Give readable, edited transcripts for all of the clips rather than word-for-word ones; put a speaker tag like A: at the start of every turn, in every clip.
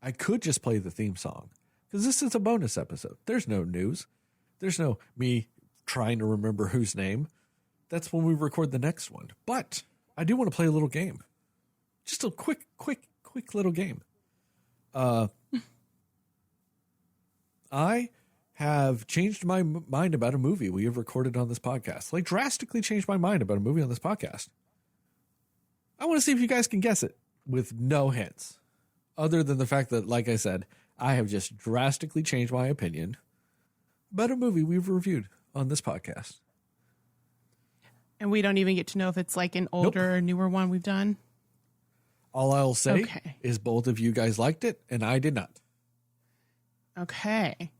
A: I could just play the theme song because this is a bonus episode. There's no news. There's no me trying to remember whose name. That's when we record the next one. But I do want to play a little game. Just a quick little game. I have changed my mind about a movie we have recorded on this podcast. Like drastically changed my mind about a movie on this podcast. I want to see if you guys can guess it with no hints. Other than the fact that, like I said, I have just drastically changed my opinion about a movie we've reviewed on this podcast.
B: And we don't even get to know if it's like an older or newer one we've done?
A: All I'll say is both of you guys liked it, and I did not.
B: Okay.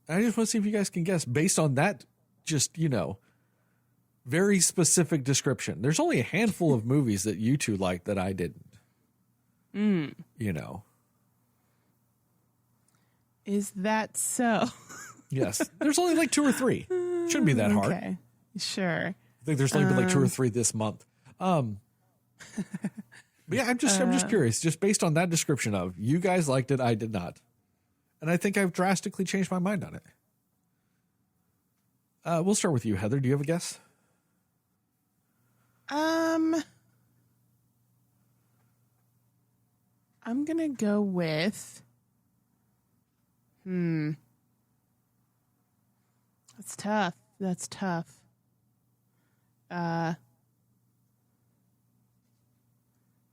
A: I just want to see if you guys can guess based on that, just, very specific description. There's only a handful of movies that you two liked that I didn't.
B: Is that so?
A: Yes. There's only like 2 or 3. Shouldn't be that hard.
B: Okay. Sure.
A: I think there's only been like 2 or 3 this month. But yeah, I'm just curious, just based on that description of you guys liked it, I did not. And I think I've drastically changed my mind on it. We'll start with you, Heather. Do you have a guess?
B: I'm going to go with, That's tough.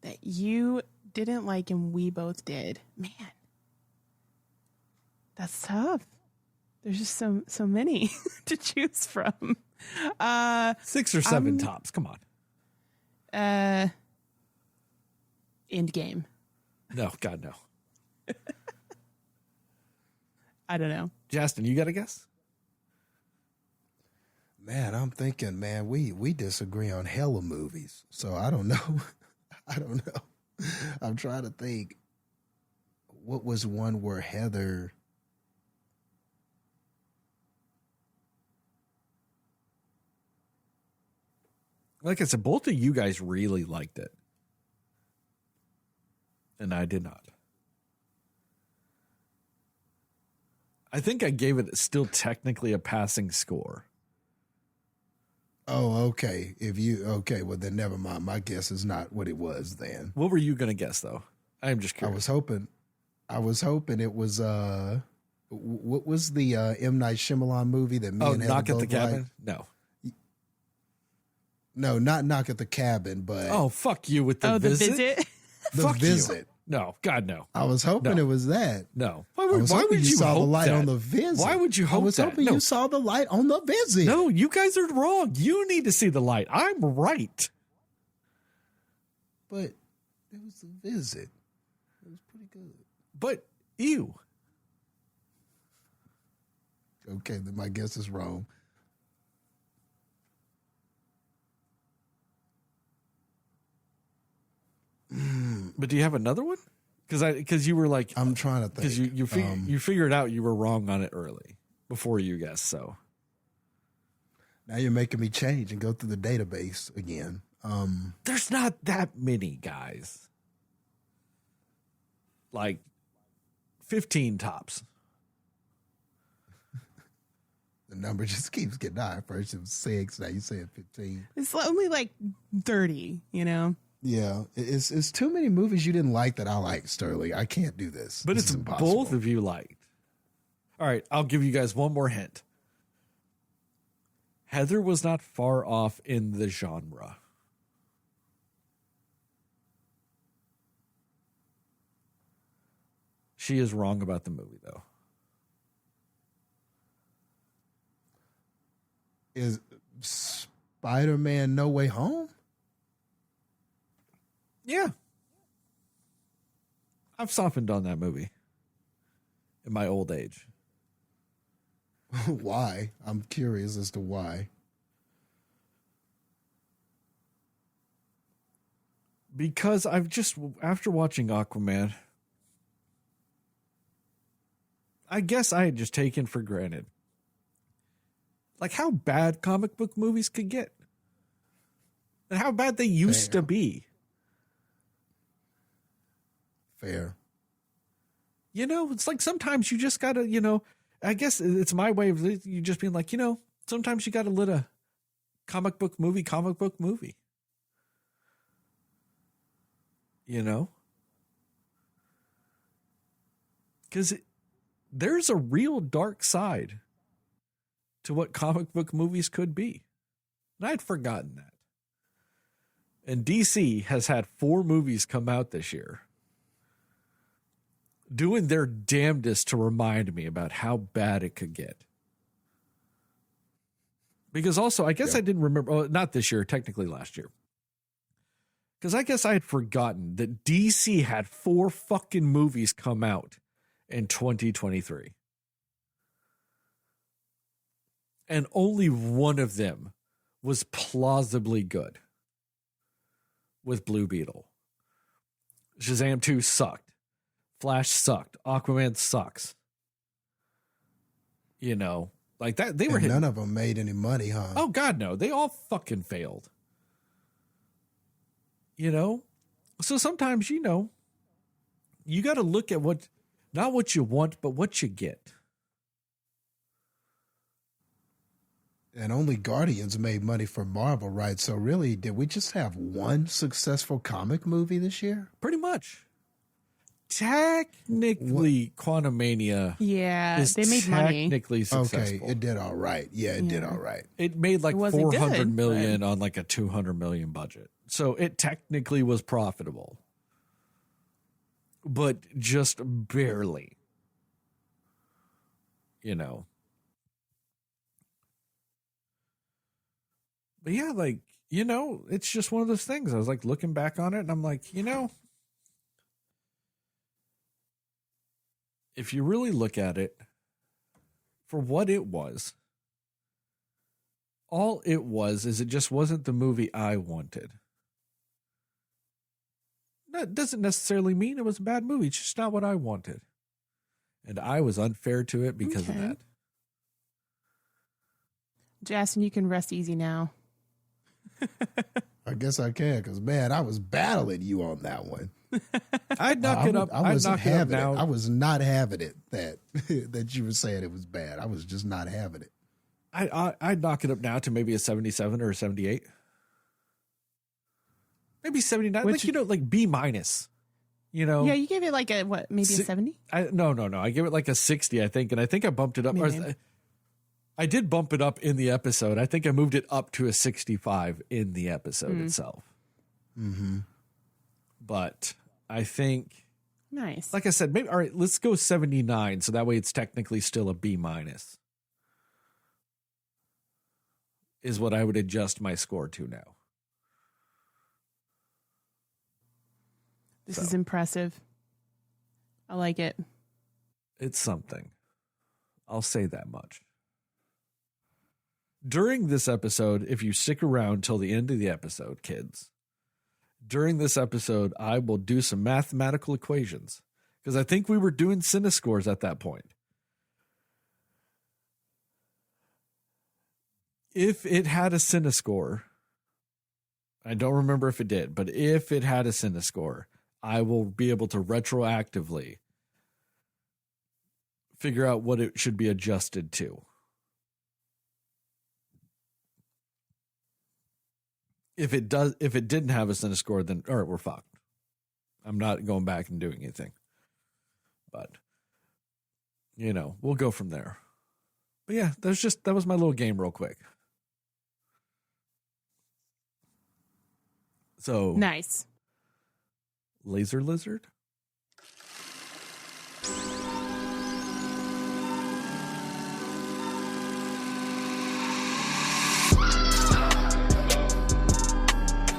B: That you didn't like and we both did. Man. That's tough. There's just so many to choose from.
A: 6 or 7 tops. Come on.
B: Endgame.
A: No, God, no.
B: I don't know.
A: Jastin, you got a guess?
C: Man, I'm thinking, we disagree on hella movies. So I don't know. I'm trying to think. What was one where Heather...
A: Like I said, both of you guys really liked it. And I did not. I think I gave it still technically a passing score.
C: Oh, okay. Well then never mind. My guess is not what it was then.
A: What were you going to guess though? I am just curious.
C: I was hoping it was, what was the M. Night Shyamalan movie that me and Heather
A: Knock at the
C: both
A: Cabin?
C: liked?
A: No.
C: No, not Knock at the Cabin, but...
A: Oh, fuck you with the Visit.
B: The Visit?
C: The Visit.
A: You. No, God, no.
C: I was hoping it was that.
A: No.
C: Why would you saw the light on the Visit?
A: Why would you hope that?
C: I was hoping you saw the light on the Visit.
A: No, you guys are wrong. You need to see the light. I'm right.
C: But it was the Visit. It was pretty good.
A: But, ew.
C: Okay, then my guess is wrong.
A: But do you have another one? Because you were like,
C: I'm trying to think.
A: Because you figured out you were wrong on it early before you guessed. So
C: now you're making me change and go through the database again.
A: There's not that many, guys. Like 15 tops.
C: The number just keeps getting higher. First it was 6, now you saying 15.
B: It's only like 30,
C: Yeah, it's too many movies you didn't like that I like, Sterling. I can't do this.
A: But it's both of you liked. All right, I'll give you guys one more hint. Heather was not far off in the genre. She is wrong about the movie, though.
C: Is Spider-Man No Way Home?
A: Yeah. I've softened on that movie in my old age.
C: Why? I'm curious as to why.
A: Because after watching Aquaman, I guess I had just taken for granted like how bad comic book movies could get and how bad they used to be.
C: Fair.
A: You know, it's like sometimes you just gotta, you know, I guess it's my way of you just being like, you know, sometimes you gotta let a comic book movie. You know? Because there's a real dark side to what comic book movies could be. And I'd forgotten that. And DC has had 4 movies come out this year, doing their damnedest to remind me about how bad it could get. Because also, I guess I didn't remember, well, not this year, technically last year. Because I guess I had forgotten that DC had 4 fucking movies come out in 2023. And only one of them was plausibly good, with Blue Beetle. Shazam 2 sucked. Flash sucked. Aquaman sucks. You know, like that. They were
C: none of them made any money, huh?
A: Oh God, no! They all fucking failed. You know, so sometimes, you know, you got to look at not what you want, but what you get.
C: And only Guardians made money for Marvel, right? So really, did we just have one successful comic movie this year?
A: Pretty much. Technically, Quantumania.
B: Yeah, they made money.
A: Technically successful.
C: Okay, it did all right. Yeah, it did all right.
A: It made like
B: wasn't
A: 400
B: good,
A: million on like a 200 million budget. So it technically was profitable, but just barely. You know. But yeah, like, you know, it's just one of those things. I was like looking back on it and I'm like, you know, if you really look at it for what it was, all it was is it just wasn't the movie I wanted. That doesn't necessarily mean it was a bad movie. It's just not what I wanted. And I was unfair to it because of that.
B: Jastin, you can rest easy now.
C: I guess I can, because, man, I was battling you on that one.
A: I'd knock it up.
C: I wasn't having
A: it.
C: I was not having it that you were saying it was bad. I was just not having it.
A: I'd knock it up now to maybe a 77 or a 78. Maybe 79. Like, you know, like B minus. You know?
B: Yeah, you gave it like maybe a 70?
A: No. I gave it like a 60, I think. And I think I bumped it up. I did bump it up in the episode. I think I moved it up to a 65 in the episode itself.
C: Mm-hmm.
A: But I think,
B: nice.
A: like I said, maybe, all right, let's go 79. So that way it's technically still a B minus. Is what I would adjust my score to now.
B: This is impressive. I like it.
A: It's something. I'll say that much. During this episode, if you stick around till the end of the episode, kids, during this episode, I will do some mathematical equations because I think we were doing Cinescores at that point. If it had a Cinescore, I don't remember if it did, but if it had a Cinescore, I will be able to retroactively figure out what it should be adjusted to. If it didn't have a Cinescore, then all right, we're fucked. I'm not going back and doing anything. But you know, we'll go from there. But yeah, that was my little game real quick. So
B: nice.
A: Laser Lizard?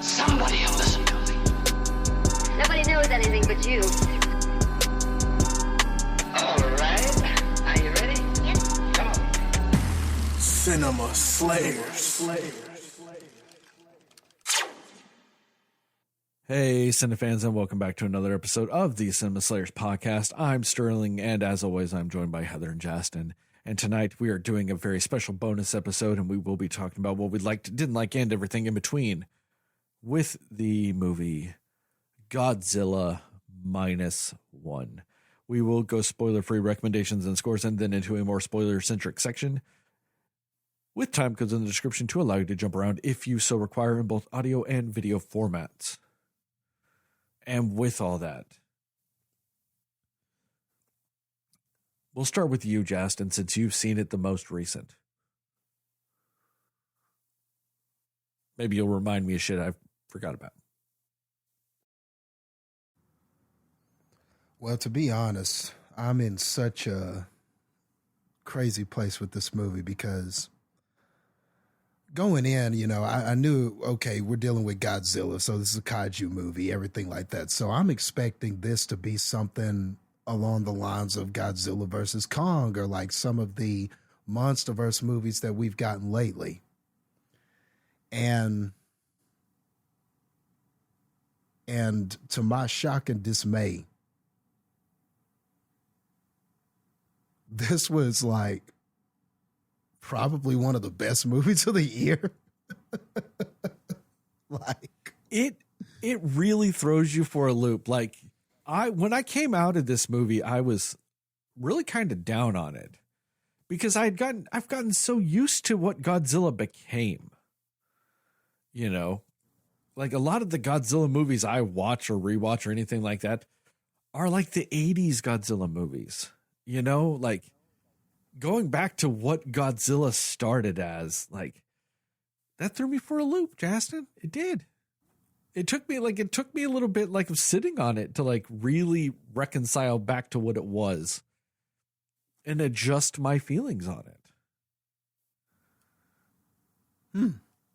D: Somebody will listen to me.
E: Nobody knows anything but you.
D: All right. Are you ready?
E: Yes.
D: Come on.
F: Cinema Slayers.
A: Hey, Cinefans, and welcome back to another episode of the Cinema Slayers podcast. I'm Sterling, and as always, I'm joined by Heather and Jastin. And tonight we are doing a very special bonus episode, and we will be talking about what we liked, didn't like, and everything in between with the movie Godzilla Minus One, We will go spoiler-free recommendations and scores and then into a more spoiler-centric section with time codes in the description to allow you to jump around if you so require in both audio and video formats. And with all that, we'll start with you, Jastin, since you've seen it the most recent. Maybe you'll remind me of shit I forgot about.
C: Well, to be honest, I'm in such a crazy place with this movie because going in, you know, I knew, okay, we're dealing with Godzilla, so this is a kaiju movie, everything like that. So I'm expecting this to be something along the lines of Godzilla versus Kong or like some of the MonsterVerse movies that we've gotten lately. And to my shock and dismay, this was like probably one of the best movies of the year. Like
A: it really throws you for a loop. Like when I came out of this movie, I was really kind of down on it because I've gotten so used to what Godzilla became. You know, like a lot of the Godzilla movies I watch or rewatch or anything like that are like the 80s Godzilla movies. You know, like going back to what Godzilla started as, like that threw me for a loop, Jastin. It did. It took me a little bit like of sitting on it to like really reconcile back to what it was and adjust my feelings on it.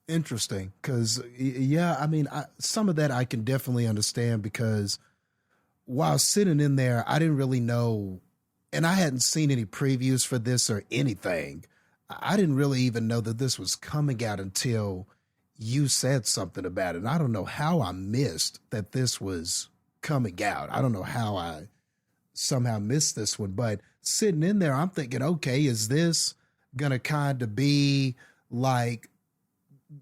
C: Interesting. Because, yeah, I mean, some of that I can definitely understand because while sitting in there, I didn't really know. And I hadn't seen any previews for this or anything. I didn't really even know that this was coming out until you said something about it. And I don't know how I missed that this was coming out. I don't know how I somehow missed this one. But sitting in there, I'm thinking, okay, is this going to kind of be like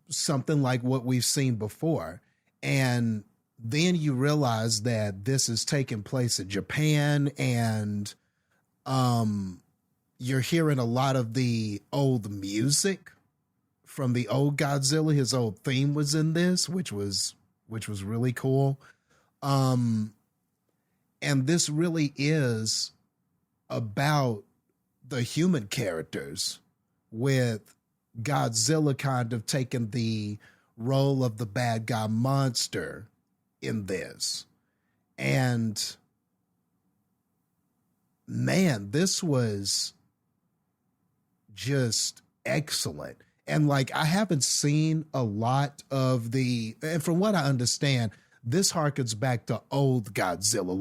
C: something like what we've seen before? And then you realize that this is taking place in Japan and you're hearing a lot of the old music from the old Godzilla. His old theme was in this, which was really cool. And this really is about the human characters, with Godzilla kind of taking the role of the bad guy monster in this. And man, this was just excellent. And like, I haven't seen a lot of and from what I understand, this harkens back to old Godzilla,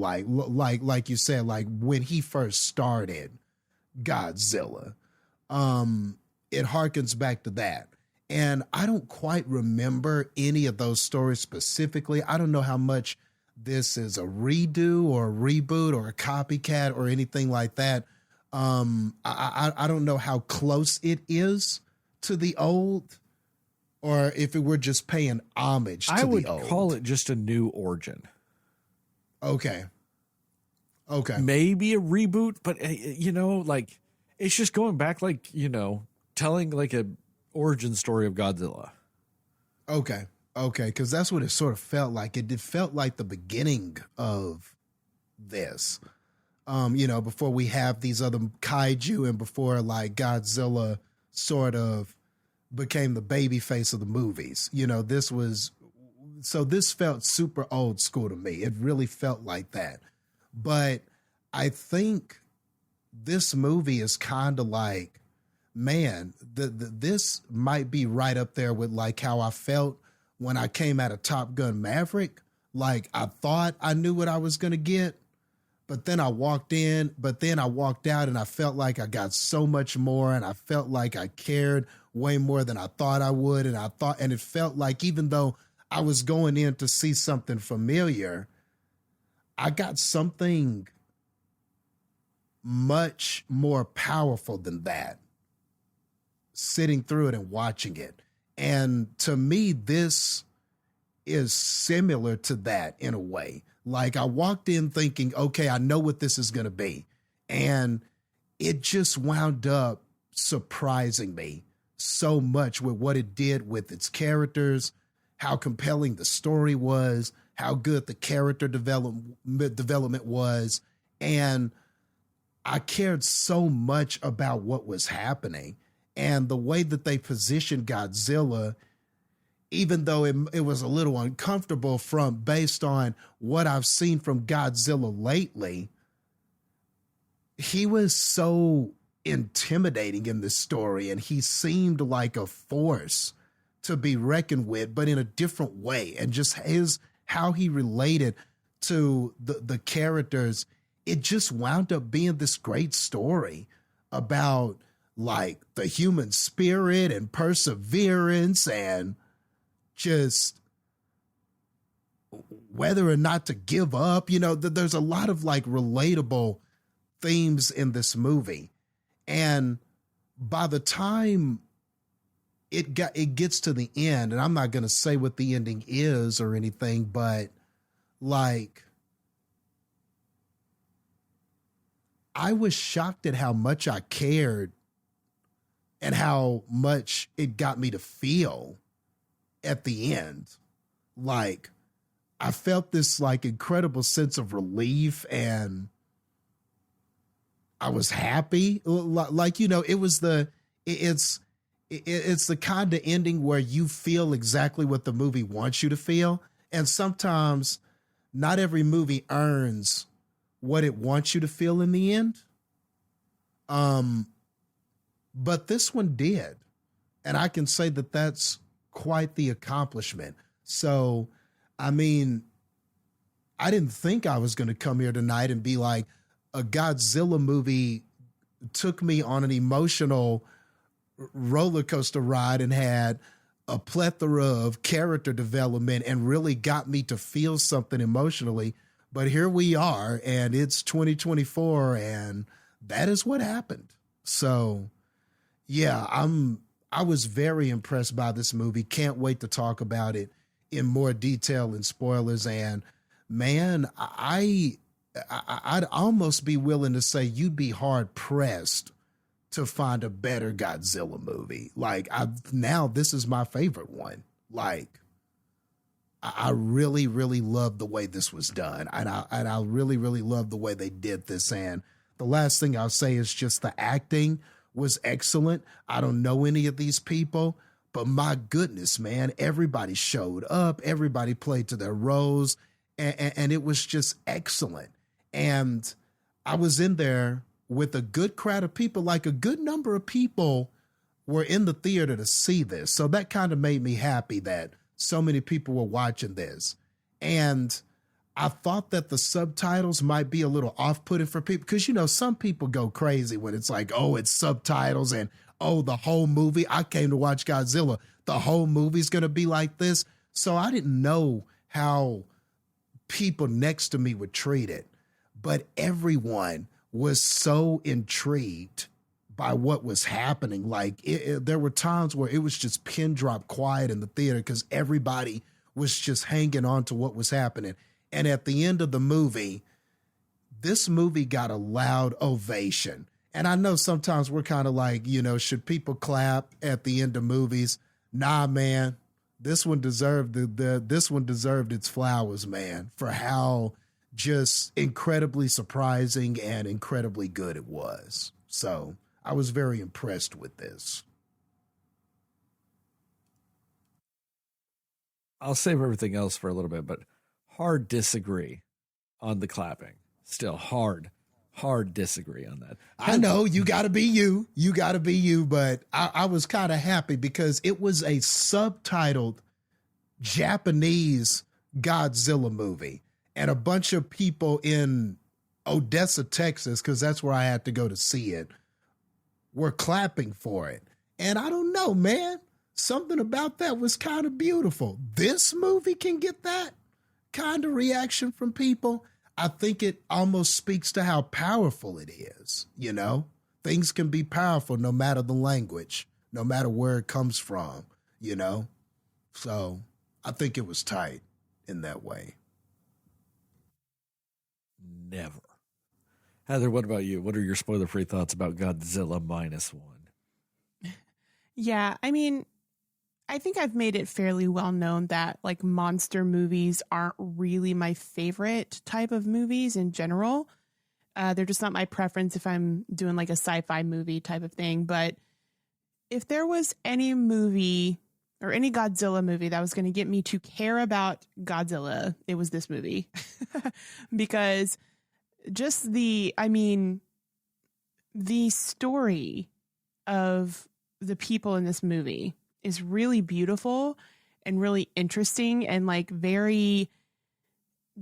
C: like you said, like when he first started Godzilla. It harkens back to that. And I don't quite remember any of those stories specifically. I don't know how much this is a redo or a reboot or a copycat or anything like that. I don't know how close it is to the old, or if it were just paying homage to the old. I would
A: call it just a new origin.
C: Okay.
A: Maybe a reboot, but you know, like it's just going back, like, you know, telling like a origin story of Godzilla.
C: Okay. Because that's what it sort of felt like. It felt like the beginning of this, you know, before we have these other kaiju and before like Godzilla sort of became the baby face of the movies. You know, this felt super old school to me. It really felt like that. But I think this movie is kind of like, man, this might be right up there with like how I felt when I came out of Top Gun Maverick. Like I thought I knew what I was going to get, but then I walked out and I felt like I got so much more, and I felt like I cared way more than I thought I would. And it felt like even though I was going in to see something familiar, I got something much more powerful than that sitting through it and watching it. And to me, this is similar to that in a way. Like I walked in thinking, okay, I know what this is going to be. And it just wound up surprising me so much with what it did with its characters, how compelling the story was, how good the character development was. And I cared so much about what was happening and the way that they positioned Godzilla, even though it was a little uncomfortable based on what I've seen from Godzilla lately. He was so intimidating in this story, and he seemed like a force to be reckoned with, but in a different way. And just how he related to the characters, it just wound up being this great story about like the human spirit and perseverance and just whether or not to give up. You know, there's a lot of like relatable themes in this movie. And by the time it gets to the end, and I'm not going to say what the ending is or anything, but like, I was shocked at how much I cared and how much it got me to feel at the end. Like, I felt this like incredible sense of relief, and I was happy. Like, you know, it's the kind of ending where you feel exactly what the movie wants you to feel. And sometimes not every movie earns what it wants you to feel in the end. But this one did. And I can say that that's quite the accomplishment. So, I mean, I didn't think I was going to come here tonight and be like, a Godzilla movie took me on an emotional roller coaster ride and had a plethora of character development and really got me to feel something emotionally. But here we are, and it's 2024, and that is what happened. So, yeah, I was very impressed by this movie. Can't wait to talk about it in more detail and spoilers. And man, I'd almost be willing to say you'd be hard pressed to find a better Godzilla movie. Like, now this is my favorite one. Like, I really, really love the way this was done. And I really, really love the way they did this. And the last thing I'll say is just the acting was excellent. I don't know any of these people, but my goodness, man, everybody showed up. Everybody played to their roles, and it was just excellent. And I was in there with a good crowd of people, like a good number of people were in the theater to see this. So that kind of made me happy that so many people were watching this. And I thought that the subtitles might be a little off-putting for people because, you know, some people go crazy when it's like, oh, it's subtitles and, oh, the whole movie. I came to watch Godzilla. The whole movie's going to be like this. So I didn't know how people next to me would treat it. But everyone was so intrigued by what was happening. Like, there were times where it was just pin drop quiet in the theater because everybody was just hanging on to what was happening. And at the end of the movie, this movie got a loud ovation. And I know sometimes we're kind of like, you know, should people clap at the end of movies? Nah, man. This one deserved this one deserved its flowers, man, for how just incredibly surprising and incredibly good it was. So I was very impressed with this.
A: I'll save everything else for a little bit, but hard disagree on the clapping. Still hard disagree on that.
C: I know you got to be you. You got to be you. But I was kind of happy because it was a subtitled Japanese Godzilla movie. And a bunch of people in Odessa, Texas, because that's where I had to go to see it, were clapping for it. And I don't know, man. Something about that was kind of beautiful. This movie can get that kind of reaction from people. I think it almost speaks to how powerful it is. You know, things can be powerful no matter the language, no matter where it comes from, you know. So I think it was tight in that way.
A: Never. Heather, what about you? What are your spoiler-free thoughts about Godzilla Minus One?
B: Yeah, I mean, I think I've made it fairly well known that like monster movies aren't really my favorite type of movies in general. They're just not my preference if I'm doing like a sci-fi movie type of thing. But if there was any movie or any Godzilla movie that was going to get me to care about Godzilla, it was this movie. Because just the story of the people in this movie is really beautiful and really interesting and like very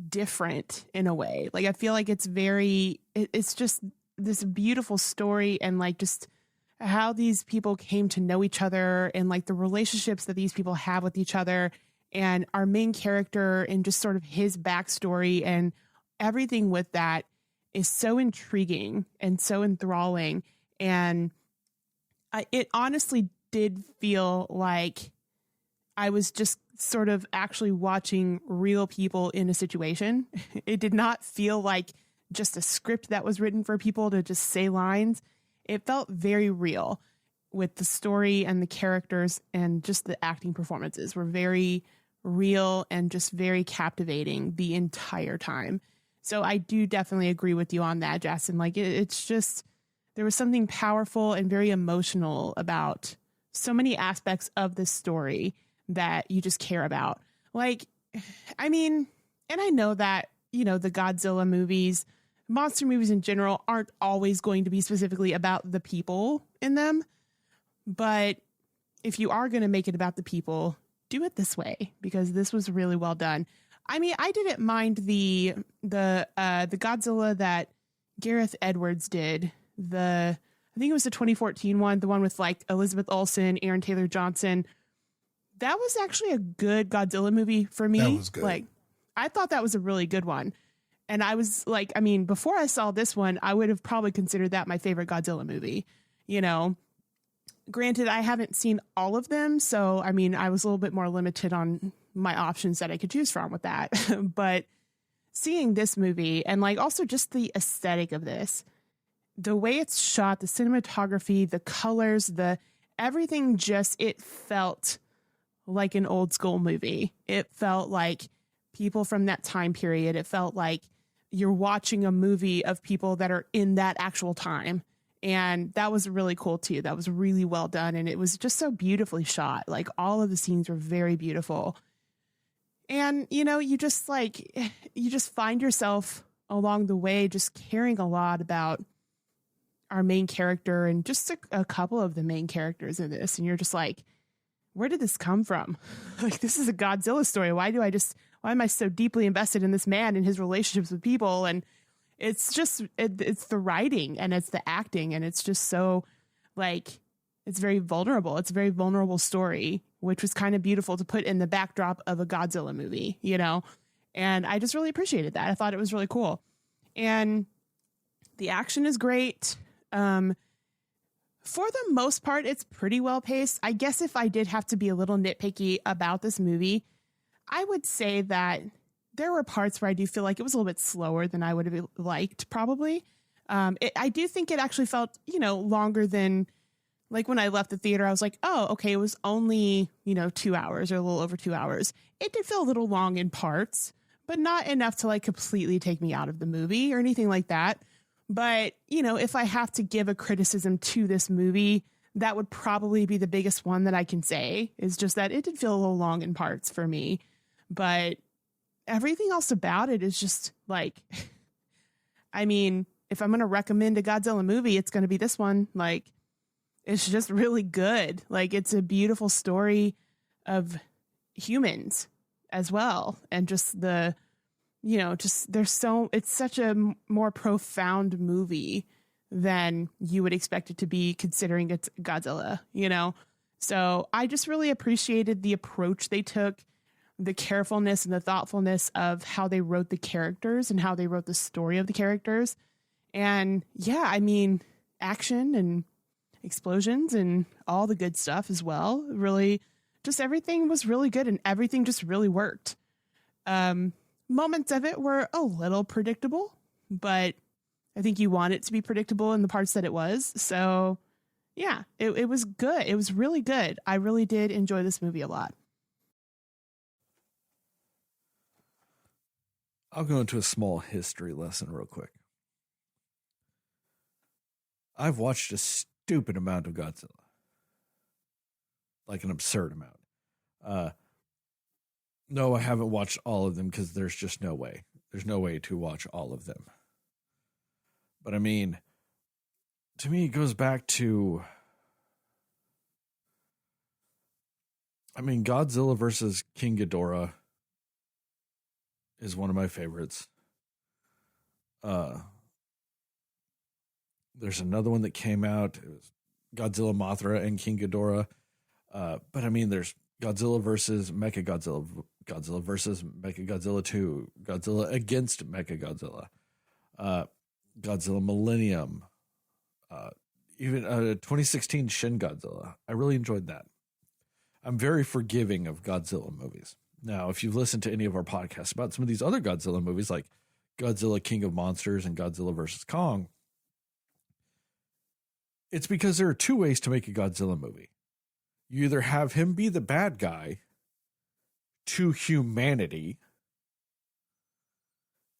B: different in a way. Like I feel like it's just this beautiful story and like just how these people came to know each other and like the relationships that these people have with each other and our main character and just sort of his backstory and everything with that is so intriguing and so enthralling. And it honestly did feel like I was just sort of actually watching real people in a situation. It did not feel like just a script that was written for people to just say lines. It felt very real with the story and the characters, and just the acting performances were very real and just very captivating the entire time. So I do definitely agree with you on that, Jastin. Like it's just, there was something powerful and very emotional about so many aspects of this story that you just care about. Like, I mean, and I know that, you know, the Godzilla movies, monster movies in general aren't always going to be specifically about the people in them. But if you are going to make it about the people, do it this way, because this was really well done. I mean, I didn't mind the Godzilla that Gareth Edwards did. I think it was the 2014 one, the one with like Elizabeth Olsen, Aaron Taylor Johnson. That was actually a good Godzilla movie for me.
C: That was good.
B: Like, I thought that was a really good one. And I was like, I mean, before I saw this one, I would have probably considered that my favorite Godzilla movie. You know, granted, I haven't seen all of them. So, I mean, I was a little bit more limited on my options that I could choose from with that. But seeing this movie and like also just the aesthetic of this, the way it's shot, the cinematography, the colors, the everything, just, it felt like an old school movie. It felt like people from that time period. It felt like you're watching a movie of people that are in that actual time. And that was really cool too. That was really well done. And it was just so beautifully shot. Like all of the scenes were very beautiful. And, you know, you just find yourself along the way just caring a lot about our main character and just a couple of the main characters in this. And you're just like, where did this come from? Like, this is a Godzilla story. Why am I so deeply invested in this man and his relationships with people? And it's just, it's the writing and it's the acting. And it's just so like, it's very vulnerable. It's a very vulnerable story, which was kind of beautiful to put in the backdrop of a Godzilla movie, you know? And I just really appreciated that. I thought it was really cool. And the action is great. For the most part, it's pretty well paced. I guess if I did have to be a little nitpicky about this movie, I would say that there were parts where I do feel like it was a little bit slower than I would have liked, probably. I do think it actually felt, you know, longer than, like when I left the theater, I was like, oh, okay, it was only, you know, 2 hours or a little over 2 hours. It did feel a little long in parts, but not enough to like completely take me out of the movie or anything like that. But, you know, if I have to give a criticism to this movie, that would probably be the biggest one that I can say, is just that it did feel a little long in parts for me. But everything else about it is just like, I mean, if I'm going to recommend a Godzilla movie, it's going to be this one. Like, it's just really good. Like, it's a beautiful story of humans as well. And just the, you know, just it's such a more profound movie than you would expect it to be, considering it's Godzilla, you know? So I just really appreciated the approach they took, the carefulness and the thoughtfulness of how they wrote the characters and how they wrote the story of the characters. And yeah, I mean, action and explosions and all the good stuff as well. Really, just everything was really good and everything just really worked. Moments of it were a little predictable, but I think you want it to be predictable in the parts that it was. So yeah, it was good. It was really good. I really did enjoy this movie a lot.
A: I'll go into a small history lesson real quick. I've watched a stupid amount of Godzilla. Like an absurd amount. No, I haven't watched all of them because there's just no way. There's no way to watch all of them. But I mean, to me, it goes back to, Godzilla versus King Ghidorah is one of my favorites. There's another one that came out. It was Godzilla, Mothra, and King Ghidorah. But I mean, there's Godzilla versus Mechagodzilla, Godzilla versus Mechagodzilla 2, Godzilla against Mechagodzilla, Godzilla Millennium, even 2016 Shin Godzilla. I really enjoyed that. I'm very forgiving of Godzilla movies. Now, if you've listened to any of our podcasts about some of these other Godzilla movies, like Godzilla King of Monsters and Godzilla versus Kong, it's because there are two ways to make a Godzilla movie. You either have him be the bad guy to humanity,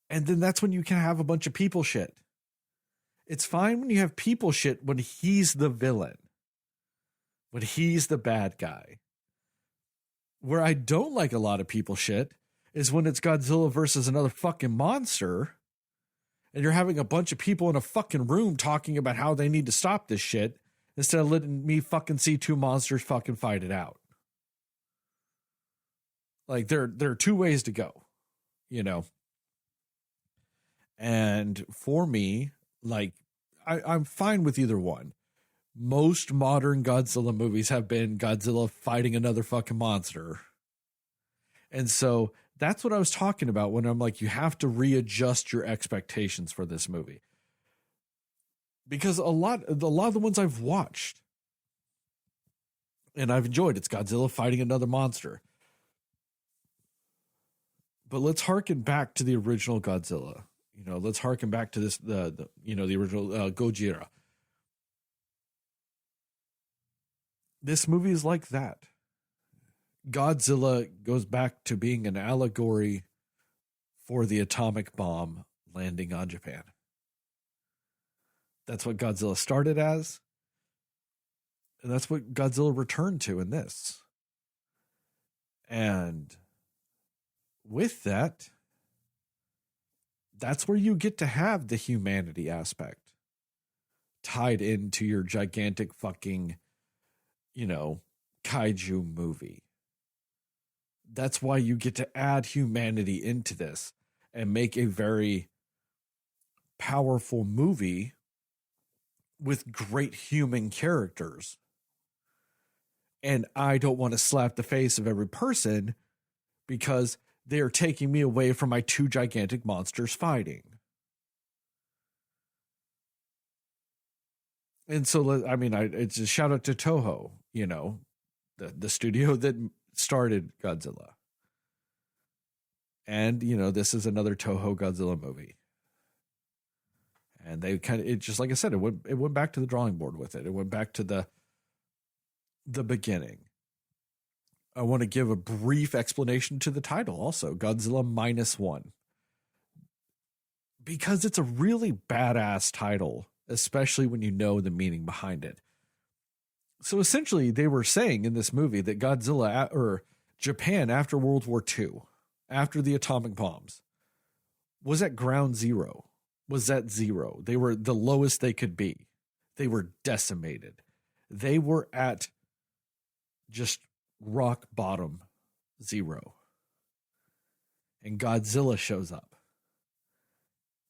A: and then that's when you can have a bunch of people shit. It's fine when you have people shit when he's the villain, when he's the bad guy. Where I don't like a lot of people shit is when it's Godzilla versus another fucking monster, and you're having a bunch of people in a fucking room talking about how they need to stop this shit, instead of letting me fucking see two monsters fucking fight it out. Like, there are two ways to go, you know? And for me, like, I'm fine with either one. Most modern Godzilla movies have been Godzilla fighting another fucking monster. And so that's what I was talking about when I'm like, you have to readjust your expectations for this movie. Because a lot of the ones I've watched and I've enjoyed, it's Godzilla fighting another monster. But let's harken back to the original Godzilla. You know, let's harken back to this, the original Gojira. This movie is like that. Godzilla goes back to being an allegory for the atomic bomb landing on Japan. That's what Godzilla started as. And that's what Godzilla returned to in this. And with that, that's where you get to have the humanity aspect tied into your gigantic fucking, kaiju movie. That's why you get to add humanity into this and make a very powerful movie with great human characters. And I don't want to slap the face of every person because they are taking me away from my two gigantic monsters fighting. And so, it's a shout out to Toho, the studio that started Godzilla. And, this is another Toho Godzilla movie. And they just like I said, it went back to the drawing board with it. It went back to the beginning. I want to give a brief explanation to the title also, Godzilla Minus One. Because it's a really badass title, especially when you know the meaning behind it. So essentially, they were saying in this movie that Godzilla, or Japan after World War II, after the atomic bombs, was at ground zero. Was at zero. They were the lowest they could be. They were decimated. They were at just rock bottom zero. And Godzilla shows up.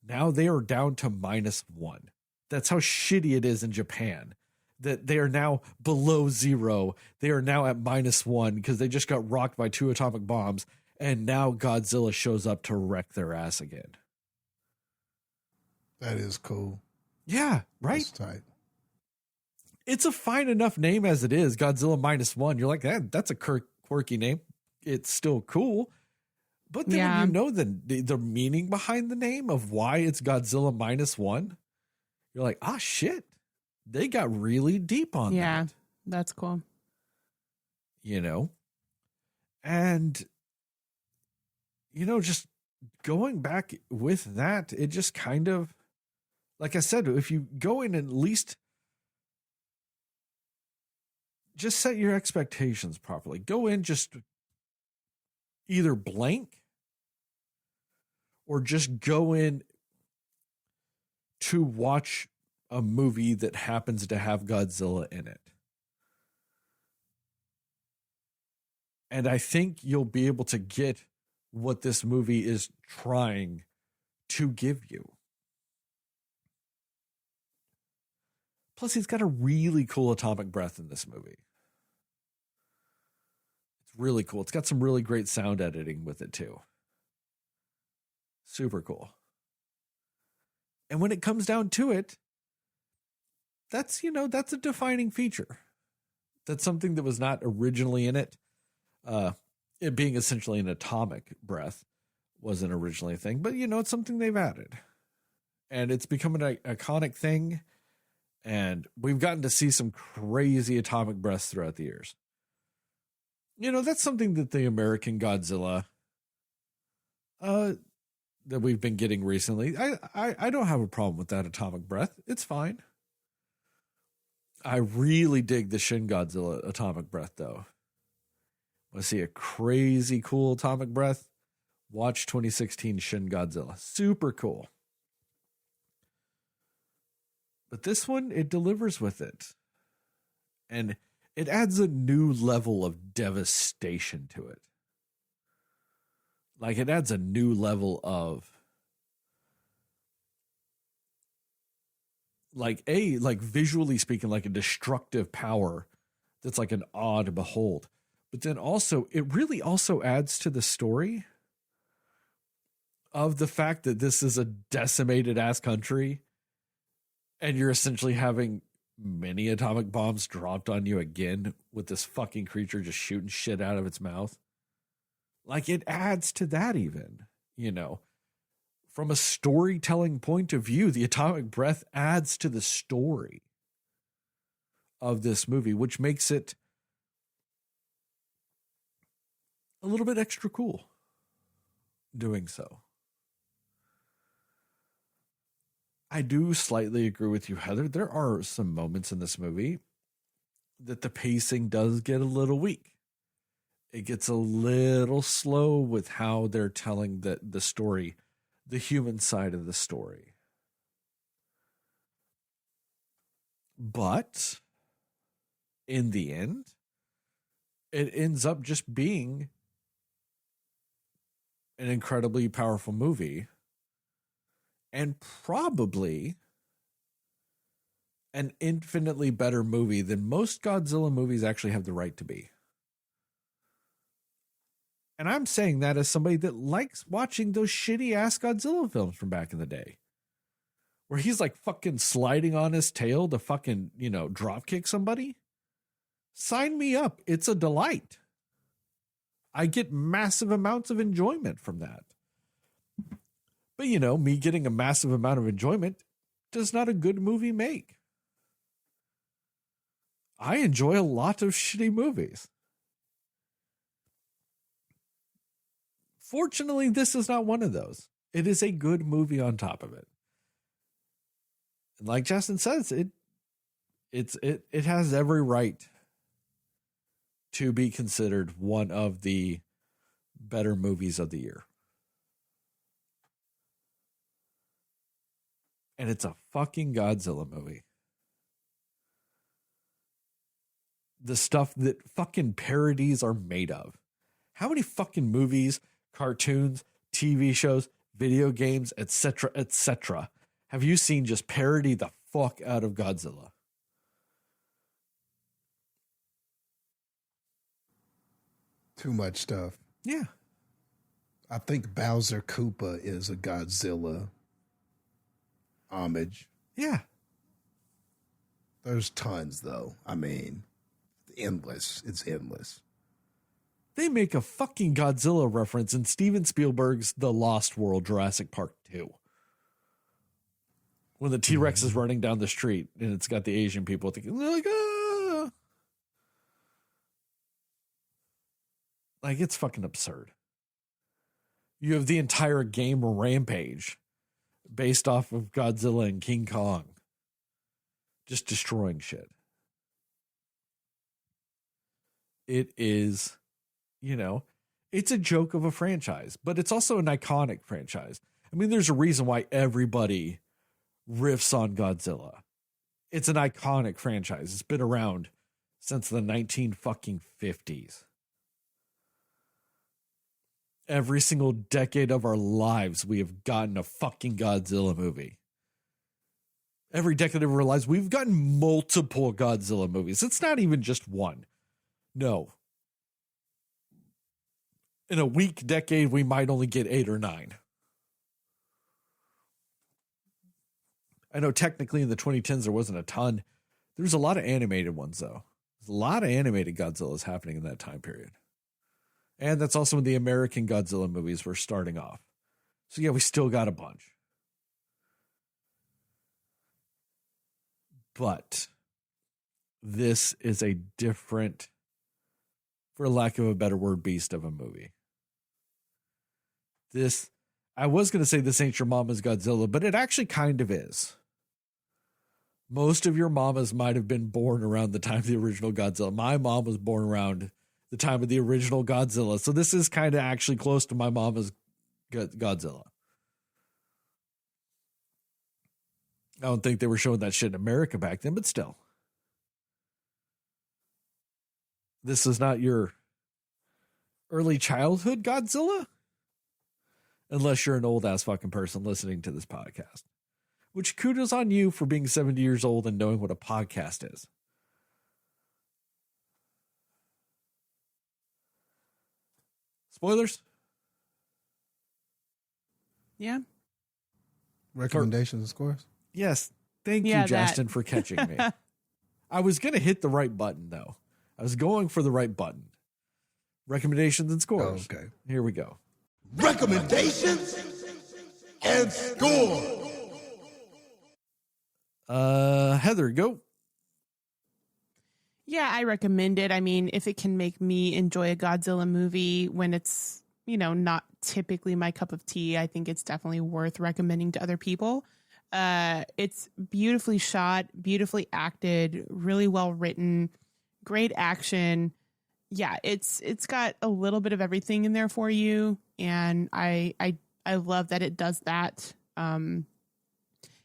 A: Now they are down to -1. That's how shitty it is in Japan. That they are now below zero. They are now at -1 because they just got rocked by 2 atomic bombs. And now Godzilla shows up to wreck their ass again.
C: That is cool.
A: Yeah, right?
C: That's tight.
A: It's a fine enough name as it is, Godzilla -1. You're like, that's a quirky name. It's still cool. But then when you know the meaning behind the name of why it's Godzilla Minus One, you're like, ah, shit. They got really deep on that.
B: Yeah, that's cool.
A: You know? And, you know, just going back with that, it just kind of, like I said, if you go in and at least just set your expectations properly, go in just either blank or just go in to watch a movie that happens to have Godzilla in it. And I think you'll be able to get what this movie is trying to give you. Plus, he's got a really cool atomic breath in this movie. It's really cool. It's got some really great sound editing with it, too. Super cool. And when it comes down to it, that's, you know, that's a defining feature. That's something that was not originally in it. It being essentially an atomic breath wasn't originally a thing, but, you know, it's something they've added. And it's become an iconic thing. And we've gotten to see some crazy atomic breaths throughout the years. You know, that's something that the American Godzilla that we've been getting recently, I don't have a problem with that atomic breath. It's fine. I really dig the Shin Godzilla atomic breath, though. Want to see a crazy cool atomic breath? Watch 2016 Shin Godzilla. Super cool. But this one, it delivers with it. And it adds a new level of devastation to it. Like, it adds a new level of, like visually speaking, like a destructive power that's like an awe to behold. But then also, it really also adds to the story of the fact that this is a decimated ass country and you're essentially having many atomic bombs dropped on you again with this fucking creature just shooting shit out of its mouth. Like, it adds to that even, you know. From a storytelling point of view, the atomic breath adds to the story of this movie, which makes it a little bit extra cool doing so. I do slightly agree with you, Heather. There are some moments in this movie that the pacing does get a little weak. It gets a little slow with how they're telling the story, the human side of the story. But in the end, it ends up just being an incredibly powerful movie and probably an infinitely better movie than most Godzilla movies actually have the right to be. And I'm saying that as somebody that likes watching those shitty ass Godzilla films from back in the day, where he's like fucking sliding on his tail to fucking, you know, drop kick somebody. Sign me up. It's a delight. I get massive amounts of enjoyment from that. But, you know, me getting a massive amount of enjoyment does not a good movie make. I enjoy a lot of shitty movies. Fortunately, this is not one of those. It is a good movie on top of it. And like Jastin says, it has every right to be considered one of the better movies of the year. And it's a fucking Godzilla movie. The stuff that fucking parodies are made of. How many fucking movies, cartoons, TV shows, video games, etc., have you seen just parody the fuck out of Godzilla?
C: Too much stuff.
A: Yeah.
C: I think Bowser Koopa is a Godzilla homage.
A: Yeah.
C: There's tons, though. I mean, endless. It's endless.
A: They make a fucking Godzilla reference in Steven Spielberg's The Lost World Jurassic Park 2. When the T-Rex is running down the street and it's got the Asian people thinking, like, ah! Like, it's fucking absurd. You have the entire game Rampage based off of Godzilla and King Kong just destroying shit. It is, you know, it's a joke of a franchise, but it's also an iconic franchise. I mean, there's a reason why everybody riffs on Godzilla. It's an iconic franchise. It's been around since the 1950s. Every single decade of our lives, we have gotten a fucking Godzilla movie. Every decade of our lives, we've gotten multiple Godzilla movies. It's not even just one. No. In a weak decade, we might only get 8 or 9. I know technically in the 2010s, there wasn't a ton. There's a lot of animated ones, though. There's a lot of animated Godzillas happening in that time period. And that's also when the American Godzilla movies were starting off. So yeah, we still got a bunch. But this is a different, for lack of a better word, beast of a movie. This, I was going to say this ain't your mama's Godzilla, but it actually kind of is. Most of your mamas might have been born around the time of the original Godzilla. My mom was born around the time of the original Godzilla. So this is kind of actually close to my mama's Godzilla. I don't think they were showing that shit in America back then, but still. This is not your early childhood Godzilla? Unless you're an old ass fucking person listening to this podcast. Which kudos on you for being 70 years old and knowing what a podcast is. Spoilers?
B: Yeah.
C: Recommendations and scores?
A: Yes. Thank you, Jastin, for catching me. I was going to hit the right button, though. I was going for the right button. Recommendations and scores.
C: Oh, okay.
A: Here we go.
F: Recommendations and score.
A: Heather, go.
B: Yeah, I recommend it. I mean, if it can make me enjoy a Godzilla movie when it's, you know, not typically my cup of tea, I think it's definitely worth recommending to other people. It's beautifully shot, beautifully acted, really well written, great action. Yeah, it's got a little bit of everything in there for you, and I love that it does that.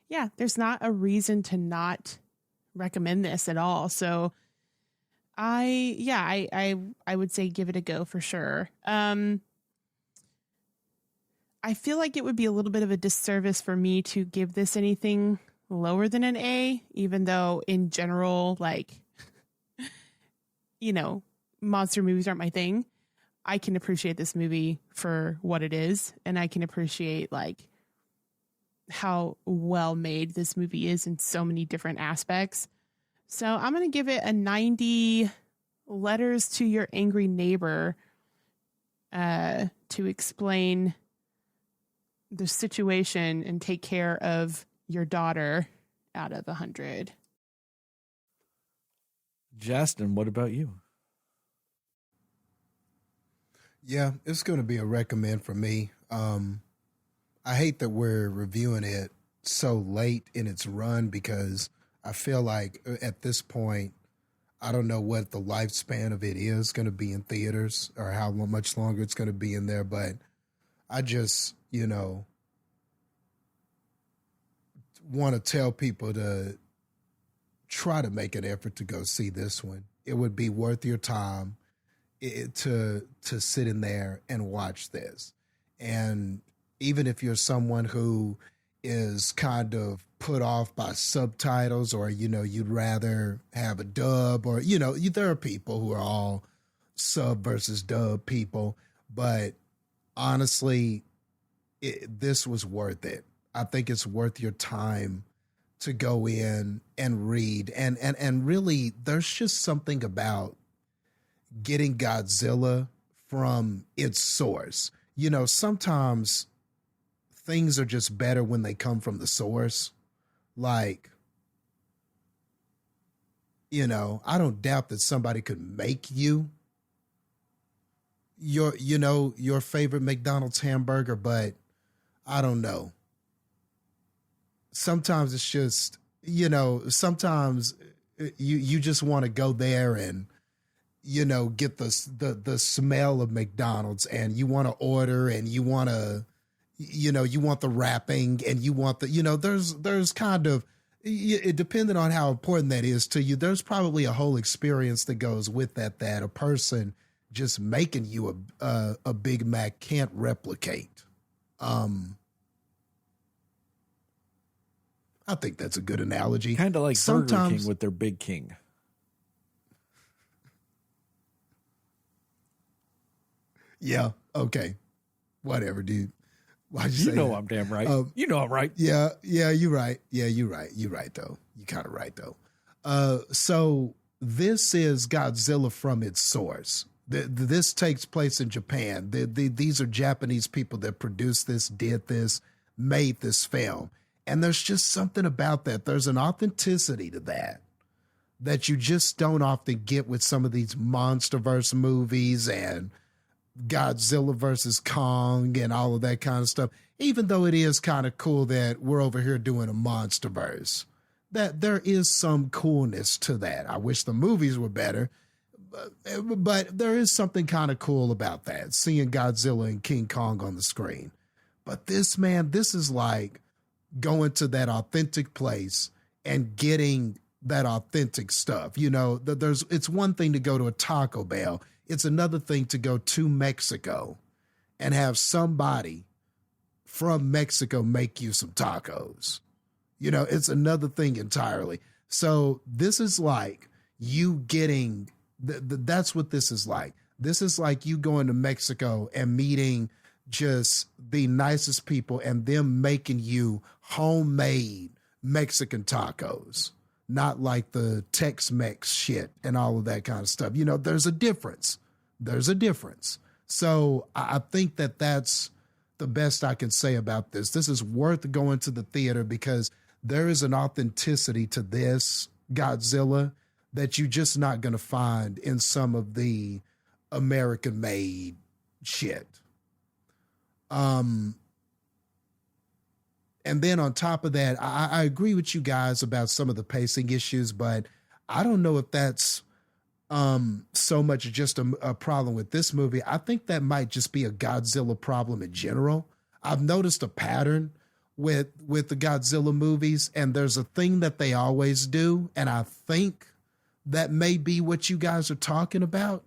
B: Yeah, there's not a reason to not recommend this at all. So I would say give it a go for sure. I feel like it would be a little bit of a disservice for me to give this anything lower than an A, even though in general, like, you know, monster movies aren't my thing. I can appreciate this movie for what it is, and I can appreciate like how well made this movie is in so many different aspects. So I'm going to give it a 90 letters to your angry neighbor to explain the situation and take care of your daughter out of 100.
A: Jastin, what about you?
C: Yeah, it's going to be a recommend for me. I hate that we're reviewing it so late in its run because I feel like at this point, I don't know what the lifespan of it is going to be in theaters or how much longer it's going to be in there. But I just, you know, want to tell people to try to make an effort to go see this one. It would be worth your time to sit in there and watch this. And even if you're someone who is kind of put off by subtitles or, you know, you'd rather have a dub or, you know, there are people who are all sub versus dub people. But honestly, this was worth it. I think it's worth your time to go in and read. And really, there's just something about getting Godzilla from its source. You know, sometimes things are just better when they come from the source. Like, you know, I don't doubt that somebody could make you your favorite McDonald's hamburger, but I don't know. Sometimes it's just, you know, sometimes you just want to go there and, you know, get the smell of McDonald's, and you want to order, and you want to, you know, you want the wrapping, and you want the, you know, there's kind of, it depending on how important that is to you, there's probably a whole experience that goes with that a person just making you a Big Mac can't replicate. I think that's a good analogy.
A: Kind of like Burger King with their Big King.
C: Yeah. Okay. Whatever, dude. Why'd you say
A: know
C: that?
A: I'm damn right. You know I'm right.
C: Yeah. Yeah. You're right. Yeah. You're right. You're right, though. You're kind of right, though. So this is Godzilla from its source. This takes place in Japan. These are Japanese people that produced this, did this, made this film. And there's just something about that. There's an authenticity to that you just don't often get with some of these MonsterVerse movies and Godzilla versus Kong and all of that kind of stuff. Even though it is kind of cool that we're over here doing a MonsterVerse, that there is some coolness to that. I wish the movies were better, but there is something kind of cool about that, seeing Godzilla and King Kong on the screen. But this, man, this is like going to that authentic place and getting that authentic stuff. You know, it's one thing to go to a Taco Bell. It's another thing to go to Mexico and have somebody from Mexico make you some tacos. You know, it's another thing entirely. So this is like you getting, that's what this is like. This is like you going to Mexico and meeting just the nicest people and them making you homemade Mexican tacos, not like the Tex-Mex shit and all of that kind of stuff. You know, there's a difference. There's a difference. So I think that that's the best I can say about this. This is worth going to the theater because there is an authenticity to this Godzilla that you're just not going to find in some of the American-made shit. And then on top of that, I agree with you guys about some of the pacing issues, but I don't know if that's so much just a problem with this movie. I think that might just be a Godzilla problem in general. I've noticed a pattern with the Godzilla movies, and there's a thing that they always do, and I think that may be what you guys are talking about.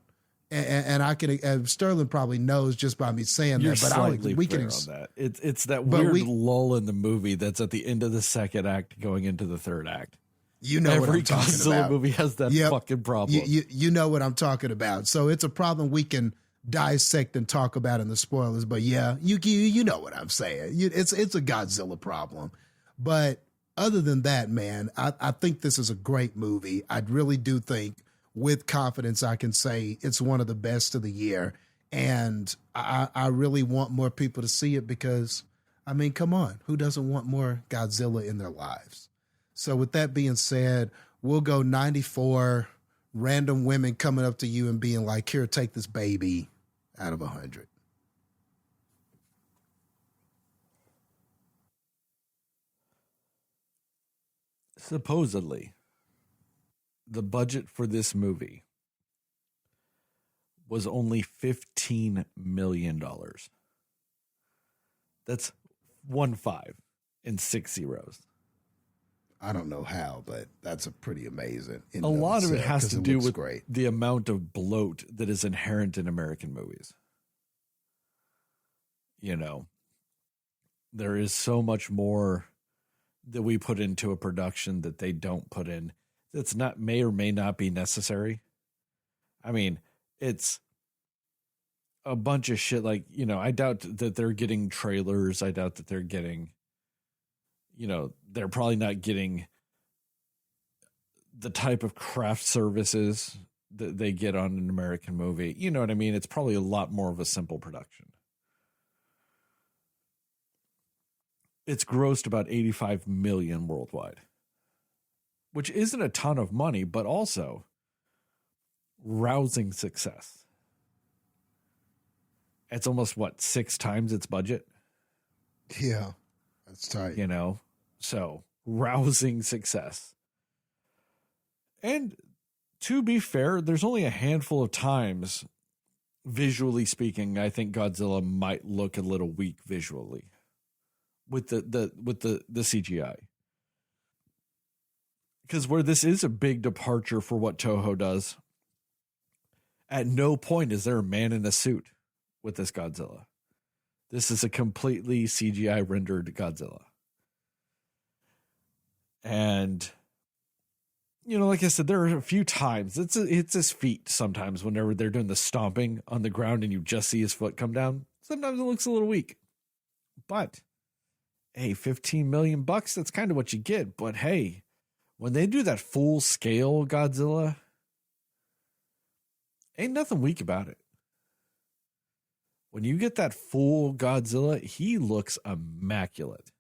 C: And I can, Sterling probably knows just by me saying
A: You're
C: that, but
A: slightly
C: we
A: fair
C: can
A: on that. It's that weird lull in the movie that's at the end of the second act going into the third act.
C: You know what I'm talking
A: Godzilla
C: about.
A: movie has that fucking problem.
C: You know what I'm talking about. So it's a problem we can dissect and talk about in the spoilers. But yeah, you know what I'm saying. It's a Godzilla problem. But other than that, man, I think this is a great movie. I really do think, with confidence, I can say it's one of the best of the year. And I really want more people to see it because, I mean, come on, who doesn't want more Godzilla in their lives? So with that being said, we'll go 94 random women coming up to you and being like, here, take this baby, out of 100.
A: Supposedly, the budget for this movie was only $15 million. That's 15 and 6 zeros.
C: I don't know how, but that's a pretty amazing.
A: A lot of it has to do with
C: great.
A: the amount of bloat that is inherent in American movies. You know, there is so much more that we put into a production that they don't put in. That's not, may or may not be necessary. I mean, it's a bunch of shit. Like, you know, I doubt that they're getting trailers. I doubt that they're getting, you know, they're probably not getting the type of craft services they get on an American movie. You know what I mean? It's probably a lot more of a simple production. It's grossed about 85 million worldwide, which isn't a ton of money, but also rousing success. It's almost, what, 6 times its budget?
C: Yeah, that's tight.
A: You know, so rousing success. And to be fair, there's only a handful of times, visually speaking, I think Godzilla might look a little weak visually with the CGI. Because where this is a big departure for what Toho does, at no point is there a man in a suit with this Godzilla. This is a completely CGI rendered Godzilla. And, you know, like I said, there are a few times, it's his feet sometimes whenever they're doing the stomping on the ground and you just see his foot come down. Sometimes it looks a little weak. But, hey, $15 million, that's kind of what you get. But hey, when they do that full scale Godzilla, ain't nothing weak about it. When you get that full Godzilla, he looks immaculate.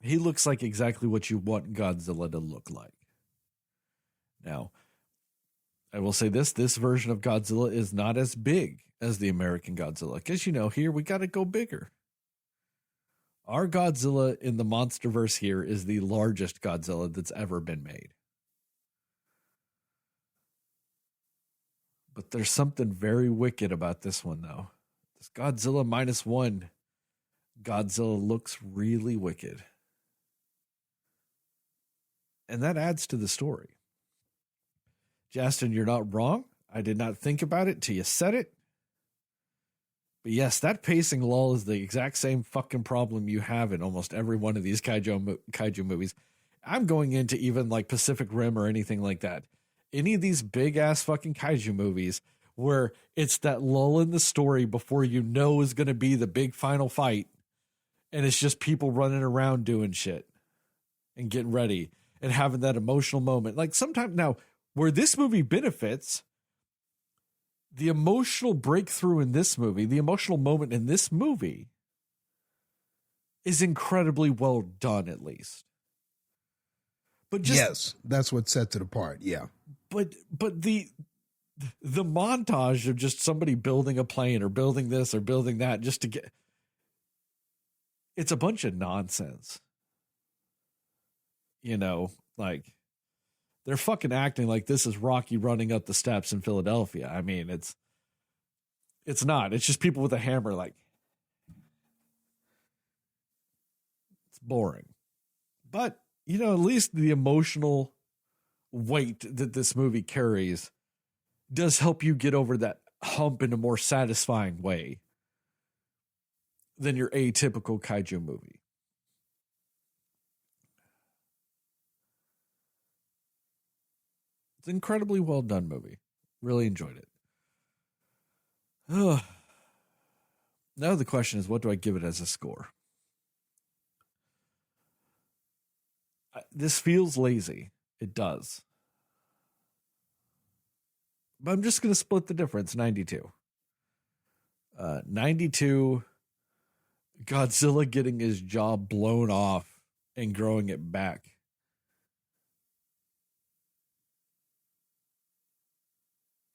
A: He looks like exactly what you want Godzilla to look like. Now, I will say this version of Godzilla is not as big as the American Godzilla. Because, you know, here we got to go bigger. Our Godzilla in the Monsterverse here is the largest Godzilla that's ever been made. But there's something very wicked about this one, though. This Godzilla Minus One, Godzilla looks really wicked. And that adds to the story. Jastin, you're not wrong. I did not think about it till you said it. But yes, that pacing lull is the exact same fucking problem you have in almost every one of these kaiju movies. I'm going into even like Pacific Rim or anything like that. Any of these big ass fucking kaiju movies where it's that lull in the story before you know is going to be the big final fight. And it's just people running around doing shit and getting ready and having that emotional moment. Like sometimes now where this movie benefits, the emotional breakthrough in this movie, the emotional moment in this movie is incredibly well done, at least. But just,
C: yes, that's what sets it apart. Yeah.
A: But the montage of just somebody building a plane or building this or building that just to get, it's a bunch of nonsense. You know, like they're fucking acting like this is Rocky running up the steps in Philadelphia. I mean, it's not. It's just people with a hammer. Like, it's boring. But, you know, at least the emotional weight that this movie carries does help you get over that hump in a more satisfying way than your atypical kaiju movie. It's an incredibly well done movie. Really enjoyed it. Now the question is, what do I give it as a score? This feels lazy. It does. But I'm just going to split the difference, 92. 92, Godzilla getting his jaw blown off and growing it back.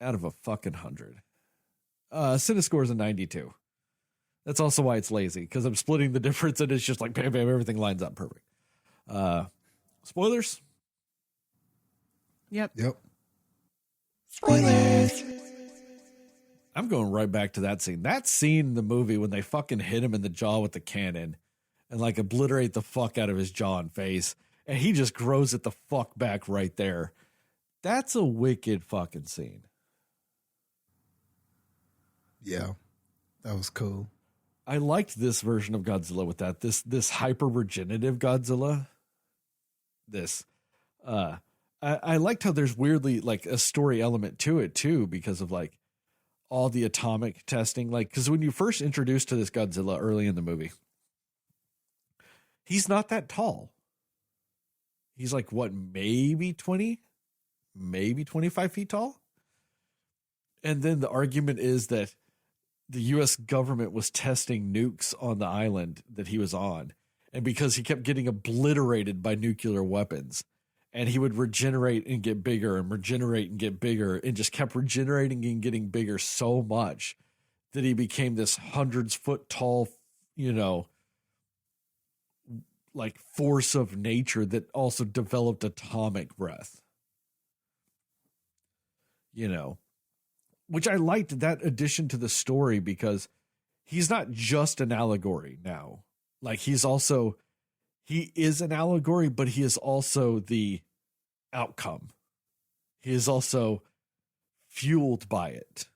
A: Out of a fucking 100. Cinescore is a 92. That's also why it's lazy, because I'm splitting the difference and it's just like bam, bam, everything lines up perfect. Spoilers?
B: Yep.
C: Spoilers.
A: I'm going right back to that scene. That scene in the movie when they fucking hit him in the jaw with the cannon and like obliterate the fuck out of his jaw and face, and he just grows it the fuck back right there. That's a wicked fucking scene.
C: Yeah, that was cool.
A: I liked this version of Godzilla with that. This hyper regenerative Godzilla. I liked how there's weirdly like a story element to it too, because of like all the atomic testing. Like, because when you first introduced to this Godzilla early in the movie, he's not that tall. He's like, what, maybe 20, maybe 25 feet tall. And then the argument is that the U.S. government was testing nukes on the island that he was on. And because he kept getting obliterated by nuclear weapons, and he would regenerate and get bigger and regenerate and get bigger and just kept regenerating and getting bigger so much that he became this hundreds foot tall, like force of nature that also developed atomic breath, which I liked that addition to the story because he's not just an allegory now. Like he is an allegory, but he is also the outcome. He is also fueled by it,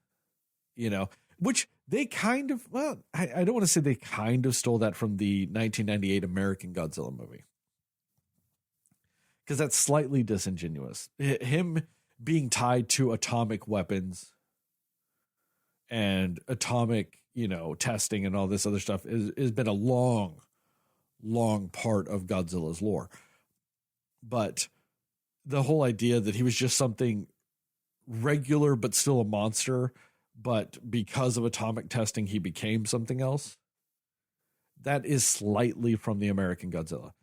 A: which they kind of, I don't want to say they kind of stole that from the 1998 American Godzilla movie, because that's slightly disingenuous. Him being tied to atomic weapons and atomic, testing and all this other stuff has been a long part of Godzilla's lore. But the whole idea that he was just something regular, but still a monster, but because of atomic testing, he became something else. That is slightly from the American Godzilla.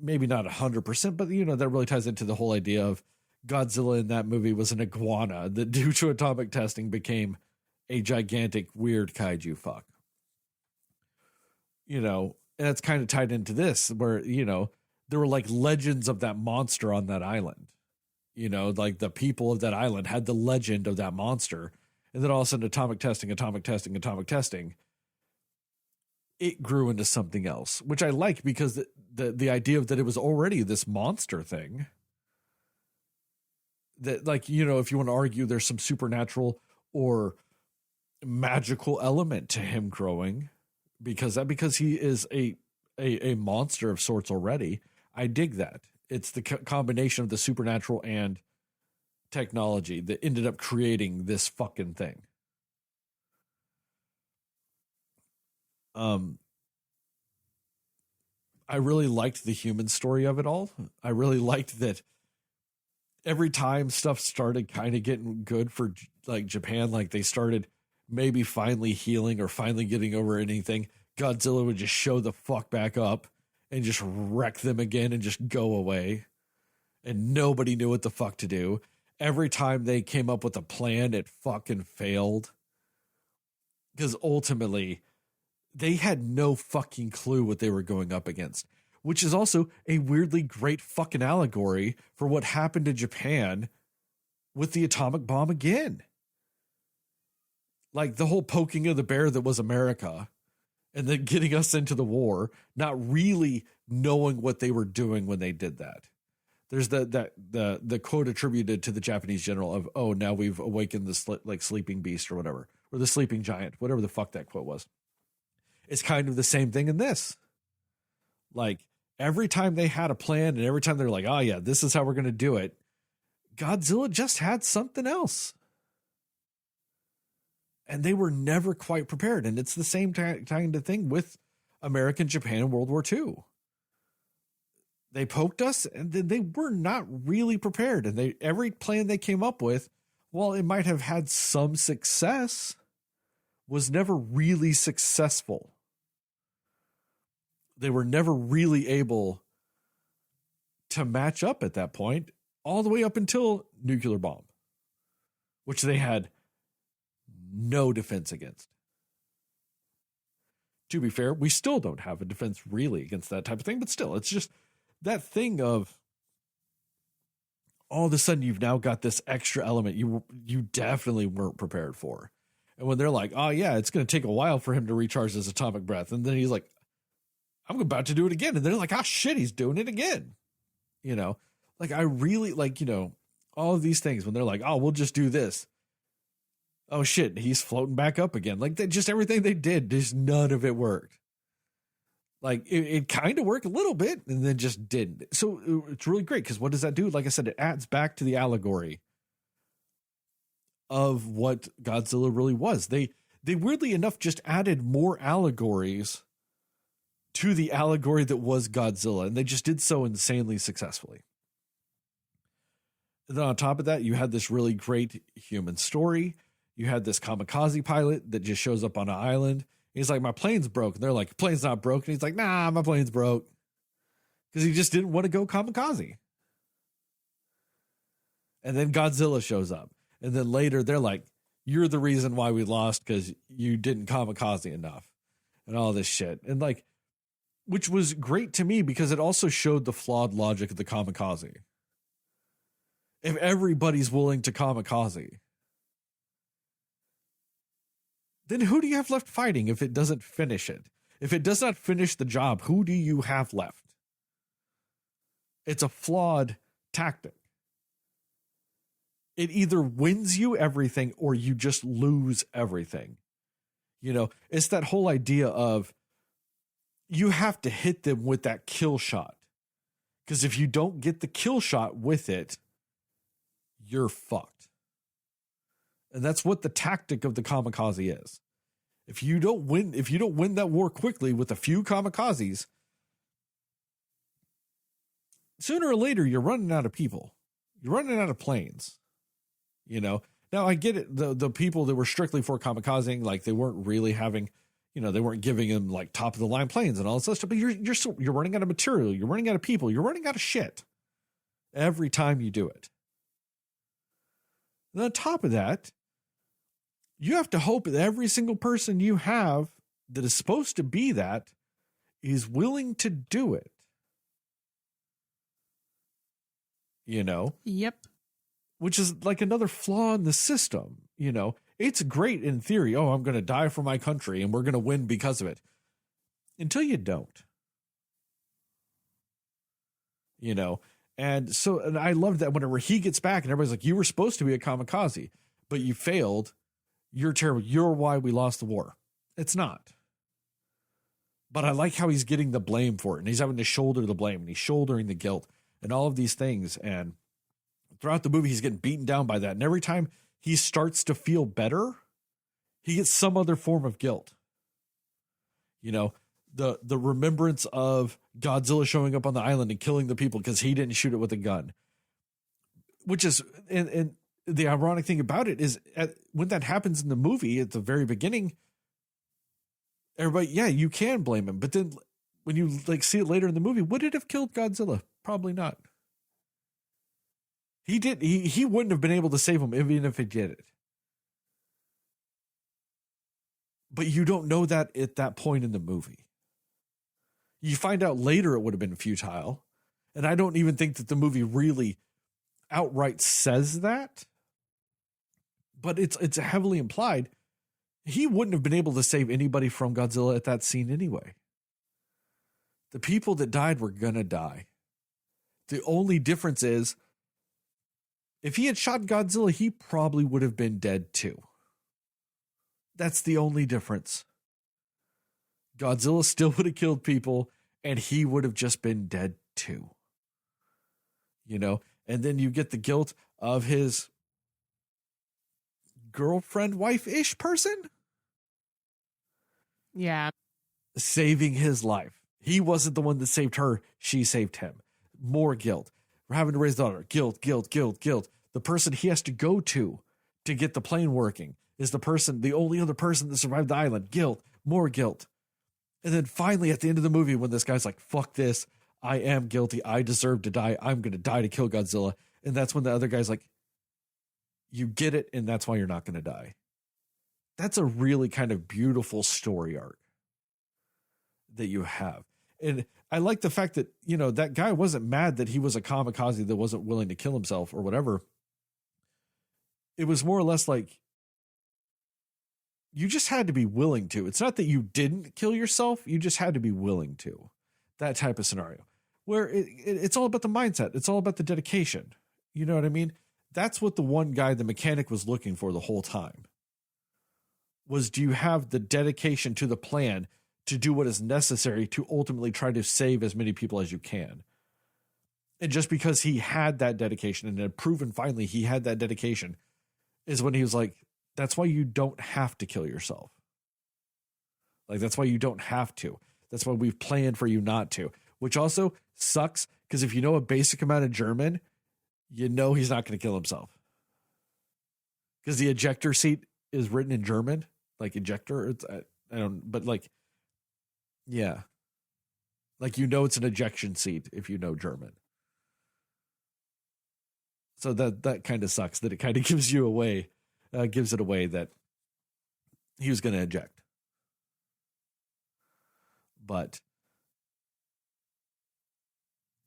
A: Maybe not 100%, but that really ties into the whole idea of Godzilla in that movie was an iguana that due to atomic testing became a gigantic weird kaiju fuck. And that's kind of tied into this where, there were like legends of that monster on that island. Like the people of that island had the legend of that monster. And then all of a sudden atomic testing, it grew into something else, which I like because the idea of that it was already this monster thing that, like, if you want to argue there's some supernatural or magical element to him growing because he is a monster of sorts already. I dig that. It's the combination of the supernatural and technology that ended up creating this fucking thing. I really liked the human story of it all. I really liked that every time stuff started kind of getting good for like Japan, like they started maybe finally healing or finally getting over anything, Godzilla would just show the fuck back up and just wreck them again and just go away. And nobody knew what the fuck to do. Every time they came up with a plan, it fucking failed. Because ultimately, they had no fucking clue what they were going up against. Which is also a weirdly great fucking allegory for what happened to Japan with the atomic bomb again. Like the whole poking of the bear that was America. And then getting us into the war, not really knowing what they were doing when they did that. There's the quote attributed to the Japanese general of, oh, now we've awakened the sleeping beast or whatever, or the sleeping giant, whatever the fuck that quote was. It's kind of the same thing in this. Like every time they had a plan and every time they're like, oh yeah, this is how we're going to do it. Godzilla just had something else. And they were never quite prepared. And it's the same kind of thing with American Japan in World War II. They poked us and then they were not really prepared. And every plan they came up with, while it might have had some success, was never really successful. They were never really able to match up at that point, all the way up until nuclear bomb, which they had no defense against. To be fair, we still don't have a defense really against that type of thing, but still, it's just that thing of all of a sudden you've now got this extra element you definitely weren't prepared for. And when they're like, oh yeah, it's going to take a while for him to recharge his atomic breath. And then he's like, I'm about to do it again. And they're like, oh shit, he's doing it again. Like I really like, all of these things when they're like, oh, we'll just do this. Oh shit, he's floating back up again. Like just everything they did, just none of it worked. Like it kind of worked a little bit and then just didn't. So it's really great because what does that do? Like I said, it adds back to the allegory of what Godzilla really was. They weirdly enough just added more allegories to the allegory that was Godzilla, and they just did so insanely successfully. And then on top of that, you had this really great human story. You had this kamikaze pilot that just shows up on an island. He's like, my plane's broke. And they're like, plane's not broke. And he's like, nah, my plane's broke. Because he just didn't want to go kamikaze. And then Godzilla shows up. And then later they're like, you're the reason why we lost because you didn't kamikaze enough. And all this shit. And like, which was great to me because it also showed the flawed logic of the kamikaze. If everybody's willing to kamikaze, then who do you have left fighting if it doesn't finish it? If it does not finish the job, who do you have left? It's a flawed tactic. It either wins you everything or you just lose everything. You know, it's that whole idea of you have to hit them with that kill shot. Because if you don't get the kill shot with it, you're fucked. And that's what the tactic of the kamikaze is. If you don't win that war quickly with a few kamikazes, sooner or later you're running out of people. You're running out of planes. You know. Now I get it. The people that were strictly for kamikazing, like they weren't really having, you know, they weren't giving them like top of the line planes and all this stuff. But you're running out of material. You're running out of people. You're running out of shit every time you do it. And on top of that, you have to hope that every single person you have that is supposed to be that is willing to do it. You know?
B: Yep.
A: Which is like another flaw in the system. You know, it's great in theory. Oh, I'm going to die for my country and we're going to win because of it. Until you don't. You know? And I love that whenever he gets back and everybody's like, you were supposed to be a kamikaze, but you failed. You're terrible. You're why we lost the war. It's not. But I like how he's getting the blame for it. And he's having to shoulder the blame. And he's shouldering the guilt. And all of these things. And throughout the movie, he's getting beaten down by that. And every time he starts to feel better, he gets some other form of guilt. You know, the remembrance of Godzilla showing up on the island and killing the people because he didn't shoot it with a gun. Which is, and the ironic thing about it is when that happens in the movie at the very beginning, everybody, yeah, you can blame him. But then when you like see it later in the movie, would it have killed Godzilla? Probably not. He wouldn't have been able to save him even if he did it. But you don't know that at that point in the movie. You find out later it would have been futile. And I don't even think that the movie really outright says that. But it's heavily implied. He wouldn't have been able to save anybody from Godzilla at that scene anyway. The people that died were gonna die. The only difference is, if he had shot Godzilla, he probably would have been dead too. That's the only difference. Godzilla still would have killed people, and he would have just been dead too. You know? And then you get the guilt of his girlfriend, wife-ish person?
B: Yeah.
A: Saving his life. He wasn't the one that saved her. She saved him. More guilt. We're having to raise the daughter. Guilt. The person he has to go to get the plane working is the only other person that survived the island. Guilt. More guilt. And then finally at the end of the movie, when this guy's like, fuck this, I am guilty. I deserve to die. I'm going to die to kill Godzilla. And that's when the other guy's like, you get it. And that's why you're not going to die. That's a really kind of beautiful story arc that you have. And I like the fact that, you know, that guy wasn't mad that he was a kamikaze that wasn't willing to kill himself or whatever. It was more or less like, you just had to be willing to. It's not that you didn't kill yourself. You just had to be willing to. That type of scenario where it's all about the mindset. It's all about the dedication. You know what I mean? That's what the one guy, the mechanic, was looking for the whole time. Was, do you have the dedication to the plan to do what is necessary to ultimately try to save as many people as you can? And just because he had that dedication and had proven finally he had that dedication is when he was like, that's why you don't have to kill yourself. Like, that's why you don't have to. That's why we've planned for you not to, which also sucks because if you know a basic amount of German, you know he's not going to kill himself. Because the ejector seat is written in German, like ejector. I don't, but like, yeah. Like, you know, it's an ejection seat if you know German. So that kind of sucks that it kind of gives it away that he was going to eject. But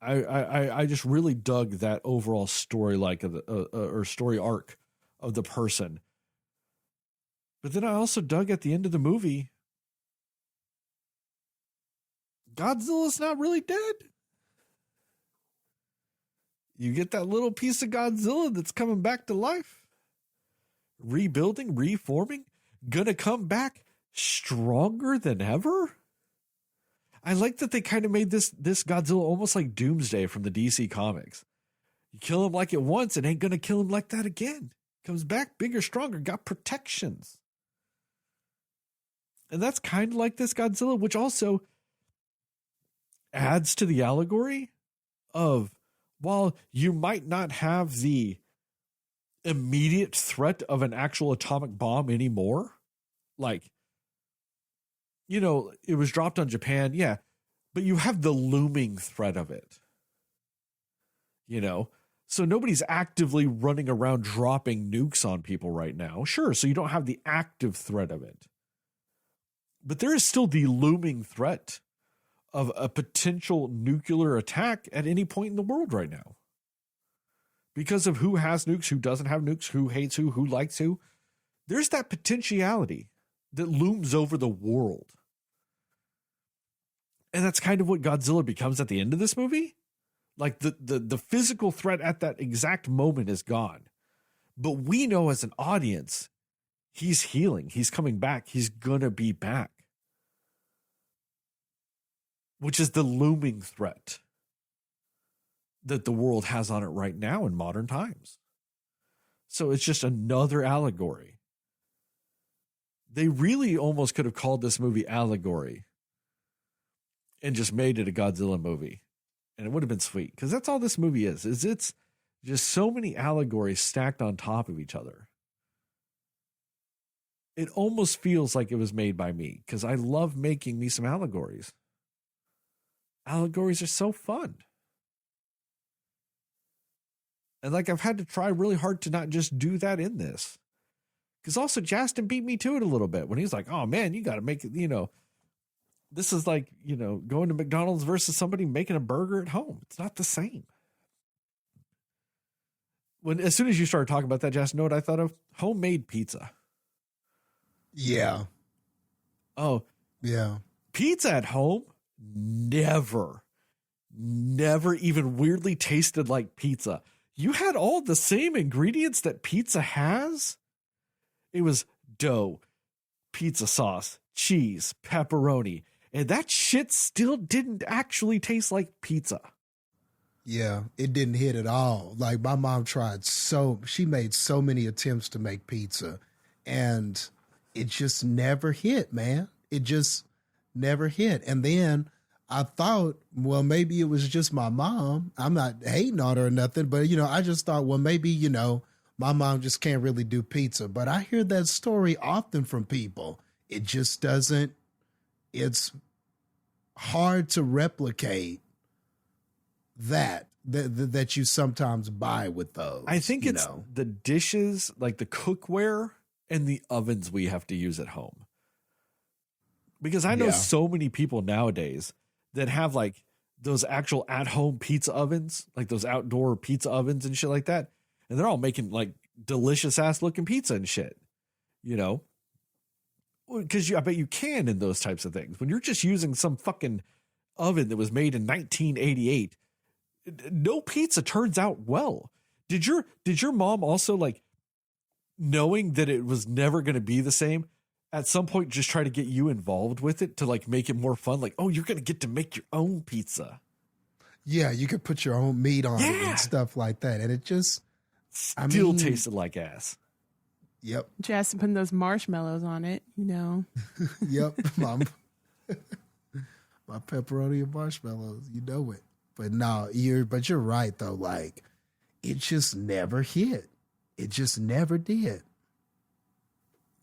A: I just really dug that overall story, like or story arc of the person. But then I also dug at the end of the movie, Godzilla's not really dead. You get that little piece of Godzilla that's coming back to life, rebuilding, reforming, gonna come back stronger than ever. I like that they kind of made this Godzilla almost like Doomsday from the DC comics. You kill him like it once, it ain't gonna kill him like that again. Comes back bigger, stronger, got protections. And that's kind of like this Godzilla, which also adds to the allegory of, while you might not have the immediate threat of an actual atomic bomb anymore, like, you know, it was dropped on Japan, yeah, but you have the looming threat of it, you know? So nobody's actively running around dropping nukes on people right now. Sure, so you don't have the active threat of it. But there is still the looming threat of a potential nuclear attack at any point in the world right now. Because of who has nukes, who doesn't have nukes, who hates who likes who. There's that potentiality that looms over the world. And that's kind of what Godzilla becomes at the end of this movie. Like the physical threat at that exact moment is gone. But we know as an audience, he's healing. He's coming back. He's going to be back. Which is the looming threat that the world has on it right now in modern times. So it's just another allegory. They really almost could have called this movie Allegory and just made it a Godzilla movie. And it would have been sweet, because that's all this movie is it's just so many allegories stacked on top of each other. It almost feels like it was made by me, because I love making me some allegories. Allegories are so fun. And like, I've had to try really hard to not just do that in this. Because also Jastin beat me to it a little bit when he's like, oh man, you got to make it, you know, this is like, you know, going to McDonald's versus somebody making a burger at home. It's not the same. As soon as you started talking about that, Jastin, know what I thought of? Homemade pizza.
C: Yeah.
A: Oh.
C: Yeah.
A: Pizza at home never even weirdly tasted like pizza. You had all the same ingredients that pizza has. It was dough, pizza sauce, cheese, pepperoni, and that shit still didn't actually taste like pizza.
C: Yeah, it didn't hit at all. Like, my mom she made so many attempts to make pizza, and it just never hit, man. It just never hit. And then I thought, well, maybe it was just my mom. I'm not hating on her or nothing, but, you know, I just thought, well, maybe, you know, my mom just can't really do pizza. But I hear that story often from people. It just doesn't, it's hard to replicate that you sometimes buy with those.
A: I think it's the dishes, like the cookware and the ovens we have to use at home. Because I know so many people nowadays that have like those actual at-home pizza ovens, like those outdoor pizza ovens and shit like that. And they're all making like delicious ass looking pizza and shit, you know? Because I bet you can in those types of things. When you're just using some fucking oven that was made in 1988, no pizza turns out well. Did your mom also, like, knowing that it was never going to be the same, at some point just try to get you involved with it to like make it more fun? Like, oh, you're going to get to make your own pizza.
C: Yeah, you could put your own meat on it and stuff like that. And it just
A: still tasted like ass.
C: Yep.
B: Jastin putting those marshmallows on it, you know.
C: Yep. My pepperoni and marshmallows, you know it. But no, you're right though. Like, it just never hit. It just never did.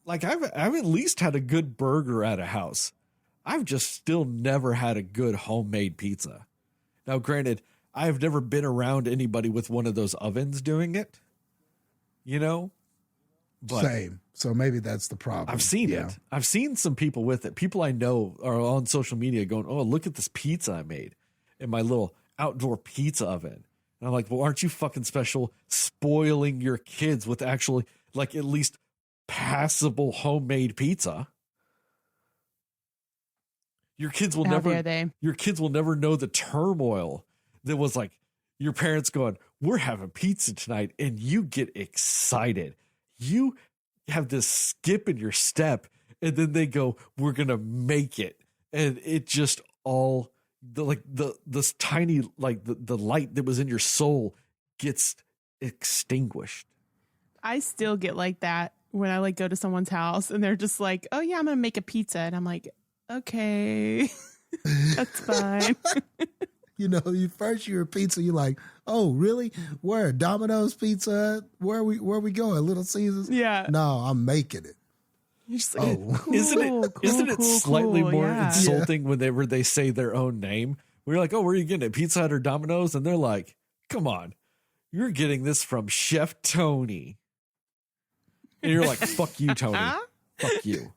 A: Like I've at least had a good burger at a house. I've just still never had a good homemade pizza. Now, granted, I've never been around anybody with one of those ovens doing it, you know? But
C: Same. So maybe that's the problem.
A: I've seen it. I've seen some people with it. People I know are on social media going, oh, look at this pizza I made in my little outdoor pizza oven. And I'm like, well, aren't you fucking special spoiling your kids with actually like at least passable homemade pizza? Your kids will your kids will never know the turmoil that was like your parents going, we're having pizza tonight, and you get excited. You have this skip in your step, and then they go, we're gonna make it. And it just all this tiny the light that was in your soul gets extinguished.
B: I still get like that when I like go to someone's house and they're just like, oh yeah, I'm gonna make a pizza, and I'm like, okay, that's fine.
C: You know, you're a pizza. You're like, oh, really? Where? Domino's Pizza? Where we going? Little Caesars?
B: Yeah.
C: No, I'm making it.
B: You're just like,
C: Oh.
A: Isn't it slightly more
B: yeah.
A: insulting whenever they say their own name? We're like, oh, where are you getting it? Pizza Hut or Domino's? And they're like, come on, you're getting this from Chef Tony. And you're like, fuck you, Tony. Fuck you.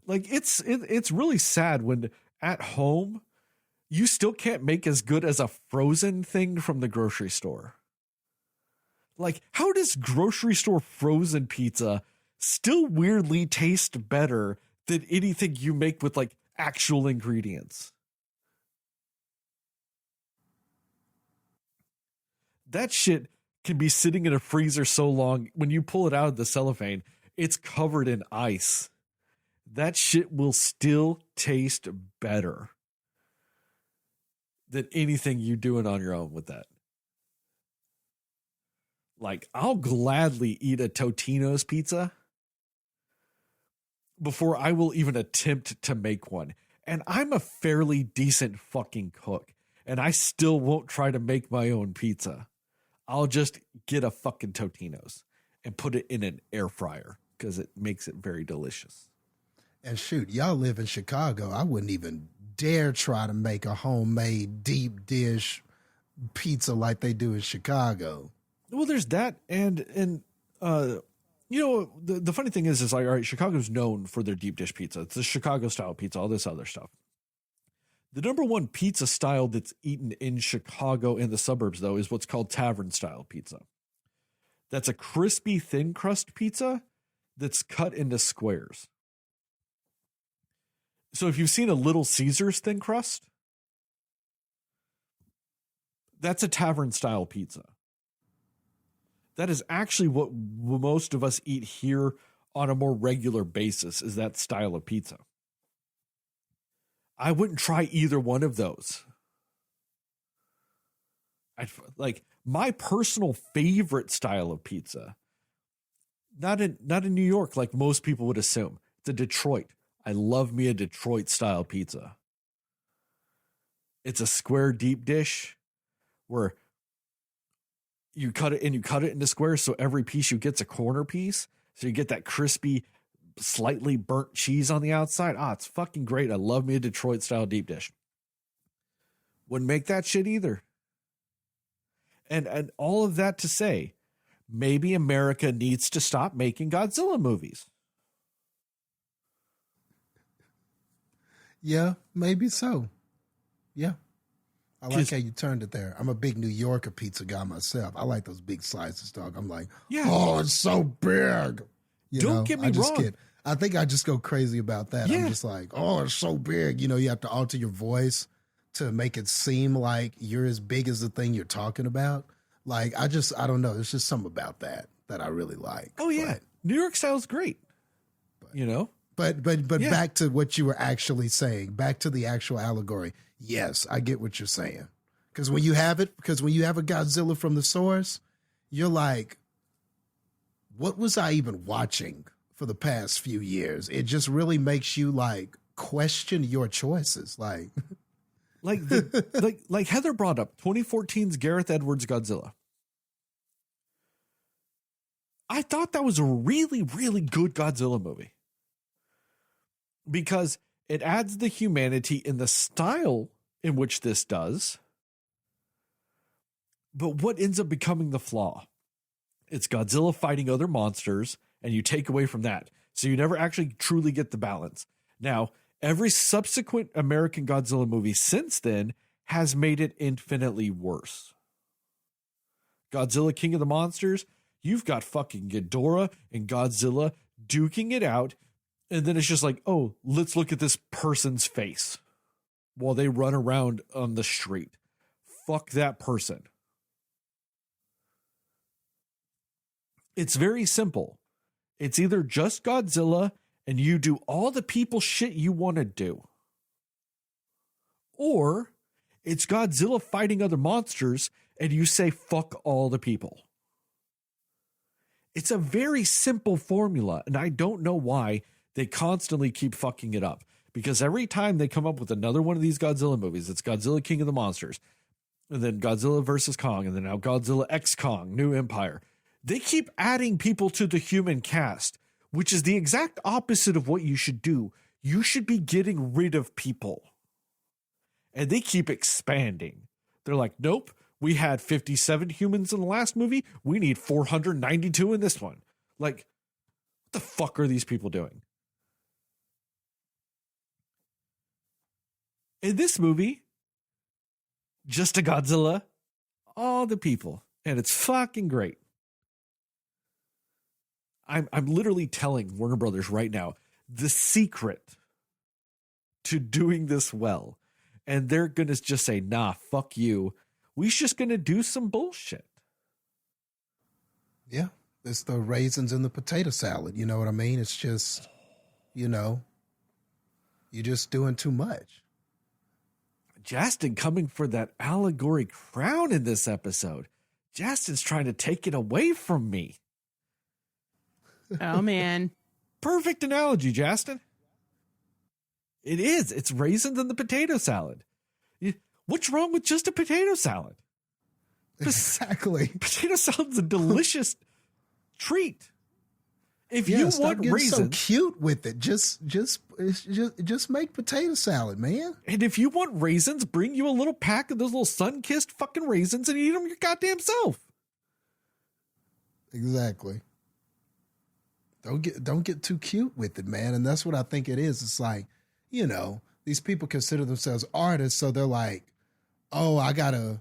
A: Like it's really sad when at home you still can't make as good as a frozen thing from the grocery store. Like, how does grocery store frozen pizza still weirdly taste better than anything you make with like actual ingredients? That shit can be sitting in a freezer so long, when you pull it out of the cellophane, it's covered in ice. That shit will still taste better than anything you're doing on your own with that. Like, I'll gladly eat a Totino's pizza before I will even attempt to make one. And I'm a fairly decent fucking cook, and I still won't try to make my own pizza. I'll just get a fucking Totino's and put it in an air fryer because it makes it very delicious.
C: And shoot, y'all live in Chicago. I wouldn't even dare try to make a homemade deep dish pizza like they do in Chicago.
A: Well, there's that. And you know, the funny thing is like, all right, Chicago's known for their deep dish pizza. It's the Chicago style pizza, all this other stuff. The number one pizza style that's eaten in Chicago and the suburbs, though, is what's called tavern style pizza. That's a crispy, thin crust pizza that's cut into squares. So if you've seen a Little Caesars thin crust, that's a tavern style pizza. That is actually what most of us eat here on a more regular basis, is that style of pizza. I wouldn't try either one of those. Like, my personal favorite style of pizza, not in New York like most people would assume. It's a Detroit. I love me a Detroit style pizza. It's a square deep dish where you cut it into squares, so every piece you get's a corner piece. So you get that crispy, slightly burnt cheese on the outside. It's fucking great. I love me a Detroit style deep dish. Wouldn't make that shit either. And all of that to say, maybe America needs to stop making Godzilla movies.
C: Yeah, maybe so. Yeah. I like how you turned it there. I'm a big New Yorker pizza guy myself. I like those big slices, dog. I'm like, oh, it's so big.
A: Don't get me wrong.
C: I think I just go crazy about that. Yeah. I'm just like, oh, it's so big. You know, you have to alter your voice to make it seem like you're as big as the thing you're talking about. Like, I don't know. There's just something about that I really like.
A: Oh, yeah. New York style is great. You know?
C: But back to what you were actually saying, back to the actual allegory. Yes, I get what you're saying. Because when you have a Godzilla from the source, you're like, what was I even watching for the past few years? It just really makes you like question your choices. Like,
A: Like like Heather brought up 2014's Gareth Edwards Godzilla. I thought that was a really, really good Godzilla movie because it adds the humanity in the style in which this does. But what ends up becoming the flaw? It's Godzilla fighting other monsters, and you take away from that. So you never actually truly get the balance. Now, every subsequent American Godzilla movie since then has made it infinitely worse. Godzilla King of the Monsters, you've got fucking Ghidorah and Godzilla duking it out, and then it's just like, oh, let's look at this person's face while they run around on the street. Fuck that person. It's very simple. It's either just Godzilla and you do all the people shit you want to do, or it's Godzilla fighting other monsters and you say fuck all the people. It's a very simple formula, and I don't know why they constantly keep fucking it up, because every time they come up with another one of these Godzilla movies, it's Godzilla King of the Monsters, and then Godzilla versus Kong, and then now Godzilla X Kong, New Empire. They keep adding people to the human cast, which is the exact opposite of what you should do. You should be getting rid of people. And they keep expanding. They're like, nope, we had 57 humans in the last movie. We need 492 in this one. Like, what the fuck are these people doing? In this movie, just a Godzilla, all the people. And it's fucking great. I'm literally telling Warner Brothers right now the secret to doing this well. And they're going to just say, nah, fuck you. We're just going to do some bullshit.
C: Yeah. It's the raisins in the potato salad. You know what I mean? It's just, you're just doing too much.
A: Jastin coming for that allegory crown in this episode. Jastin's trying to take it away from me.
B: Oh, man.
A: Perfect analogy, Jastin. It is. It's raisins in the potato salad. What's wrong with just a potato salad?
C: Exactly.
A: Potato salad's a delicious treat. If
C: Yeah,
A: you
C: stop
A: want
C: getting so
A: raisins,
C: cute with it. Just make potato salad, man.
A: and if you want raisins, bring you a little pack of those little sun-kissed fucking raisins and eat them your goddamn self.
C: Exactly. Don't get too cute with it, man. And that's what I think it is. It's like, these people consider themselves artists, so they're like, oh, I gotta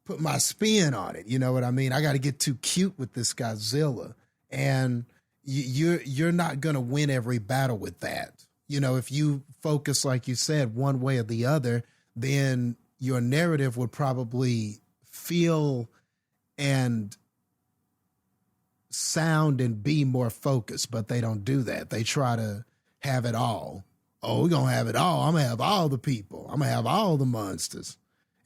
C: put my spin on it. You know what I mean? I gotta get too cute with this Godzilla. And you're not gonna win every battle with that. If you focus, like you said, one way or the other, then your narrative would probably feel and sound and be more focused, but they don't do that. They try to have it all. Oh, we're gonna have it all. I'm gonna have all the people. I'm gonna have all the monsters.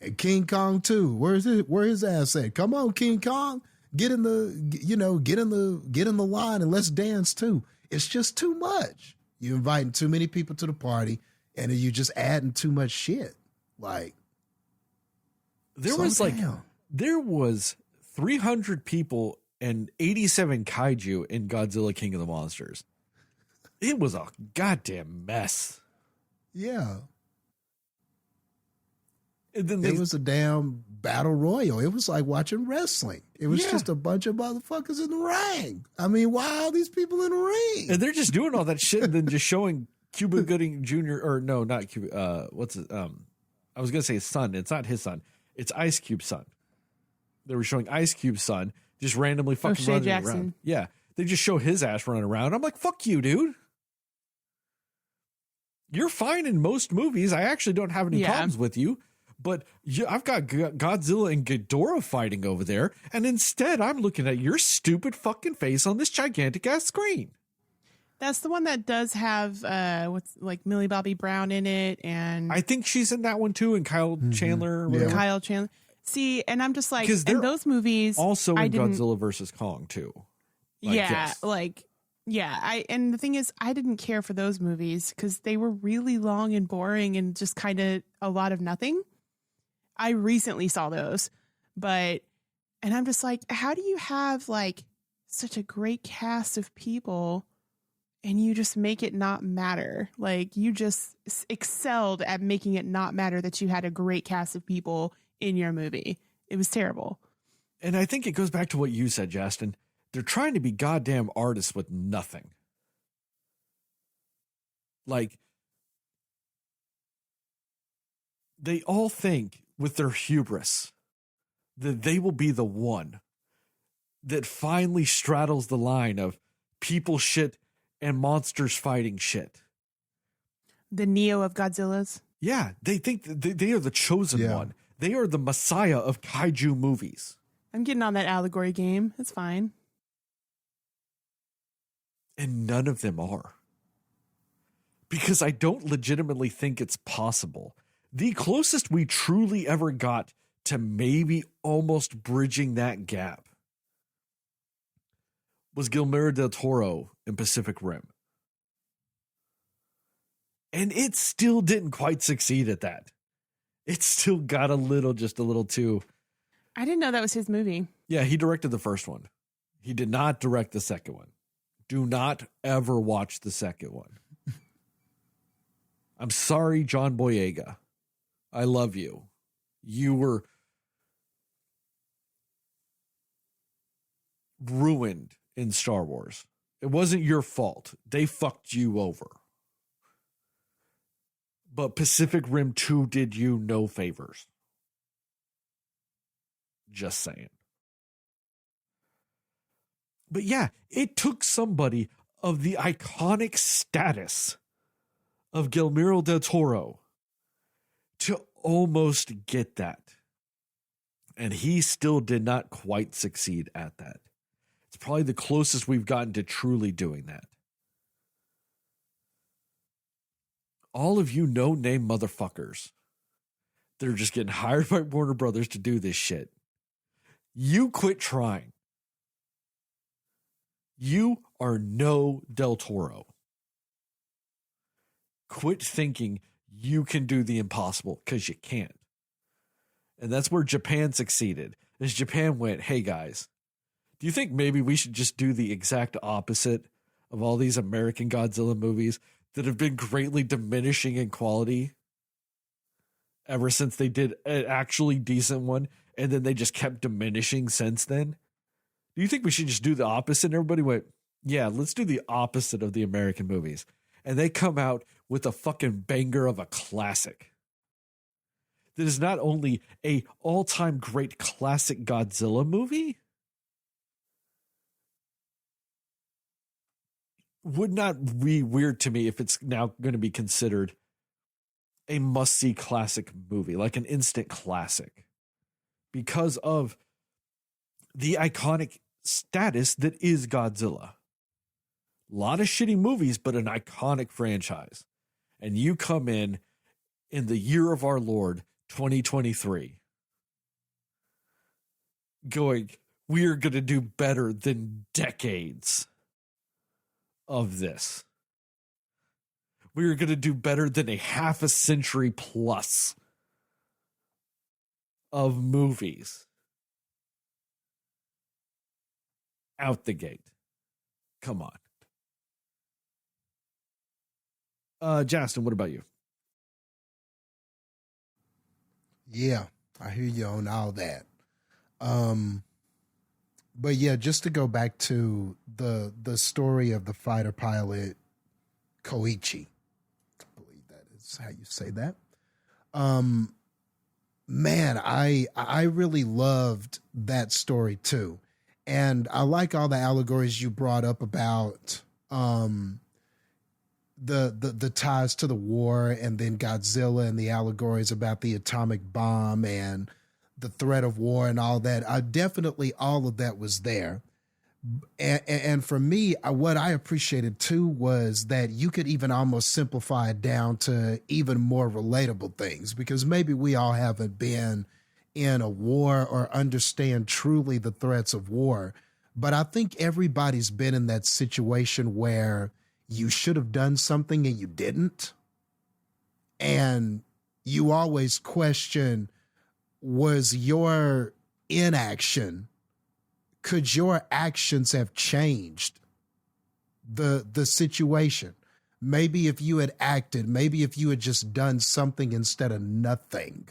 C: And King Kong too. Where his ass at? Come on, King Kong. Get in the line and let's dance too. It's just too much. You're inviting too many people to the party and you're just adding too much shit. Like
A: There was 300 people and 87 kaiju in Godzilla King of the Monsters. It was a goddamn mess.
C: Yeah.
A: And then
C: it was a damn battle royal. It was like watching wrestling. It was just a bunch of motherfuckers in the ring. I mean, why are these people in the ring?
A: And they're just doing all that shit and then just showing Cuba Gooding Jr. or no, not Cuba. What's it? I was going to say his son. It's not his son. It's Ice Cube's son. They were showing Ice Cube's son just randomly fucking running around. Yeah. They just show his ass running around. I'm like, fuck you, dude. You're fine in most movies. I actually don't have any problems with you. But I've got Godzilla and Ghidorah fighting over there. And instead, I'm looking at your stupid fucking face on this gigantic ass screen.
B: That's the one that does have Millie Bobby Brown in it, and
A: I think she's in that one too, and Kyle Chandler.
B: Yeah. Kyle Chandler. See, and I'm just like, in those movies,
A: also in Godzilla versus Kong too.
B: And the thing is, I didn't care for those movies because they were really long and boring and just kind of a lot of nothing. I recently saw those, and I'm just like, how do you have like such a great cast of people and you just make it not matter? Like, you just excelled at making it not matter that you had a great cast of people in your movie. It was terrible.
A: And I think it goes back to what you said, Jastin. They're trying to be goddamn artists with nothing. Like, they all think with their hubris that they will be the one that finally straddles the line of people shit and monsters fighting shit.
B: The Neo of Godzilla's.
A: Yeah, they think that they are the chosen one. They are the messiah of kaiju movies.
B: I'm getting on that allegory game. It's fine.
A: And none of them are. Because I don't legitimately think it's possible. The closest we truly ever got to maybe almost bridging that gap was Guillermo del Toro in Pacific Rim. And it still didn't quite succeed at that. It still got just a little too.
B: I didn't know that was his movie.
A: Yeah, he directed the first one. He did not direct the second one. Do not ever watch the second one. I'm sorry, John Boyega. I love you. You were ruined in Star Wars. It wasn't your fault. They fucked you over. But Pacific Rim 2 did you no favors. Just saying. But yeah, it took somebody of the iconic status of Guillermo del Toro to almost get that. And he still did not quite succeed at that. It's probably the closest we've gotten to truly doing that. All of you no-name motherfuckers that are just getting hired by Warner Brothers to do this shit. You quit trying. You are no Del Toro. Quit thinking you can do the impossible, because you can't. And that's where Japan succeeded. As Japan went, hey guys, do you think maybe we should just do the exact opposite of all these American Godzilla movies that have been greatly diminishing in quality ever since they did an actually decent one, and then they just kept diminishing since then? Do you think we should just do the opposite? And everybody went, yeah, let's do the opposite of the American movies. And they come out with a fucking banger of a classic that is not only a all-time great classic Godzilla movie, would not be weird to me if it's now going to be considered a must-see classic movie, like an instant classic, because of the iconic status that is Godzilla. A lot of shitty movies, but an iconic franchise. And you come in the year of our Lord, 2023, going, we are going to do better than decades of this. We are going to do better than a half a century plus of movies. Out the gate. Come on. Jastin, what about you?
C: Yeah, I hear you on all that. But yeah, just to go back to the story of the fighter pilot Koichi, I believe that is how you say that. Man, I really loved that story too. And I like all the allegories you brought up about the ties to the war, and then Godzilla and the allegories about the atomic bomb and the threat of war and all that. Definitely all of that was there. And for me, what I appreciated too was that you could even almost simplify it down to even more relatable things, because maybe we all haven't been in a war or understand truly the threats of war. But I think everybody's been in that situation where you should have done something and you didn't. And you always question, was your inaction, could your actions have changed the situation? Maybe if you had acted, maybe if you had just done something instead of nothing,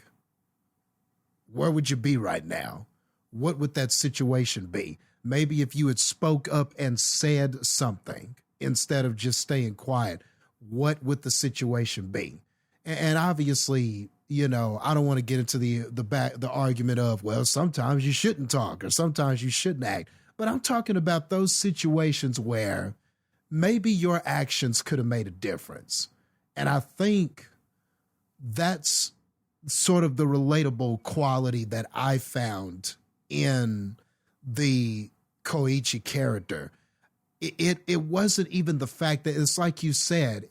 C: where would you be right now? What would that situation be? Maybe if you had spoke up and said something instead of just staying quiet, what would the situation be? And obviously, you know, I don't want to get into the argument of, well, sometimes you shouldn't talk or sometimes you shouldn't act. But I'm talking about those situations where maybe your actions could have made a difference. And I think that's sort of the relatable quality that I found in the Koichi character. It wasn't even the fact that it's like you said,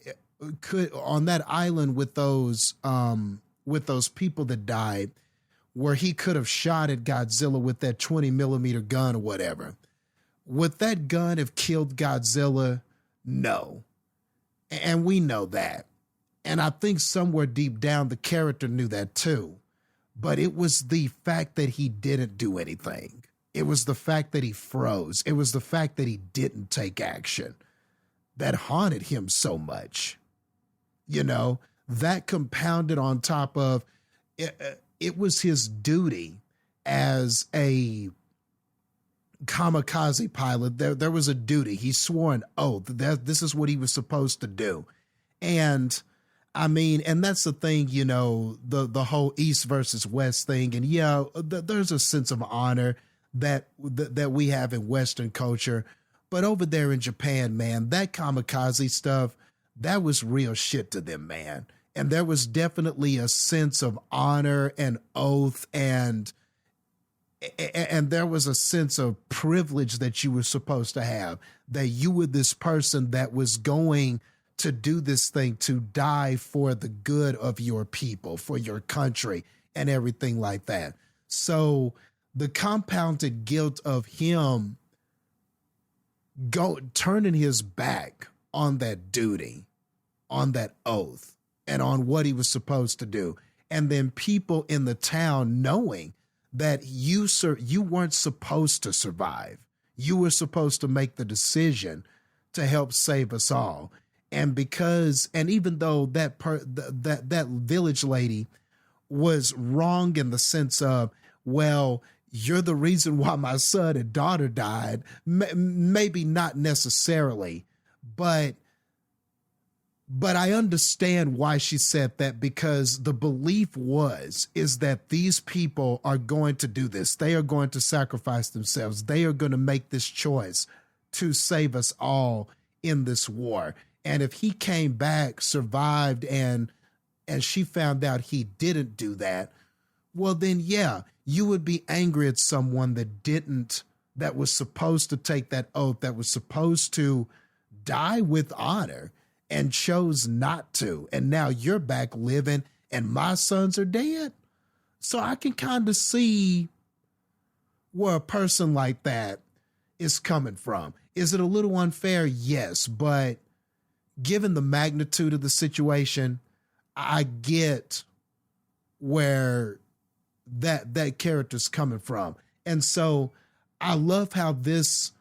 C: could on that island with those people that died, where he could have shot at Godzilla with that 20 millimeter gun or whatever. Would that gun have killed Godzilla? No. And we know that. And I think somewhere deep down, the character knew that too. But it was the fact that he didn't do anything. It was the fact that he froze. It was the fact that he didn't take action that haunted him so much. You know, that compounded on top of it was his duty as a kamikaze pilot. There was a duty. He swore an oath that this is what he was supposed to do. And I mean, and that's the thing, you know, the whole East versus West thing. And yeah, there's a sense of honor that we have in Western culture. But over there in Japan, man, that kamikaze stuff, that was real shit to them, man. And there was definitely a sense of honor and oath, and there was a sense of privilege that you were supposed to have, that you were this person that was going to do this thing, to die for the good of your people, for your country, and everything like that. So the compounded guilt of him turning his back on that duty, on that oath, and on what he was supposed to do. And then people in the town knowing that you weren't supposed to survive. You were supposed to make the decision to help save us all. And even though that village lady was wrong in the sense of, well, you're the reason why my son and daughter died, maybe not necessarily, but I understand why she said that, because the belief is that these people are going to do this. They are going to sacrifice themselves. They are going to make this choice to save us all in this war. And if he came back, survived, and she found out he didn't do that, well, then, yeah, you would be angry at someone that was supposed to take that oath, that was supposed to die with honor, and chose not to. And now you're back living and my sons are dead. So I can kind of see where a person like that is coming from. Is it a little unfair? Yes. But given the magnitude of the situation, I get where that character's coming from. And so I love how this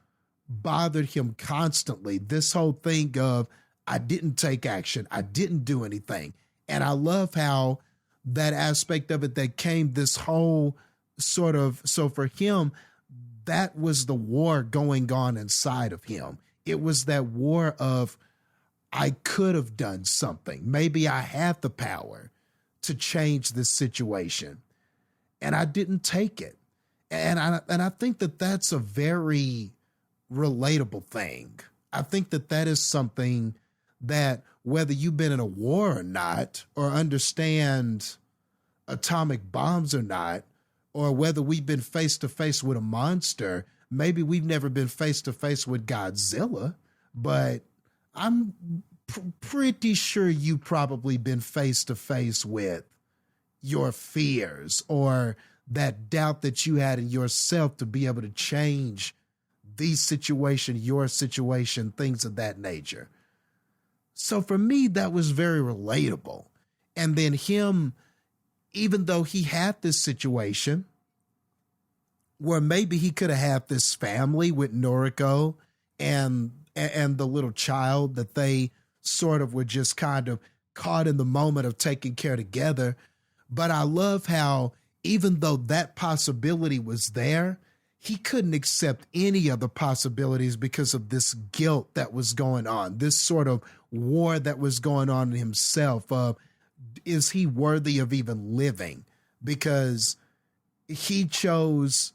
C: bothered him constantly. This whole thing of, I didn't take action. I didn't do anything. And I love how that aspect of it that came this whole sort of, so for him, that was the war going on inside of him. It was that war of, I could have done something. Maybe I had the power to change this situation, and I didn't take it. And I think that that's a very relatable thing. I think that is something that, whether you've been in a war or not, or understand atomic bombs or not, or whether we've been face to face with a monster, maybe we've never been face to face with Godzilla, but I'm pretty sure you've probably been face to face with your fears, or that doubt that you had in yourself to be able to change the situation, your situation, things of that nature. So for me, that was very relatable. And then him even though he had this situation where maybe he could have had this family with Noriko and the little child that they sort of were just kind of caught in the moment of taking care together. But I love how even though that possibility was there, he couldn't accept any other possibilities because of this guilt that was going on, this sort of war that was going on in himself. Is he worthy of even living? Because he chose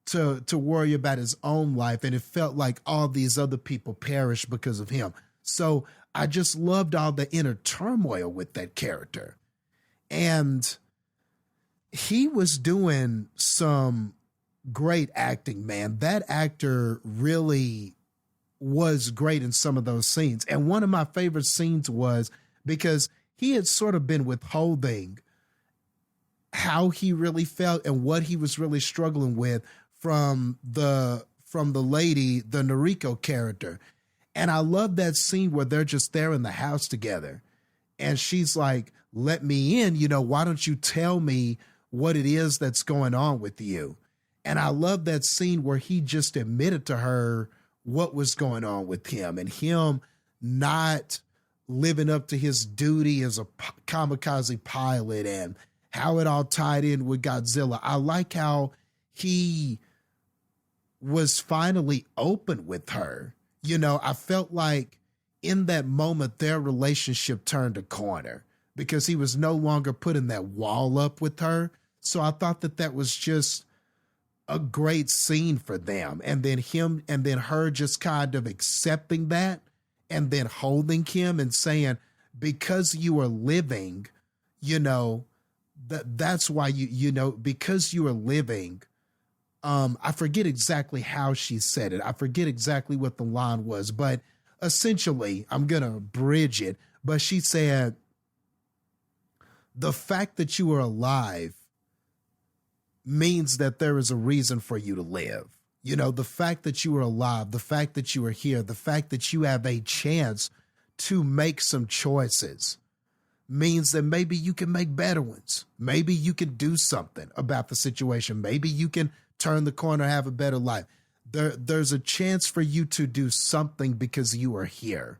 C: to worry about his own life, and it felt like all these other people perished because of him. So I just loved all the inner turmoil with that character. And he was doing some great acting, man. That actor really was great in some of those scenes. And one of my favorite scenes was because he had sort of been withholding how he really felt and what he was really struggling with from the lady, the Noriko character. And I love that scene where they're just there in the house together. And she's like, let me in, why don't you tell me what it is that's going on with you? And I love that scene where he just admitted to her what was going on with him and him not living up to his duty as a kamikaze pilot and how it all tied in with Godzilla. I like how he was finally open with her. I felt like in that moment, their relationship turned a corner because he was no longer putting that wall up with her. So I thought that was just a great scene for them. And then her just kind of accepting that and then holding him and saying, because you are living, that's why because you are living. I forget exactly how she said it. I forget exactly what the line was, but essentially I'm going to bridge it. But she said, the fact that you are alive means that there is a reason for you to live. The fact that you are alive, the fact that you are here, the fact that you have a chance to make some choices means that maybe you can make better ones. Maybe you can do something about the situation. Maybe you can turn the corner, have a better life. There's a chance for you to do something because you are here.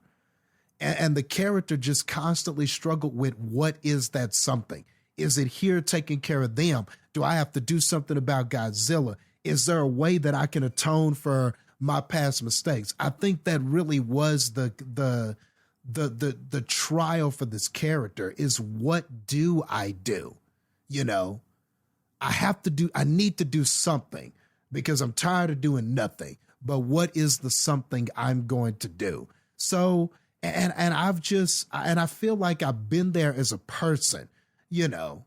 C: And the character just constantly struggled with, what is that something? Is it here taking care of them? Do I have to do something about Godzilla? Is there a way that I can atone for my past mistakes? I think that really was the trial for this character is, what do I do? I need to do something because I'm tired of doing nothing. But what is the something I'm going to do? So, and I feel like I've been there as a person, Now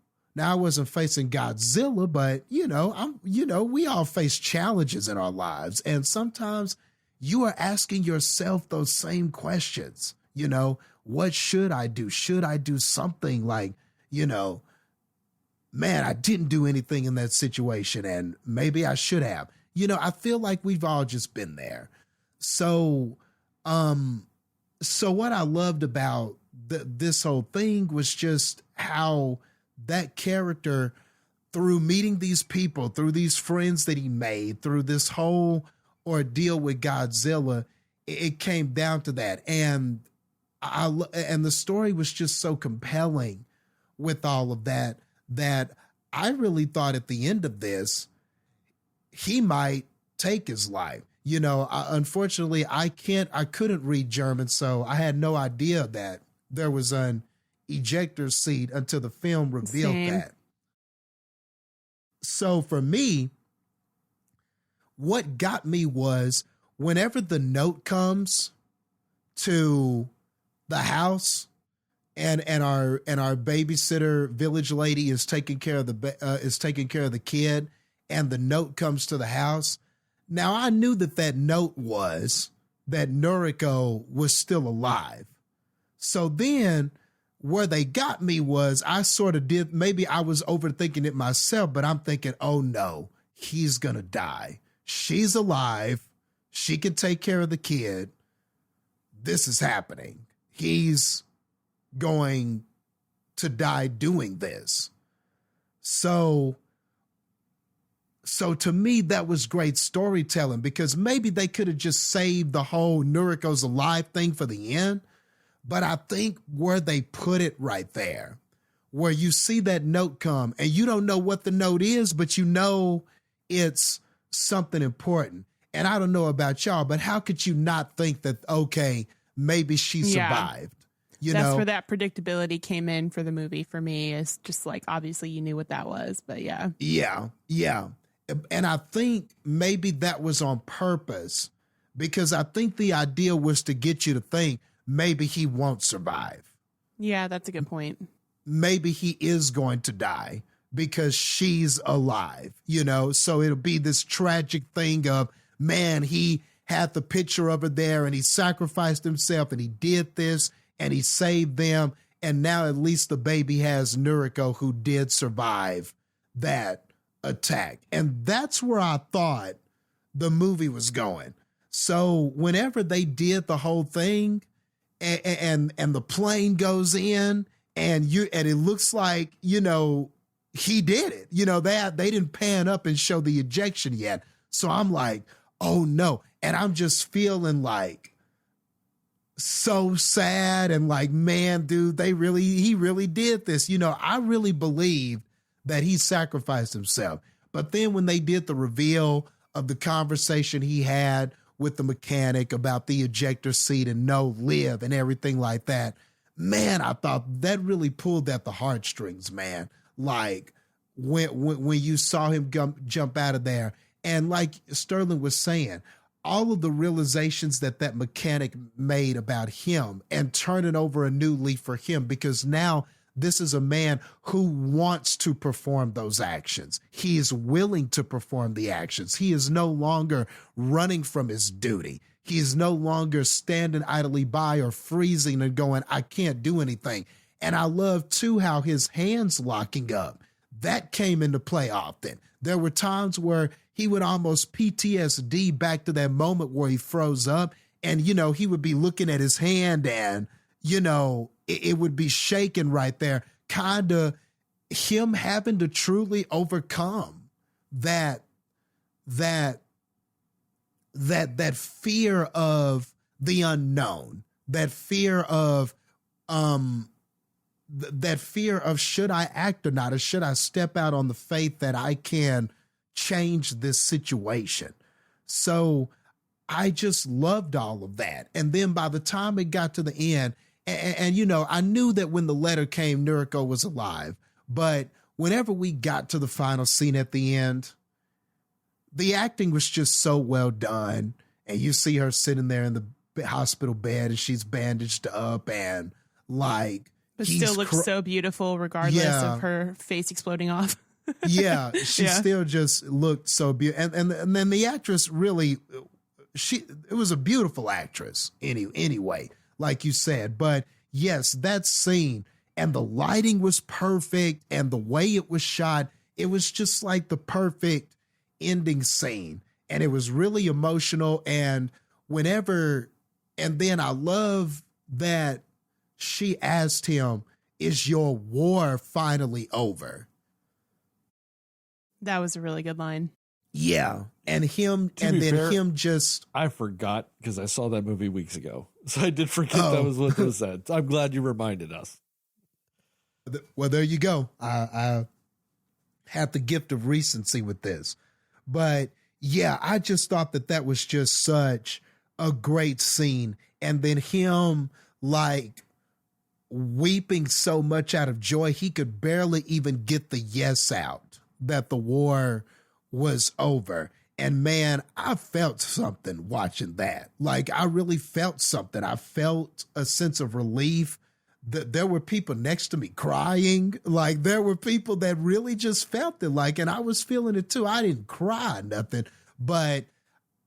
C: I wasn't facing Godzilla, but we all face challenges in our lives. And sometimes you are asking yourself those same questions. What should I do? Should I do something like, man, I didn't do anything in that situation and maybe I should have. I feel like we've all just been there. So what I loved about this whole thing was just how that character, through meeting these people, through these friends that he made, through this whole ordeal with Godzilla, it came down to that. And the story was just so compelling with all of that, that I really thought at the end of this, he might take his life. Unfortunately, I couldn't read German, so I had no idea that there was an ejector seat until the film revealed that. So for me, what got me was whenever the note comes to the house and our babysitter village lady is taking care of the kid, and the note comes to the house. Now I knew that note was that Noriko was still alive. So then where they got me was, I sort of did, maybe I was overthinking it myself, but I'm thinking, oh no, he's going to die. She's alive. She can take care of the kid. This is happening. He's going to die doing this. So to me, that was great storytelling, because maybe they could have just saved the whole Noriko's alive thing for the end. But I think where they put it right there, where you see that note come and you don't know what the note is, but you know it's something important. And I don't know about y'all, but how could you not think that, okay, maybe she survived?
B: That's where that predictability came in for the movie for me. Is just like, obviously you knew what that was, but yeah.
C: Yeah. And I think maybe that was on purpose, because I think the idea was to get you to think maybe he won't survive.
B: Yeah, that's a good point.
C: Maybe he is going to die because she's alive, so it'll be this tragic thing of, man, he had the picture of her there and he sacrificed himself and he did this and he saved them. And now at least the baby has Noriko, who did survive that attack. And that's where I thought the movie was going. So whenever they did the whole thing and the plane goes in and it looks like, he did it, they didn't pan up and show the ejection yet. So I'm like, oh no. And I'm just feeling like so sad and like, man, dude, he really did this. I really believed that he sacrificed himself. But then when they did the reveal of the conversation he had with the mechanic about the ejector seat and no live and everything like that, man, I thought that really pulled at the heartstrings, man. Like when you saw him jump out of there. And like Sterling was saying, all of the realizations that mechanic made about him and turning over a new leaf for him, because now this is a man who wants to perform those actions. He is willing to perform the actions. He is no longer running from his duty. He is no longer standing idly by or freezing and going, I can't do anything. And I love too how his hands locking up, that came into play often. There were times where he would almost PTSD back to that moment where he froze up and, he would be looking at his hand and, it would be shaking right there. Kind of him having to truly overcome that fear of the unknown, that fear of should I act or not, or should I step out on the faith that I can change this situation. So I just loved all of that. And then by the time it got to the end, and I knew that when the letter came, Noriko was alive. But whenever we got to the final scene at the end, the acting was just so well done. And you see her sitting there in the hospital bed and she's bandaged up and like,
B: but still looks so beautiful regardless of her face exploding off.
C: Yeah, she still just looked so beautiful. And then the actress really, it was a beautiful actress anyway, like you said. But yes, that scene and the lighting was perfect and the way it was shot, it was just like the perfect ending scene. And it was really emotional. And then I love that she asked him, is your war finally over?
B: That was a really good line.
C: Yeah. And him, and then fair, him just...
A: I forgot because I saw that movie weeks ago. So I did forget that was what was said. I'm glad you reminded us.
C: Well, there you go. I had the gift of recency with this. But yeah, I just thought that was just such a great scene. And then him like weeping so much out of joy, he could barely even get the yes out that the war was over. And man, I felt something watching that. Like I really felt something. I felt a sense of relief. There were people next to me crying. Like there were people that really just felt it. Like, and I was feeling it too. I didn't cry nothing, but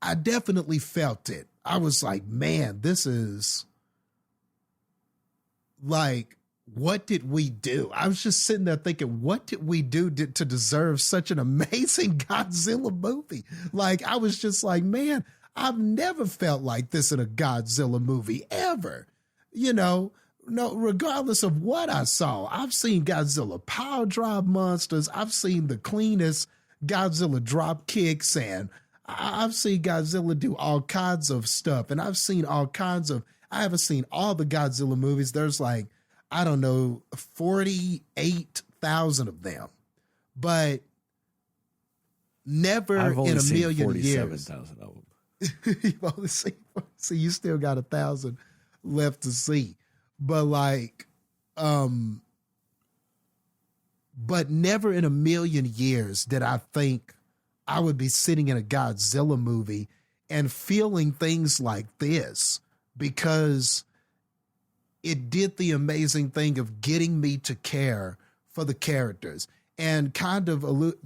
C: I definitely felt it. I was like, man, this is like, what did we do? I was just sitting there thinking, what did we do to deserve such an amazing Godzilla movie? Like, I was just like, man, I've never felt like this in a Godzilla movie ever. You know, no, regardless of what I saw, I've seen Godzilla power drive monsters. I've seen the cleanest Godzilla drop kicks, and I've seen Godzilla do all kinds of stuff. And I've seen all kinds of, I haven't seen all the Godzilla movies. There's like, I don't know, 48,000 of them, but never
A: I've only
C: in a
A: seen
C: million
A: 47,000 of them.
C: years. You've only seen, so you still got 1,000 left to see. But like, but never in a million years did I think I would be sitting in a Godzilla movie and feeling things like this, because it did the amazing thing of getting me to care for the characters, and kind of allude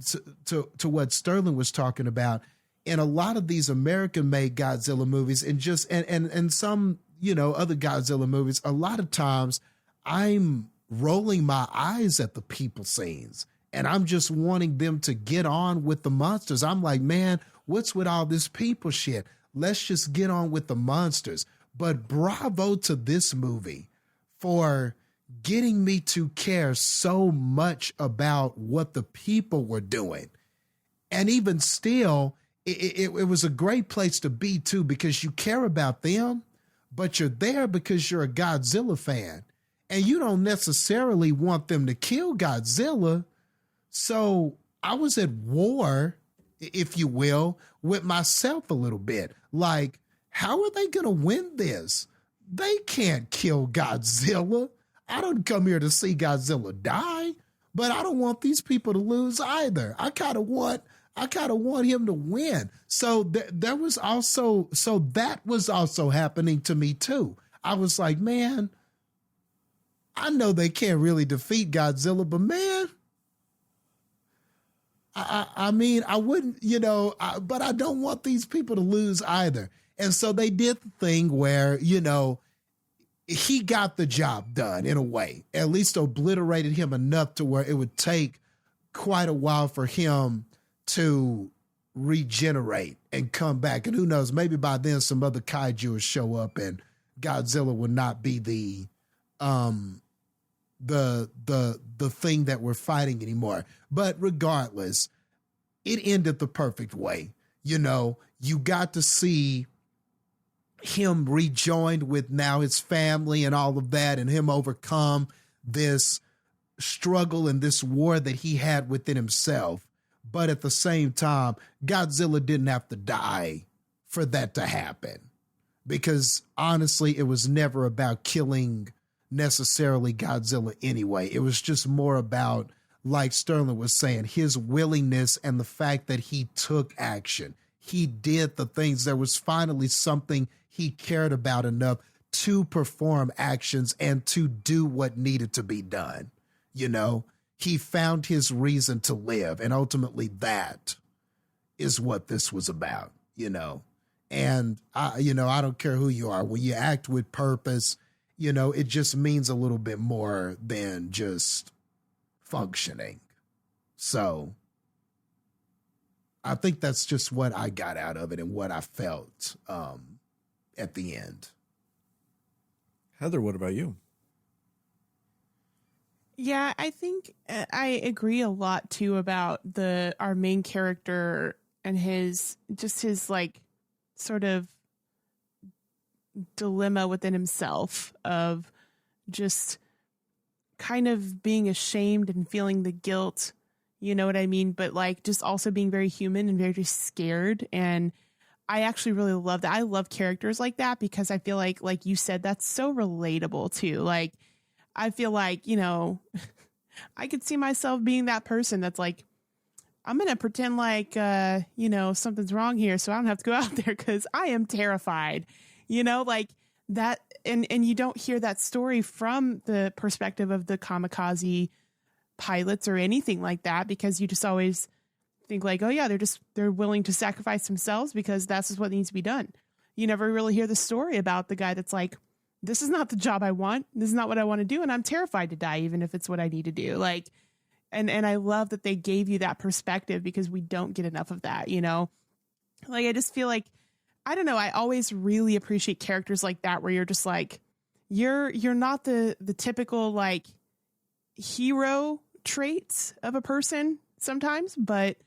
C: to what Sterling was talking about. In a lot of these American-made Godzilla movies, and just and some, you know, other Godzilla movies, a lot of times I'm rolling my eyes at the people scenes, and I'm just wanting them to get on with the monsters. I'm like, man, what's with all this people shit? Let's just get on with the monsters. But bravo to this movie for getting me to care so much about what the people were doing. And even still, it was a great place to be too, because you care about them, but you're there because you're a Godzilla fan, and you don't necessarily want them to kill Godzilla. So I was at war, if you will, with myself a little bit. Like, how are they going to win this? They can't kill Godzilla. I don't come here to see Godzilla die, but I don't want these people to lose either. I kind of want him to win. So that was also happening to me too. I was like, man, I know they can't really defeat Godzilla, but man, I mean, I wouldn't, you know, but I don't want these people to lose either. And so they did the thing where, you know, he got the job done in a way, at least obliterated him enough to where it would take quite a while for him to regenerate and come back. And who knows, maybe by then some other kaiju will show up and Godzilla will not be the thing that we're fighting anymore. But regardless, it ended the perfect way. You know, you got to see him rejoined with now his family and all of that, and him overcome this struggle and this war that he had within himself. But at the same time, Godzilla didn't have to die for that to happen, because honestly, it was never about killing necessarily Godzilla anyway. It was just more about, like Sterling was saying, his willingness and the fact that he took action. He did the things. There was finally something he cared about enough to perform actions and to do what needed to be done. You know, he found his reason to live. And ultimately that is what this was about, you know. And I don't care who you are. When you act with purpose, you know, it just means a little bit more than just functioning. So I think that's just what I got out of it and what I felt at the end.
A: Heather, what about you?
B: Yeah, I think I agree a lot too about our main character and his like sort of dilemma within himself of just kind of being ashamed and feeling the guilt, you know what I mean? But like just also being very human and very scared. And I actually really love that. I love characters like that because I feel like you said, that's so relatable too. Like, I feel like, you know, I could see myself being that person that's like, I'm going to pretend like, you know, something's wrong here so I don't have to go out there because I am terrified, you know, like that. And you don't hear that story from the perspective of the kamikaze pilots or anything like that, because you just always think like, oh yeah, they're willing to sacrifice themselves because that's just what needs to be done. You never really hear the story about the guy that's like, this is not the job I want. This is not what I want to do. And I'm terrified to die, even if it's what I need to do. Like, and I love that they gave you that perspective because we don't get enough of that, you know? Like, I just feel like, I don't know. I always really appreciate characters like that, where you're just like, you're not the typical like hero traits of a person sometimes, but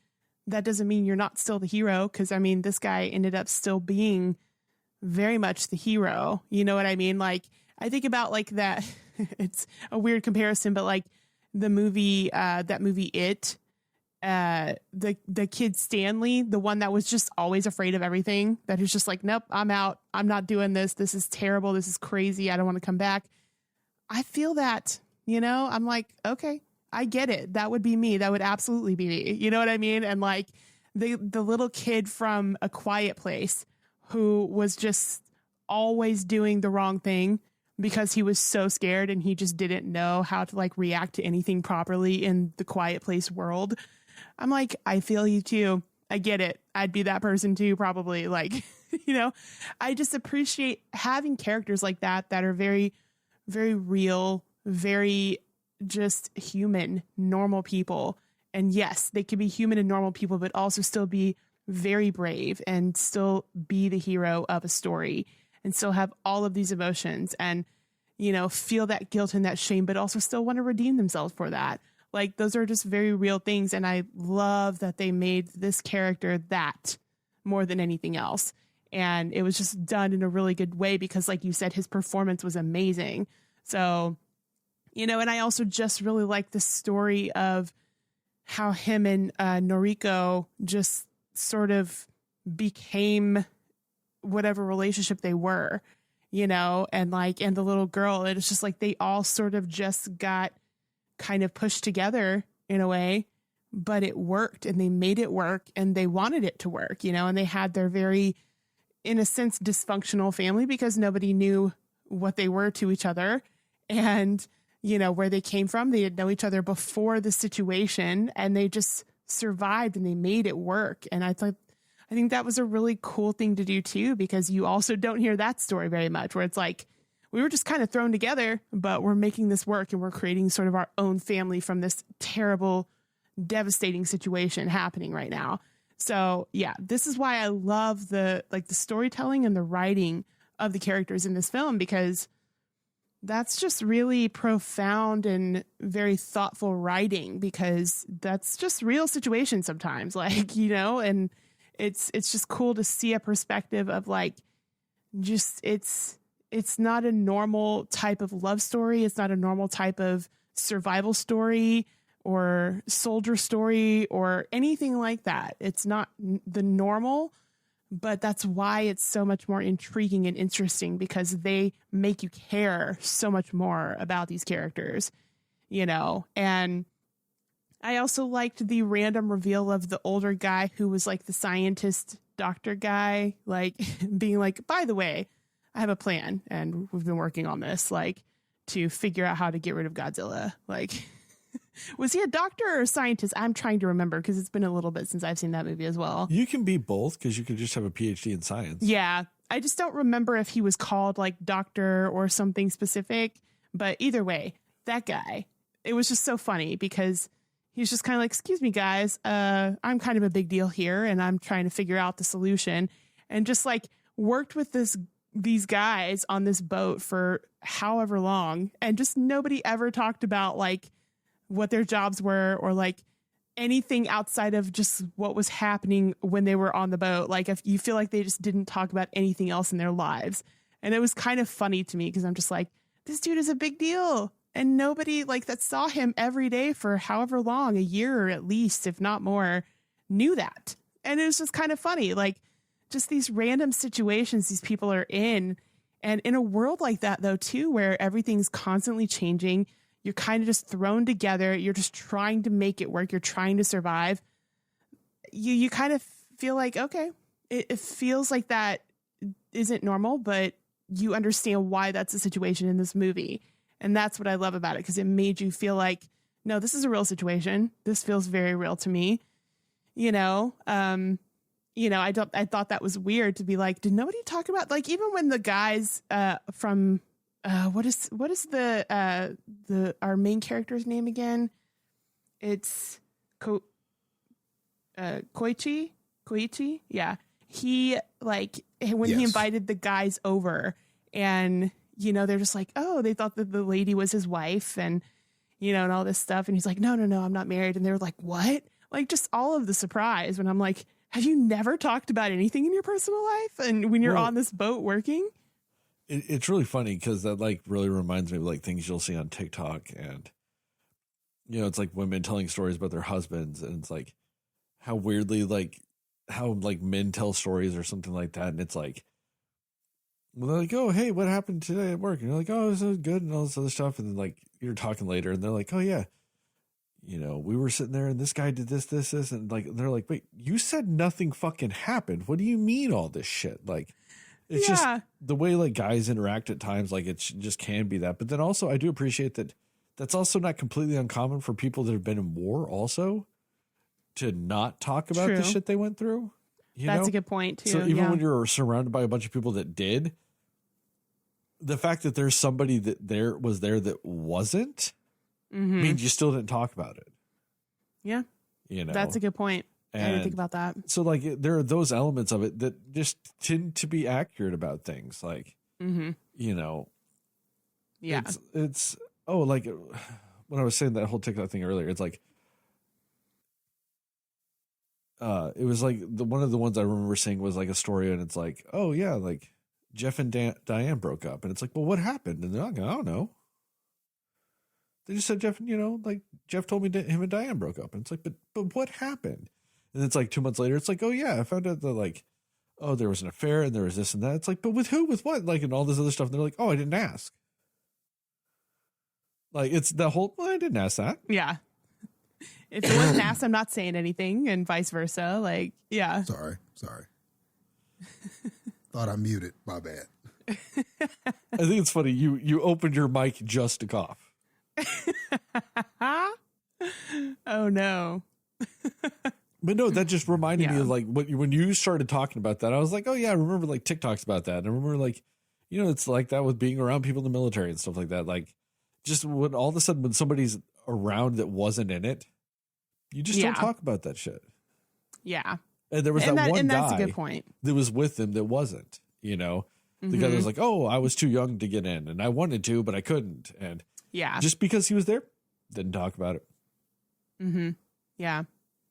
B: that doesn't mean you're not still the hero. Cause I mean, this guy ended up still being very much the hero. You know what I mean? Like, I think about like that. It's a weird comparison, but like the movie, that movie, the kid Stanley, the one that was just always afraid of everything, that is just like, nope, I'm out. I'm not doing this. This is terrible. This is crazy. I don't want to come back. I feel that, you know, I'm like, okay, I get it. That would be me. That would absolutely be me. You know what I mean? And like the little kid from A Quiet Place who was just always doing the wrong thing because he was so scared and he just didn't know how to like react to anything properly in the Quiet Place world. I'm like, I feel you too. I get it. I'd be that person too, probably. Like, you know, I just appreciate having characters like that are very, very real, very just human, normal people. And yes, they can be human and normal people, but also still be very brave and still be the hero of a story and still have all of these emotions and, you know, feel that guilt and that shame, but also still want to redeem themselves for that. Like, those are just very real things. And I love that they made this character that more than anything else. And it was just done in a really good way because, like you said, his performance was amazing. So, you know, and I also just really like the story of how him and Noriko just sort of became whatever relationship they were, you know, and like, and the little girl, and it's just like they all sort of just got kind of pushed together in a way, but it worked and they made it work and they wanted it to work, you know, and they had their very, in a sense, dysfunctional family because nobody knew what they were to each other and, you know, where they came from. They didn't know each other before the situation and they just survived and they made it work. And I think that was a really cool thing to do too, because you also don't hear that story very much where it's like, we were just kind of thrown together, but we're making this work and we're creating sort of our own family from this terrible, devastating situation happening right now. So yeah, this is why I love the storytelling and the writing of the characters in this film, because that's just really profound and very thoughtful writing, because that's just real situations sometimes, like, you know, and it's just cool to see a perspective of like, just, it's not a normal type of love story. It's not a normal type of survival story or soldier story or anything like that. It's not the normal, but that's why it's so much more intriguing and interesting, because they make you care so much more about these characters, you know. And I also liked the random reveal of the older guy who was like the scientist doctor guy, like being like, by the way, I have a plan and we've been working on this, like, to figure out how to get rid of Godzilla. Like, was he a doctor or a scientist? I'm trying to remember because it's been a little bit since I've seen that movie as well.
A: You can be both because you could just have a PhD in science.
B: Yeah. I just don't remember if he was called like doctor or something specific, but either way, that guy, it was just so funny because he's just kind of like, excuse me, guys, I'm kind of a big deal here and I'm trying to figure out the solution, and just like worked with these guys on this boat for however long, and just nobody ever talked about like what their jobs were or like anything outside of just what was happening when they were on the boat. Like, if you feel like they just didn't talk about anything else in their lives. And it was kind of funny to me because I'm just like, this dude is a big deal. And nobody like that saw him every day for however long, a year or at least, if not more, knew that. And it was just kind of funny. Like, just these random situations these people are in. And in a world like that, though, too, where everything's constantly changing, you're kind of just thrown together. You're just trying to make it work. You're trying to survive. You kind of feel like, okay, it feels like that isn't normal, but you understand why that's the situation in this movie. And that's what I love about it, because it made you feel like, no, this is a real situation. This feels very real to me. You know, I thought that was weird to be like, did nobody talk about, like, even when the guys from what is the our main character's name again? It's Koichi. Yeah. He, like, when he invited the guys over and, they're just like, oh, they thought that the lady was his wife and, and all this stuff. And he's like, no, I'm not married. And they're like, what? Like just all of the surprise when I'm like, have you never talked about anything in your personal life? And when you're on this boat working?
A: It's really funny because that like really reminds me of like things you'll see on TikTok and, it's like women telling stories about their husbands and it's like how weirdly like how like men tell stories or something like that. And it's like, well, they're like, oh, hey, what happened today at work? And you're like, oh, it was good and all this other stuff. And then like you're talking later and they're like, oh yeah, we were sitting there and this guy did this. And like, they're like, wait, you said nothing fucking happened. What do you mean all this shit? Like, it's just the way like guys interact at times. Like it just can be that. But then also I do appreciate that that's also not completely uncommon for people that have been in war also to not talk about the shit they went through.
B: That's a good point too.
A: So even when you're surrounded by a bunch of people that did, the fact that there's somebody that was there that wasn't means you still didn't talk about it.
B: Yeah. That's a good point. I didn't think about that.
A: So like there are those elements of it that just tend to be accurate about things. Like,
B: yeah,
A: it's like when I was saying that whole TikTok thing earlier, it's like, it was like one of the ones I remember seeing was like a story and it's like, oh yeah, like Jeff and Diane broke up. And it's like, well, what happened? And they're like, I don't know. They just said Jeff, like Jeff told me him and Diane broke up. And it's like, but what happened? And it's like 2 months later, it's like, oh yeah, I found out that like, oh, there was an affair and there was this and that. It's like, but with who, with what? Like, and all this other stuff. And they're like, oh, I didn't ask. Like, it's the whole, well, I didn't ask that.
B: Yeah. If it wasn't asked, I'm not saying anything and vice versa. Like, yeah.
C: Sorry. Thought I muted. My bad.
A: I think it's funny. You opened your mic just to cough.
B: Oh no.
A: But no, that just reminded me of like when you started talking about that, I was like, oh yeah, I remember like TikToks about that. And I remember like, it's like that with being around people in the military and stuff like that. Like just when all of a sudden when somebody's around that wasn't in it, you just don't talk about that shit.
B: Yeah.
A: And there was that one guy
B: that's a good point.
A: that was with them that wasn't, the guy that was like, oh, I was too young to get in and I wanted to, but I couldn't. And just because he was there, didn't talk about it.
B: Mm-hmm. Yeah.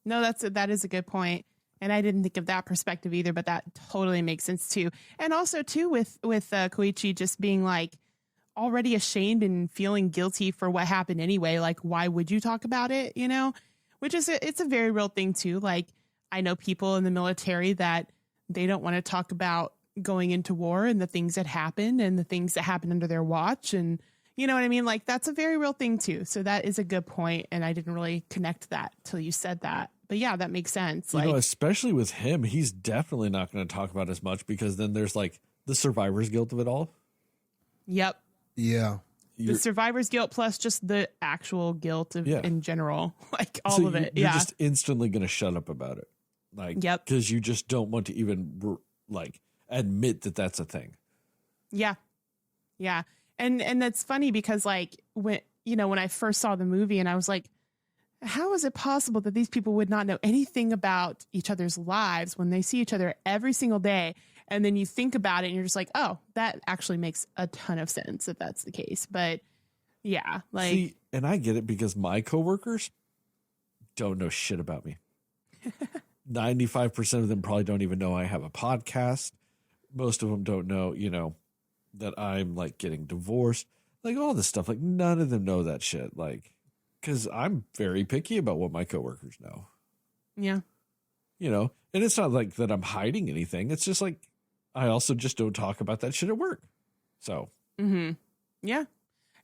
B: No, that is a good point. And I didn't think of that perspective either, but that totally makes sense too. And also too with Koichi just being like already ashamed and feeling guilty for what happened anyway. Like, why would you talk about it? Which is it's a very real thing too. Like I know people in the military that they don't want to talk about going into war and the things that happened and the things that happened under their watch. And you know what I mean? Like that's a very real thing too. So that is a good point. And I didn't really connect that till you said that. But yeah, that makes sense.
A: Like, especially with him, he's definitely not going to talk about as much because then there's like the survivor's guilt of it all.
B: Yep.
C: Yeah.
B: The survivor's guilt plus just the actual guilt of in general, like all of it.
A: You're just instantly going to shut up about it. Like, because you just don't want to even like admit that that's a thing.
B: Yeah. Yeah. And that's funny because like when I first saw the movie and I was like, how is it possible that these people would not know anything about each other's lives when they see each other every single day? And then you think about it and you're just like, oh, that actually makes a ton of sense if that's the case. But yeah, like,
A: see, and I get it because my coworkers don't know shit about me. 95% of them probably don't even know I have a podcast. Most of them don't know, that I'm like getting divorced, like all this stuff. Like none of them know that shit. Like, because I'm very picky about what my coworkers know.
B: Yeah.
A: And it's not like that I'm hiding anything. It's just like, I also just don't talk about that shit at work. So.
B: Yeah.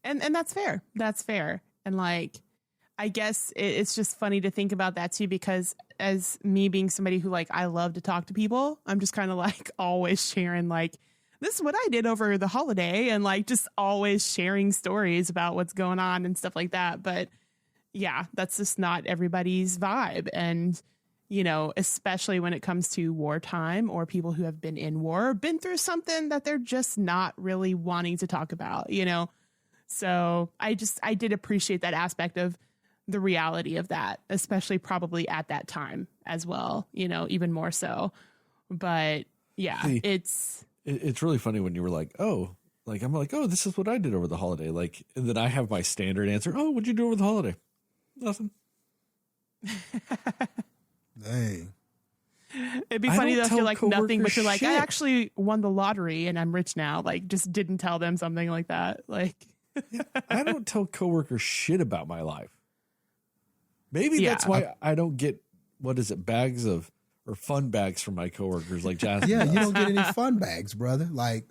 B: And that's fair. That's fair. And like, I guess it's just funny to think about that too, because as me being somebody who like, I love to talk to people, I'm just kind of like always sharing like, this is what I did over the holiday and like just always sharing stories about what's going on and stuff like that. But yeah, that's just not everybody's vibe. And, especially when it comes to wartime or people who have been in war, been through something that they're just not really wanting to talk about, So I did appreciate that aspect of the reality of that, especially probably at that time as well, even more so. But yeah, it's
A: really funny when you were like, oh, Like, I'm like, oh, this is what I did over the holiday. Like, and then I have my standard answer. Oh, what'd you do over the holiday? Nothing.
C: Dang.
B: It'd be
A: I
B: funny
A: don't
B: though if
A: tell
B: you're like nothing, but
A: coworkers
B: you're like, I
A: shit.
B: actually won the lottery and I'm rich now. Like, just didn't tell them something like that. Like,
A: I don't tell coworkers shit about my life. Maybe
B: Yeah.
A: that's why I don't get, what is it, bags of, or fun bags from my coworkers like Jastin.
C: Yeah,
A: does.
C: you don't get any fun bags, brother. Like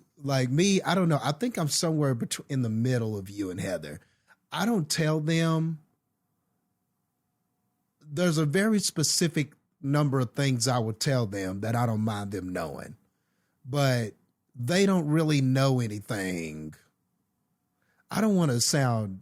C: me, I don't know. I think I'm somewhere in the middle of you and Heather. I don't tell them. There's a very specific number of things I would tell them that I don't mind them knowing, but they don't really know anything. I don't want to sound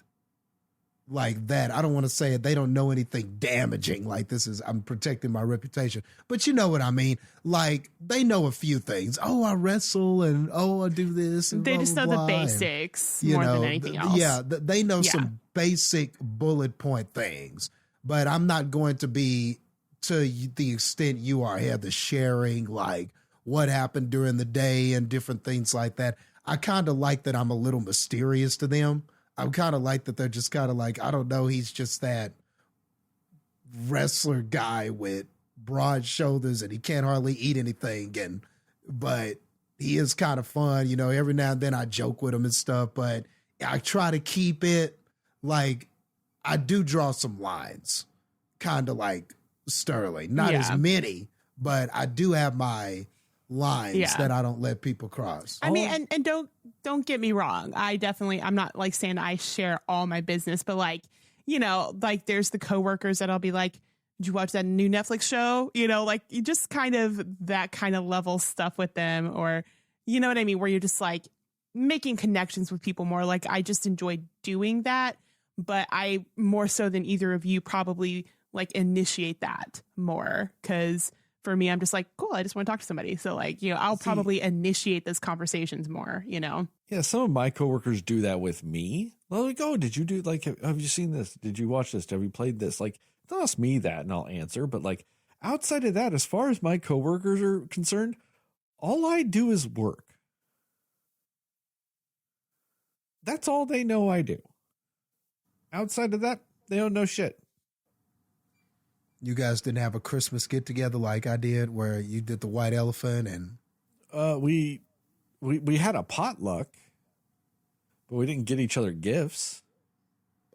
C: like that. I don't want to say it. They don't know anything damaging. Like I'm protecting my reputation, but you know what I mean? Like they know a few things. Oh, I wrestle and I do this. And
B: they
C: blah,
B: just
C: blah,
B: know the
C: blah.
B: basics
C: And,
B: more than anything else.
C: Yeah. They know some basic bullet point things, but I'm not going to be to the extent you are, Heather, sharing like what happened during the day and different things like that. I kind of like that I'm a little mysterious to them. I'm kind of like that they're just kind of like, I don't know, he's just that wrestler guy with broad shoulders and he can't hardly eat anything. But he is kind of fun. You know, every now and then I joke with him and stuff, but I try to keep it like I do draw some lines, kind of like Sterling. Not as many, but I do have my lines that I don't let people cross.
B: I mean, and don't get me wrong. I'm not like saying I share all my business, but like, you know, like there's the coworkers that I'll be like, did you watch that new Netflix show? You know, like you just kind of that kind of level stuff with them, or you know what I mean? Where you're just like making connections with people more. Like I just enjoy doing that, but I more so than either of you probably like initiate that more. 'Cause for me, I'm just like, cool, I just want to talk to somebody. So like, you know, I'll probably initiate those conversations more, you know?
A: Yeah, some of my coworkers do that with me. Well, like, oh, did you do, like, have you seen this? Did you watch this? Have you played this? Like, they'll ask me that and I'll answer. But like, outside of that, as far as my coworkers are concerned, all I do is work. That's all they know I do. Outside of that, they don't know shit.
C: You guys didn't have a Christmas get together like I did, where you did the white elephant and
A: we had a potluck, but we didn't get each other gifts.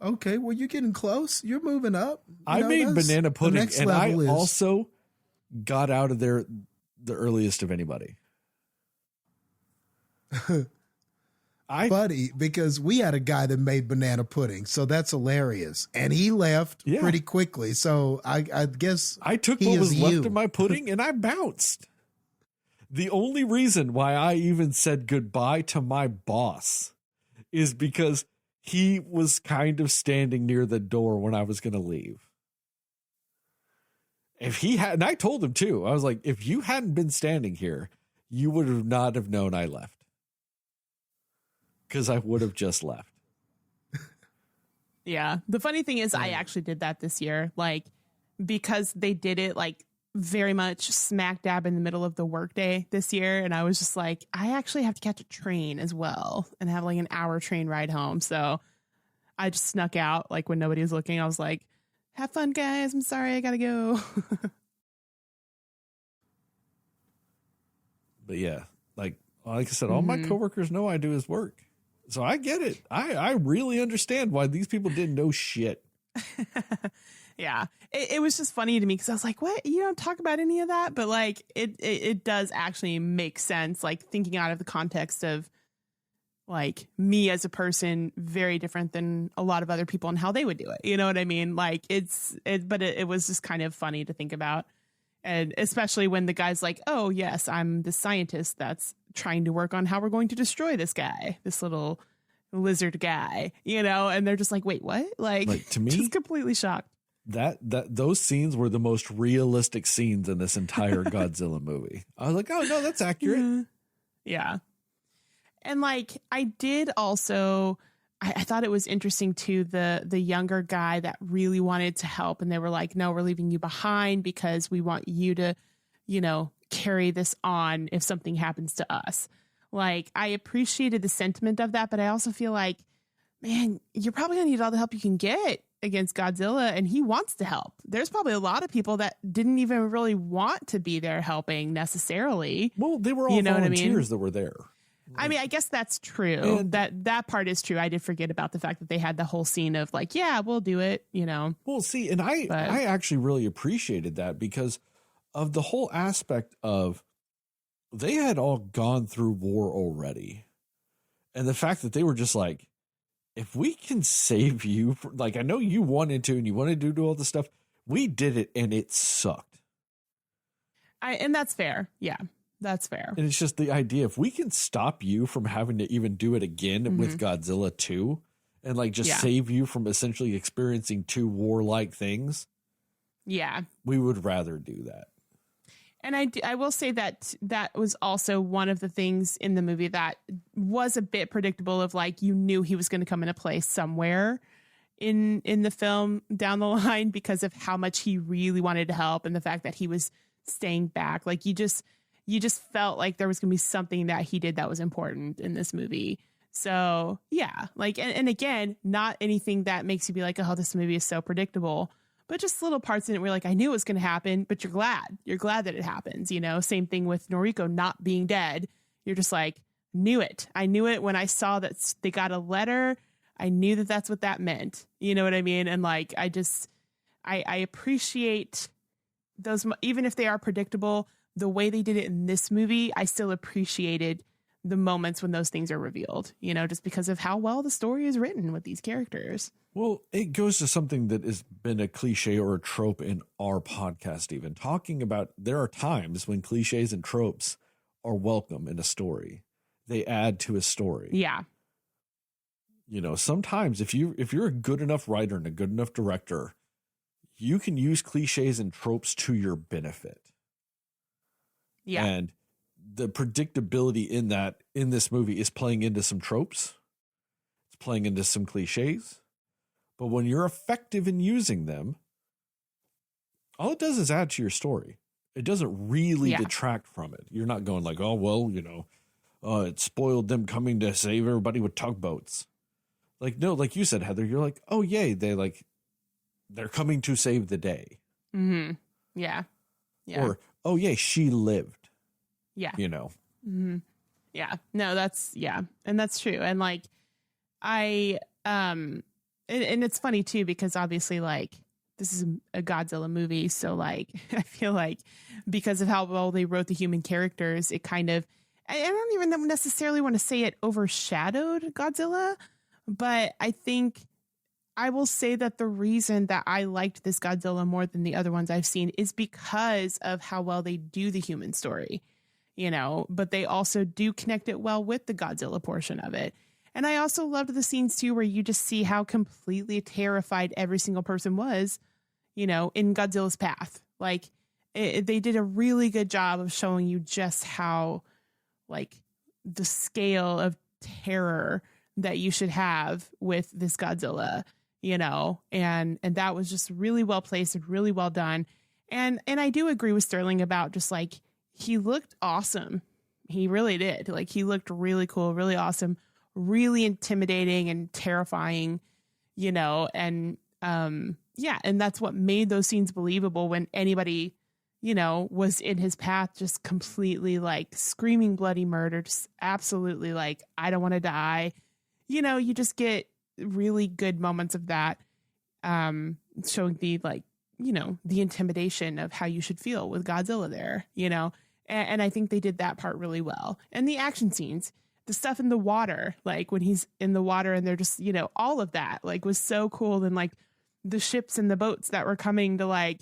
C: okay, well you're getting close. You're moving up.
A: I made banana pudding, and I
C: is,
A: also got out of there the earliest of anybody.
C: buddy, because we had a guy that made banana pudding, so that's hilarious, and he left pretty quickly. So I guess
A: I took what was left of my pudding and I bounced. The only reason why I even said goodbye to my boss is because he was kind of standing near the door when I was going to leave. If he had, and I told him too, I was like, if you hadn't been standing here, you would have not have known I left. Because I would have just left.
B: Yeah. The funny thing is I actually did that this year, like, because they did it like very much smack dab in the middle of the workday this year. And I was just like, I actually have to catch a train as well and have like an hour train ride home. So I just snuck out like when nobody was looking. I was like, have fun, guys. I'm sorry. I got to go.
A: But yeah, like I said, all my coworkers know I do is work. So I get it. I really understand why these people didn't know shit.
B: Yeah. It was just funny to me because I was like, what? You don't talk about any of that? But like it does actually make sense, like thinking out of the context of like me as a person, very different than a lot of other people and how they would do it. You know what I mean? Like but it was just kind of funny to think about. And especially when the guy's like, oh, yes, I'm the scientist that's trying to work on how we're going to destroy this guy, this little lizard guy, you know, and they're just like, wait, what? Like
A: to me,
B: just completely shocked.
A: That those scenes were the most realistic scenes in this entire Godzilla movie. I was like, oh, no, that's accurate.
B: Yeah. And like I did also I thought it was interesting too, the younger guy that really wanted to help, and they were like, no, we're leaving you behind because we want you to, you know, carry this on if something happens to us. Like, I appreciated the sentiment of that, but I also feel like, man, you're probably gonna need all the help you can get against Godzilla, and he wants to help. There's probably a lot of people that didn't even really want to be there helping necessarily.
A: Well, they were all volunteers that were there.
B: I mean, I guess that's true. And that part is true. I did forget about the fact that they had the whole scene of like, yeah, we'll do it, you know.
A: Well, see, and I actually really appreciated that because of the whole aspect of they had all gone through war already. And the fact that they were just like, if we can save you, like, I know you wanted to and you wanted to do all this stuff. We did it and it sucked.
B: And that's fair. Yeah, that's fair.
A: And it's just the idea, if we can stop you from having to even do it again with Godzilla 2 and like just save you from essentially experiencing two warlike things.
B: Yeah.
A: We would rather do that.
B: And I will say that that was also one of the things in the movie that was a bit predictable of like, you knew he was going to come into play somewhere in the film down the line because of how much he really wanted to help and the fact that he was staying back. Like you just felt like there was going to be something that he did that was important in this movie. So yeah, like, and again, not anything that makes you be like, oh, this movie is so predictable. But just little parts in it where like, I knew it was going to happen, but you're glad that it happens. You know, same thing with Noriko not being dead. You're just like, knew it. I knew it when I saw that they got a letter. I knew that that's what that meant. You know what I mean? And like, I appreciate those, even if they are predictable, the way they did it in this movie, I still appreciated the moments when those things are revealed, you know, just because of how well the story is written with these characters.
A: Well, it goes to something that has been a cliche or a trope in our podcast, even talking about there are times when cliches and tropes are welcome in a story. They add to a story.
B: Yeah.
A: You know, sometimes if you're a good enough writer and a good enough director, you can use cliches and tropes to your benefit.
B: Yeah.
A: And the predictability in this movie is playing into some tropes. It's playing into some cliches. But when you're effective in using them, all it does is add to your story. It doesn't really detract from it. You're not going like, oh, well, you know, it spoiled them coming to save everybody with tugboats. Like, no, like you said, Heather, you're like, oh, yay. They're coming to save the day.
B: Mm-hmm. Yeah. Yeah.
A: Or, oh, yay, she lived.
B: Yeah.
A: You know?
B: Mm-hmm. Yeah. No, and that's true. And like, and it's funny too, because obviously like this is a Godzilla movie. So like, I feel like because of how well they wrote the human characters, it kind of, I don't even necessarily want to say it overshadowed Godzilla, but I think I will say that the reason that I liked this Godzilla more than the other ones I've seen is because of how well they do the human story, you know, but they also do connect it well with the Godzilla portion of it. And I also loved the scenes too, where you just see how completely terrified every single person was, you know, in Godzilla's path. Like they did a really good job of showing you just how like the scale of terror that you should have with this Godzilla, you know, and that was just really well placed and really well done. And I do agree with Sterling about just like, he looked awesome. He really did. Like he looked really cool, really awesome, really intimidating and terrifying, you know, and and that's what made those scenes believable when anybody, you know, was in his path, just completely like screaming bloody murder, just absolutely like, I don't want to die. You know, you just get really good moments of that, showing the like, you know, the intimidation of how you should feel with Godzilla there, you know, and I think they did that part really well. And the action scenes, the stuff in the water, like when he's in the water and they're just, you know, all of that like was so cool. And like the ships and the boats that were coming to like,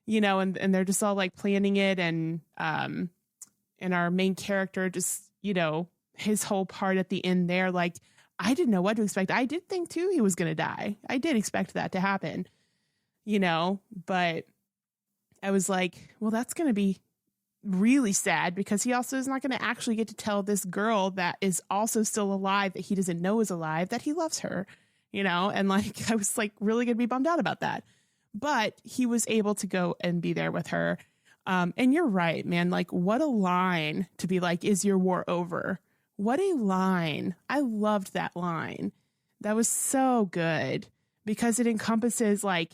B: you know, and they're just all like planning it. And our main character just, you know, his whole part at the end there, like, I didn't know what to expect. I did think too, he was going to die. I did expect that to happen, you know, but I was like, well, that's going to be really sad because he also is not going to actually get to tell this girl that is also still alive, that he doesn't know is alive, that he loves her, you know? And like, I was like really going to be bummed out about that, but he was able to go and be there with her. And you're right, man. Like what a line to be like, is your war over what a line. I loved that line. That was so good because it encompasses like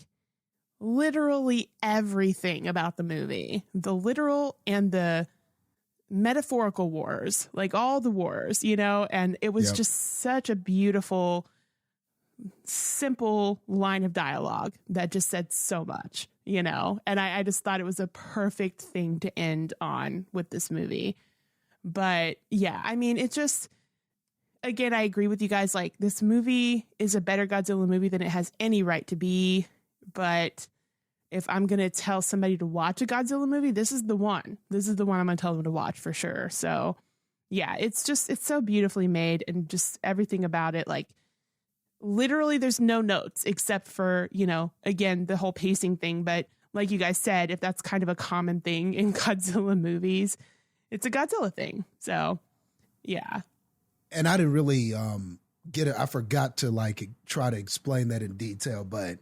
B: literally everything about the movie, the literal and the metaphorical wars, like all the wars, you know, and it was just such a beautiful, simple line of dialogue that just said so much, you know, and I just thought it was a perfect thing to end on with this movie. But yeah, I mean, it just, again, I agree with you guys. Like, this movie is a better Godzilla movie than it has any right to be. But if I'm going to tell somebody to watch a Godzilla movie, this is the one. This is the one I'm going to tell them to watch for sure. So yeah, it's so beautifully made and just everything about it. Like, literally there's no notes except for, you know, again, the whole pacing thing. But like you guys said, if that's kind of a common thing in Godzilla movies, it's a Godzilla thing. So yeah.
C: And I didn't really get it. I forgot to like try to explain that in detail, but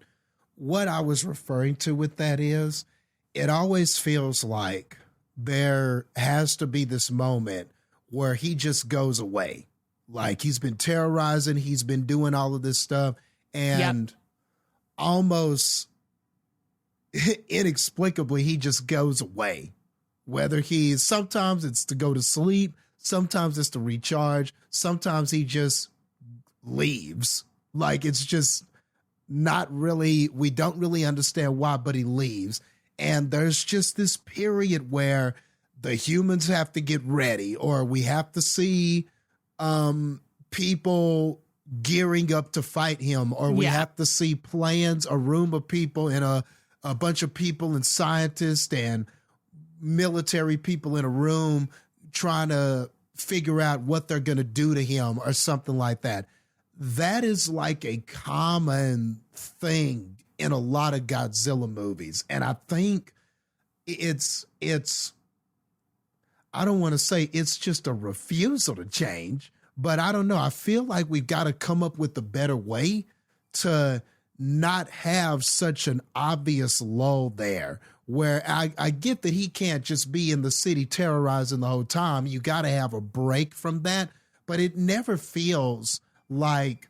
C: what I was referring to with that is it always feels like there has to be this moment where he just goes away. Like, he's been terrorizing, he's been doing all of this stuff, and almost inexplicably, he just goes away. Whether sometimes it's to go to sleep, sometimes it's to recharge, sometimes he just leaves. Like, it's just not really, we don't really understand why, but he leaves. And there's just this period where the humans have to get ready, or we have to see people gearing up to fight him, or we have to see plans, a room of people and a bunch of people and scientists and military people in a room trying to figure out what they're going to do to him or something like that. That is like a common thing in a lot of Godzilla movies. And I think it's I don't want to say it's just a refusal to change, but I don't know. I feel like we've got to come up with a better way to not have such an obvious lull there, where I get that he can't just be in the city terrorizing the whole time. You got to have a break from that, but it never feels like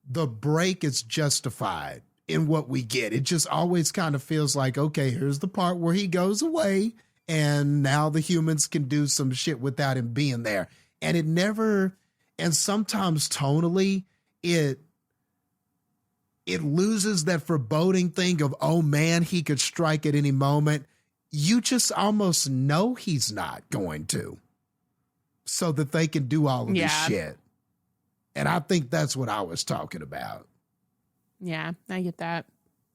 C: the break is justified in what we get. It just always kind of feels like, okay, here's the part where he goes away and now the humans can do some shit without him being there. And it never, and sometimes tonally, it loses that foreboding thing of, oh man, he could strike at any moment. You just almost know he's not going to, so that they can do all of this shit. And I think that's what I was talking about.
B: Yeah, I get that.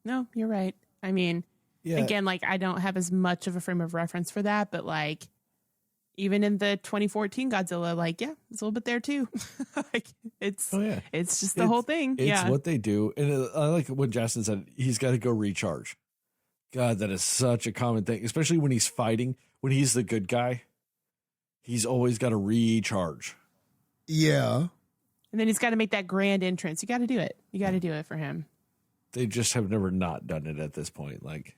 B: No, you're right. I mean, again, like, I don't have as much of a frame of reference for that, but like, even in the 2014 Godzilla, like, yeah, it's a little bit there too. Like, it's just the whole thing.
A: It's what they do. And I like when Jastin said he's got to go recharge. God, that is such a common thing, especially when he's fighting, when he's the good guy, he's always got to recharge.
C: Yeah.
B: And then he's got to make that grand entrance. You got to do it. You got to do it for him.
A: They just have never not done it at this point. Like,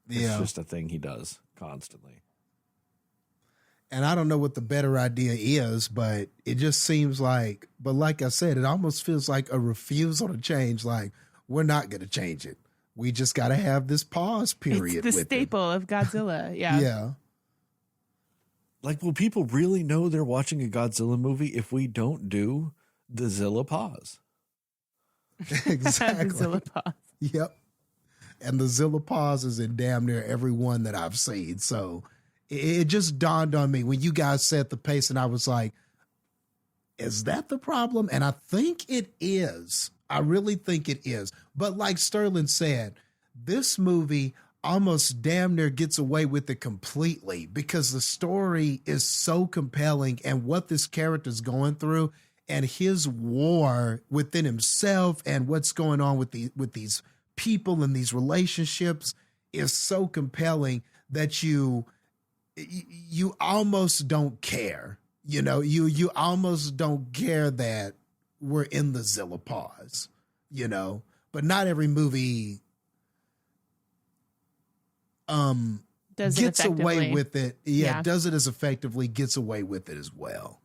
A: it's just a thing he does constantly.
C: And I don't know what the better idea is, but it just seems like, but like I said, it almost feels like a refusal to change. Like, we're not going to change it. We just got to have this pause period.
B: It's the staple of Godzilla. Yeah.
C: Yeah.
A: Like, will people really know they're watching a Godzilla movie if we don't do the Zilla pause?
C: Exactly.
B: The Zilla pause.
C: Yep. And the Zilla pause is in damn near every one that I've seen. So it just dawned on me when you guys said the pace, and I was like, is that the problem? And I think it is. I really think it is. But like Sterling said, this movie almost damn near gets away with it completely because the story is so compelling, and what this character's going through and his war within himself and what's going on with these people and these relationships is so compelling that you almost don't care. You know, you almost don't care that we're in the Zilla pause, you know, but not every movie
B: Does it
C: gets away
B: effectively.
C: with it. Yeah,
B: Yeah.
C: does it as effectively, gets away with it as well.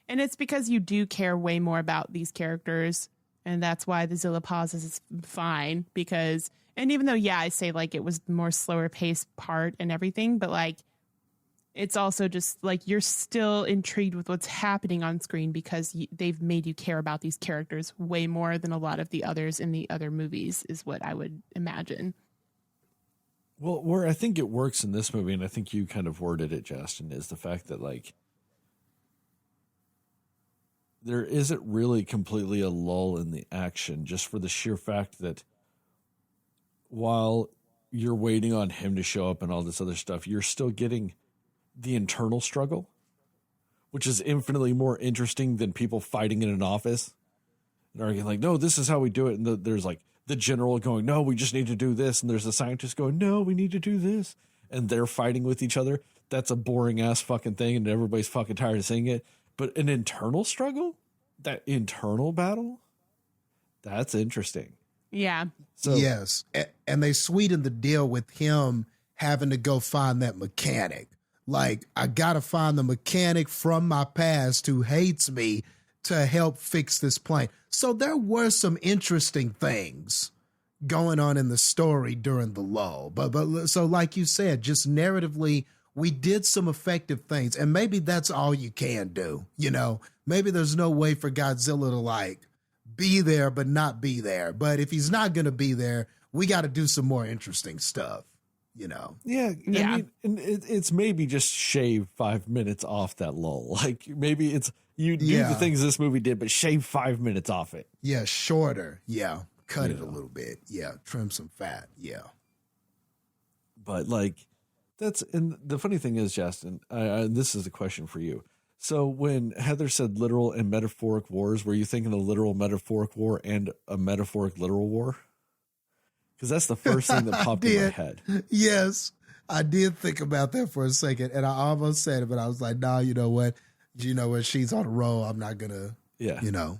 B: And it's because you do care way more about these characters. And that's why the Zilla pause is fine. Because, and even though, yeah, I say like it was the more slower paced part and everything, but like it's also just like you're still intrigued with what's happening on screen because they've made you care about these characters way more than a lot of the others in the other movies, is what I would imagine.
A: Well, where I think it works in this movie, and I think you kind of worded it, Jastin, is the fact that like there isn't really completely a lull in the action, just for the sheer fact that while you're waiting on him to show up and all this other stuff, you're still getting the internal struggle, which is infinitely more interesting than people fighting in an office and arguing like, no, this is how we do it. And there's like the general going, no, we just need to do this. And there's the scientist going, no, we need to do this. And they're fighting with each other. That's a boring ass fucking thing. And everybody's fucking tired of seeing it. But an internal struggle, that internal battle, that's interesting.
B: Yeah.
A: So
C: Yes. And they sweetened the deal with him having to go find that mechanic. Like, I got to find the mechanic from my past who hates me to help fix this plane. So there were some interesting things going on in the story during the lull. But so like you said, just narratively, we did some effective things. And maybe that's all you can do. You know, maybe there's no way for Godzilla to like be there, but not be there. But if he's not going to be there, we got to do some more interesting stuff. You know,
A: yeah.
B: Yeah.
A: I mean, and it's maybe just shave 5 minutes off that lull. Like maybe it's you do
C: Yeah.
A: the things this movie did, but shave 5 minutes off it.
C: yeah, shorter. Yeah, cut it
A: Yeah.
C: a little bit. Yeah, trim some fat. Yeah.
A: But like that's, and the funny thing is, Justin, this is a question for you. So when Heather said literal and metaphoric wars, were you thinking a literal metaphoric war and a metaphoric literal war? Because that's the first thing that popped in my
C: did.
A: head.
C: Yes, I did think about that for a second, and I almost said it, but I was like, "Nah, you know what? She's on a roll. I'm not gonna."
A: Yeah.
C: You know.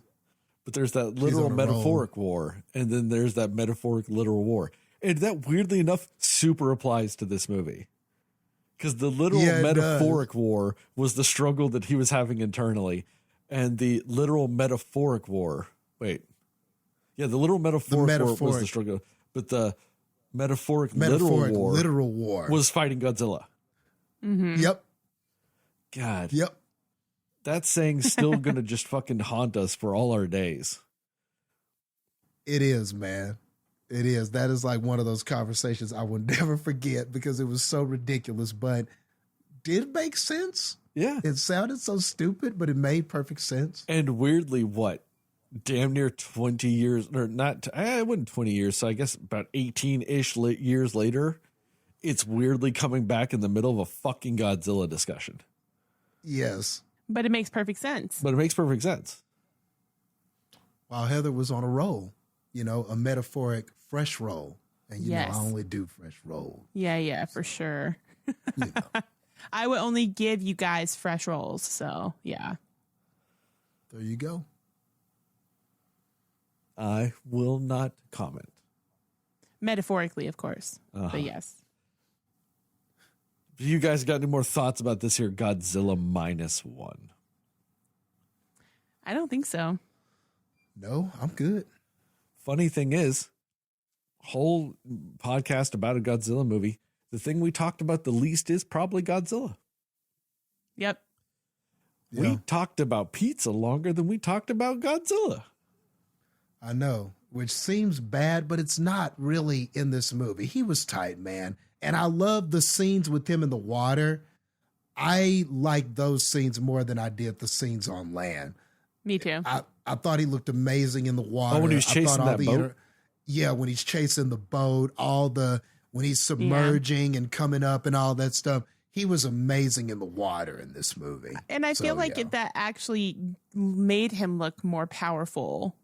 A: But there's that literal
C: on a roll.
A: metaphoric war, and then there's that metaphoric literal war. And that weirdly enough super applies to this movie. Because the literal
C: Yeah, it
A: metaphoric war was the struggle that he was having internally. And the literal metaphoric war, the literal metaphoric war was the struggle. But the metaphoric literal war was fighting Godzilla.
C: Yep.
A: God,
C: Yep.
A: that saying's still going to just fucking haunt us for all our days.
C: It is, man. It is. That is like one of those conversations I will never forget because it was so ridiculous, but did make sense.
A: Yeah.
C: It sounded so stupid, but it made perfect sense.
A: And weirdly, damn near 20 years, or not, it wasn't 20 years, so I guess about 18-ish years later, it's weirdly coming back in the middle of a fucking Godzilla discussion.
C: Yes.
B: But it makes perfect sense.
A: But it makes perfect sense.
C: While Heather was on a roll, a metaphoric fresh roll. And,
B: Yes.
C: I only do fresh rolls.
B: Yeah, for sure.
C: You know.
B: I would only give you guys fresh rolls. So, yeah.
C: There you go.
A: I will not comment.
B: Metaphorically, of course. But yes.
A: You guys got any more thoughts about this here Godzilla Minus One?
B: I don't think so.
C: No, I'm good.
A: Funny thing is, whole podcast about a Godzilla movie, the thing we talked about the least is probably Godzilla.
B: Yep.
C: Yeah.
A: We talked about pizza longer than we talked about Godzilla.
C: I know, which seems bad, but it's not really in this movie. He was tight, man. And I love the scenes with him in the water. I like those scenes more than I did the scenes on land.
B: Me too.
C: I thought he looked amazing in the water.
A: Oh, when he was
C: I
A: chasing
C: thought all
A: that boat?
C: Yeah, when he's chasing the boat, when he's submerging and coming up and all that stuff. He was amazing in the water in this movie.
B: And I feel like that actually made him look more powerful,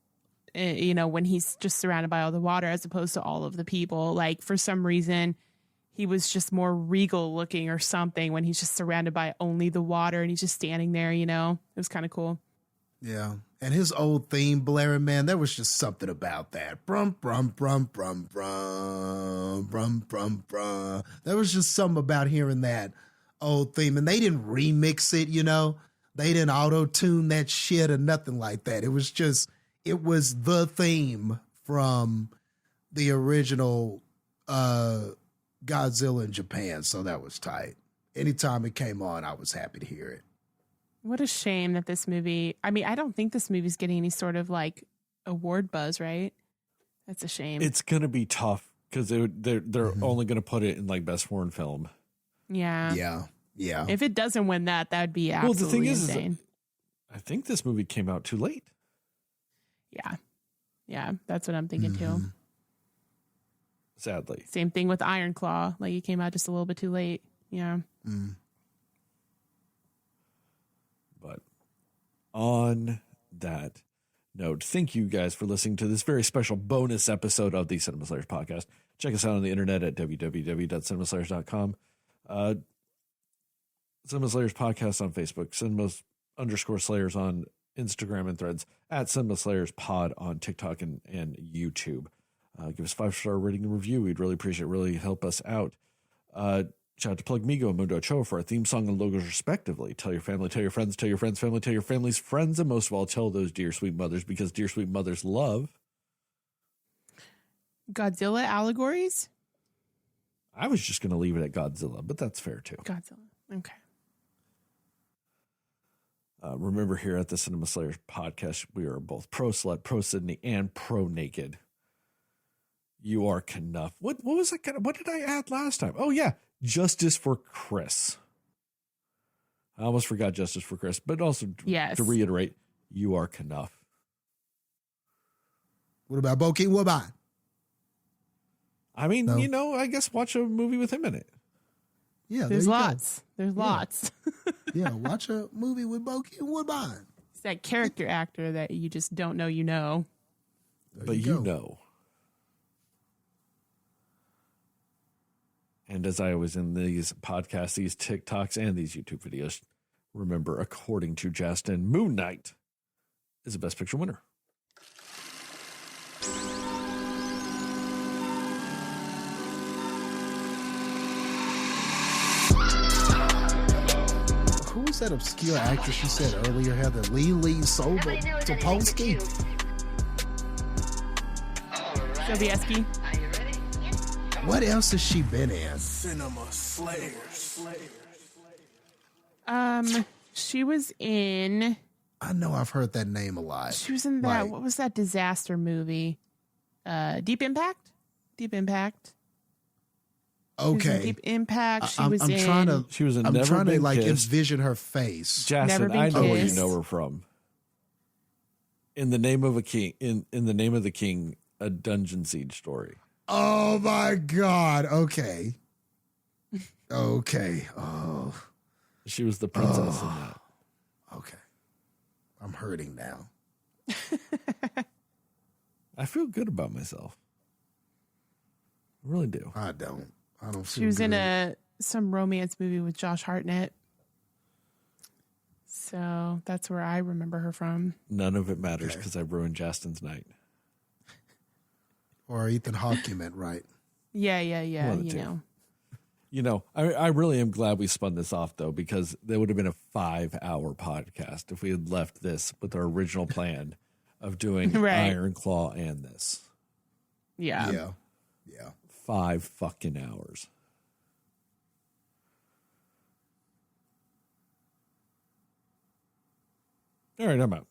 B: when he's just surrounded by all the water as opposed to all of the people. Like, for some reason, he was just more regal looking or something when he's just surrounded by only the water and he's just standing there, It was kind of cool.
C: Yeah. And his old theme blaring, man, there was just something about that. Brum, brum, brum, brum, brum, brum, brum, brum. There was just something about hearing that old theme. And they didn't remix it, you know. They didn't auto-tune that shit or nothing like that. It was the theme from the original Godzilla in Japan. So that was tight. Anytime it came on, I was happy to hear it.
B: What a shame that this movie, I mean, I don't think this movie's getting any sort of like award buzz, right? That's a shame.
A: It's going to be tough because they're only going to put it in like best foreign film.
B: Yeah.
C: Yeah.
B: If it doesn't win that, that'd be absolutely insane.
A: I think this movie came out too late.
B: Yeah, that's what I'm thinking too.
A: Sadly.
B: Same thing with Iron Claw. Like it came out just a little bit too late. Yeah.
A: But on that note, thank you guys for listening to this very special bonus episode of the Cinema Slayers podcast. Check us out on the internet at www.cinemaslayers.com. Cinema Slayers podcast on Facebook, Cinemas_Slayers on Instagram and Threads, at Cinema Slayers pod on TikTok and YouTube. Give us a 5-star rating and review. We'd really appreciate it. Really help us out. Shout out to Plug Migo and Mundo Cho for our theme song and logos respectively. Tell your family, tell your friends, tell your friends' family, tell your family's friends, and most of all, tell those dear sweet mothers, because dear sweet mothers love
B: Godzilla allegories?
A: I was just going to leave it at Godzilla, but that's fair too.
B: Godzilla. Okay.
A: Remember, here at the Cinema Slayers podcast, we are both pro slut, pro Sydney, and pro naked. You are Knuff. What was that? What did I add last time? Oh yeah, Justice for Chris. I almost forgot Justice for Chris, but also to reiterate, you are Knuff.
C: What about Bo King Woodbine?
A: I mean, you know, I guess watch a movie with him in it.
C: Yeah,
B: there's lots. There's lots.
C: Yeah, watch a movie with Bo King Woodbine.
B: It's that character actor that you just don't know you know.
A: But you know. And as I always in these podcasts, these TikToks, and these YouTube videos, remember, according to Jastin, Moon Knight is the Best Picture winner.
C: Who was that obscure actress you said earlier, Heather? Lily Sobieski?
B: Sobieski.
C: What else has she been in?
F: Cinema Slayers.
B: She was in.
C: I know I've heard that name a lot.
B: She was in that. What was that disaster movie? Deep Impact. Deep Impact.
C: Okay.
B: Deep Impact. She
C: I'm
B: was in.
C: trying to.
A: She was in
C: I'm
A: Never
C: trying
A: Been
C: to like
A: Kissed.
C: envision her face.
B: Never
A: Jastin,
B: Been
A: I know where you
B: Kissed.
A: know her from. In the Name of a King. In the Name of the King, a Dungeon Siege story.
C: Oh my God. Okay. Okay. Oh.
A: She was the princess in that.
C: Okay. I'm hurting now.
A: I feel good about myself. I really do.
C: I don't feel
B: She was
C: good.
B: in some romance movie with Josh Hartnett. So that's where I remember her from.
A: None of it matters because I ruined Jastin's night.
C: Or Ethan Hawke, you meant, right?
B: Yeah.
A: One of the two. You know, I really am glad we spun this off, though, because there would have been a 5-hour podcast if we had left this with our original plan of doing
B: Right.
A: Iron Claw and this.
B: Yeah.
A: 5 fucking hours. All right, I'm out.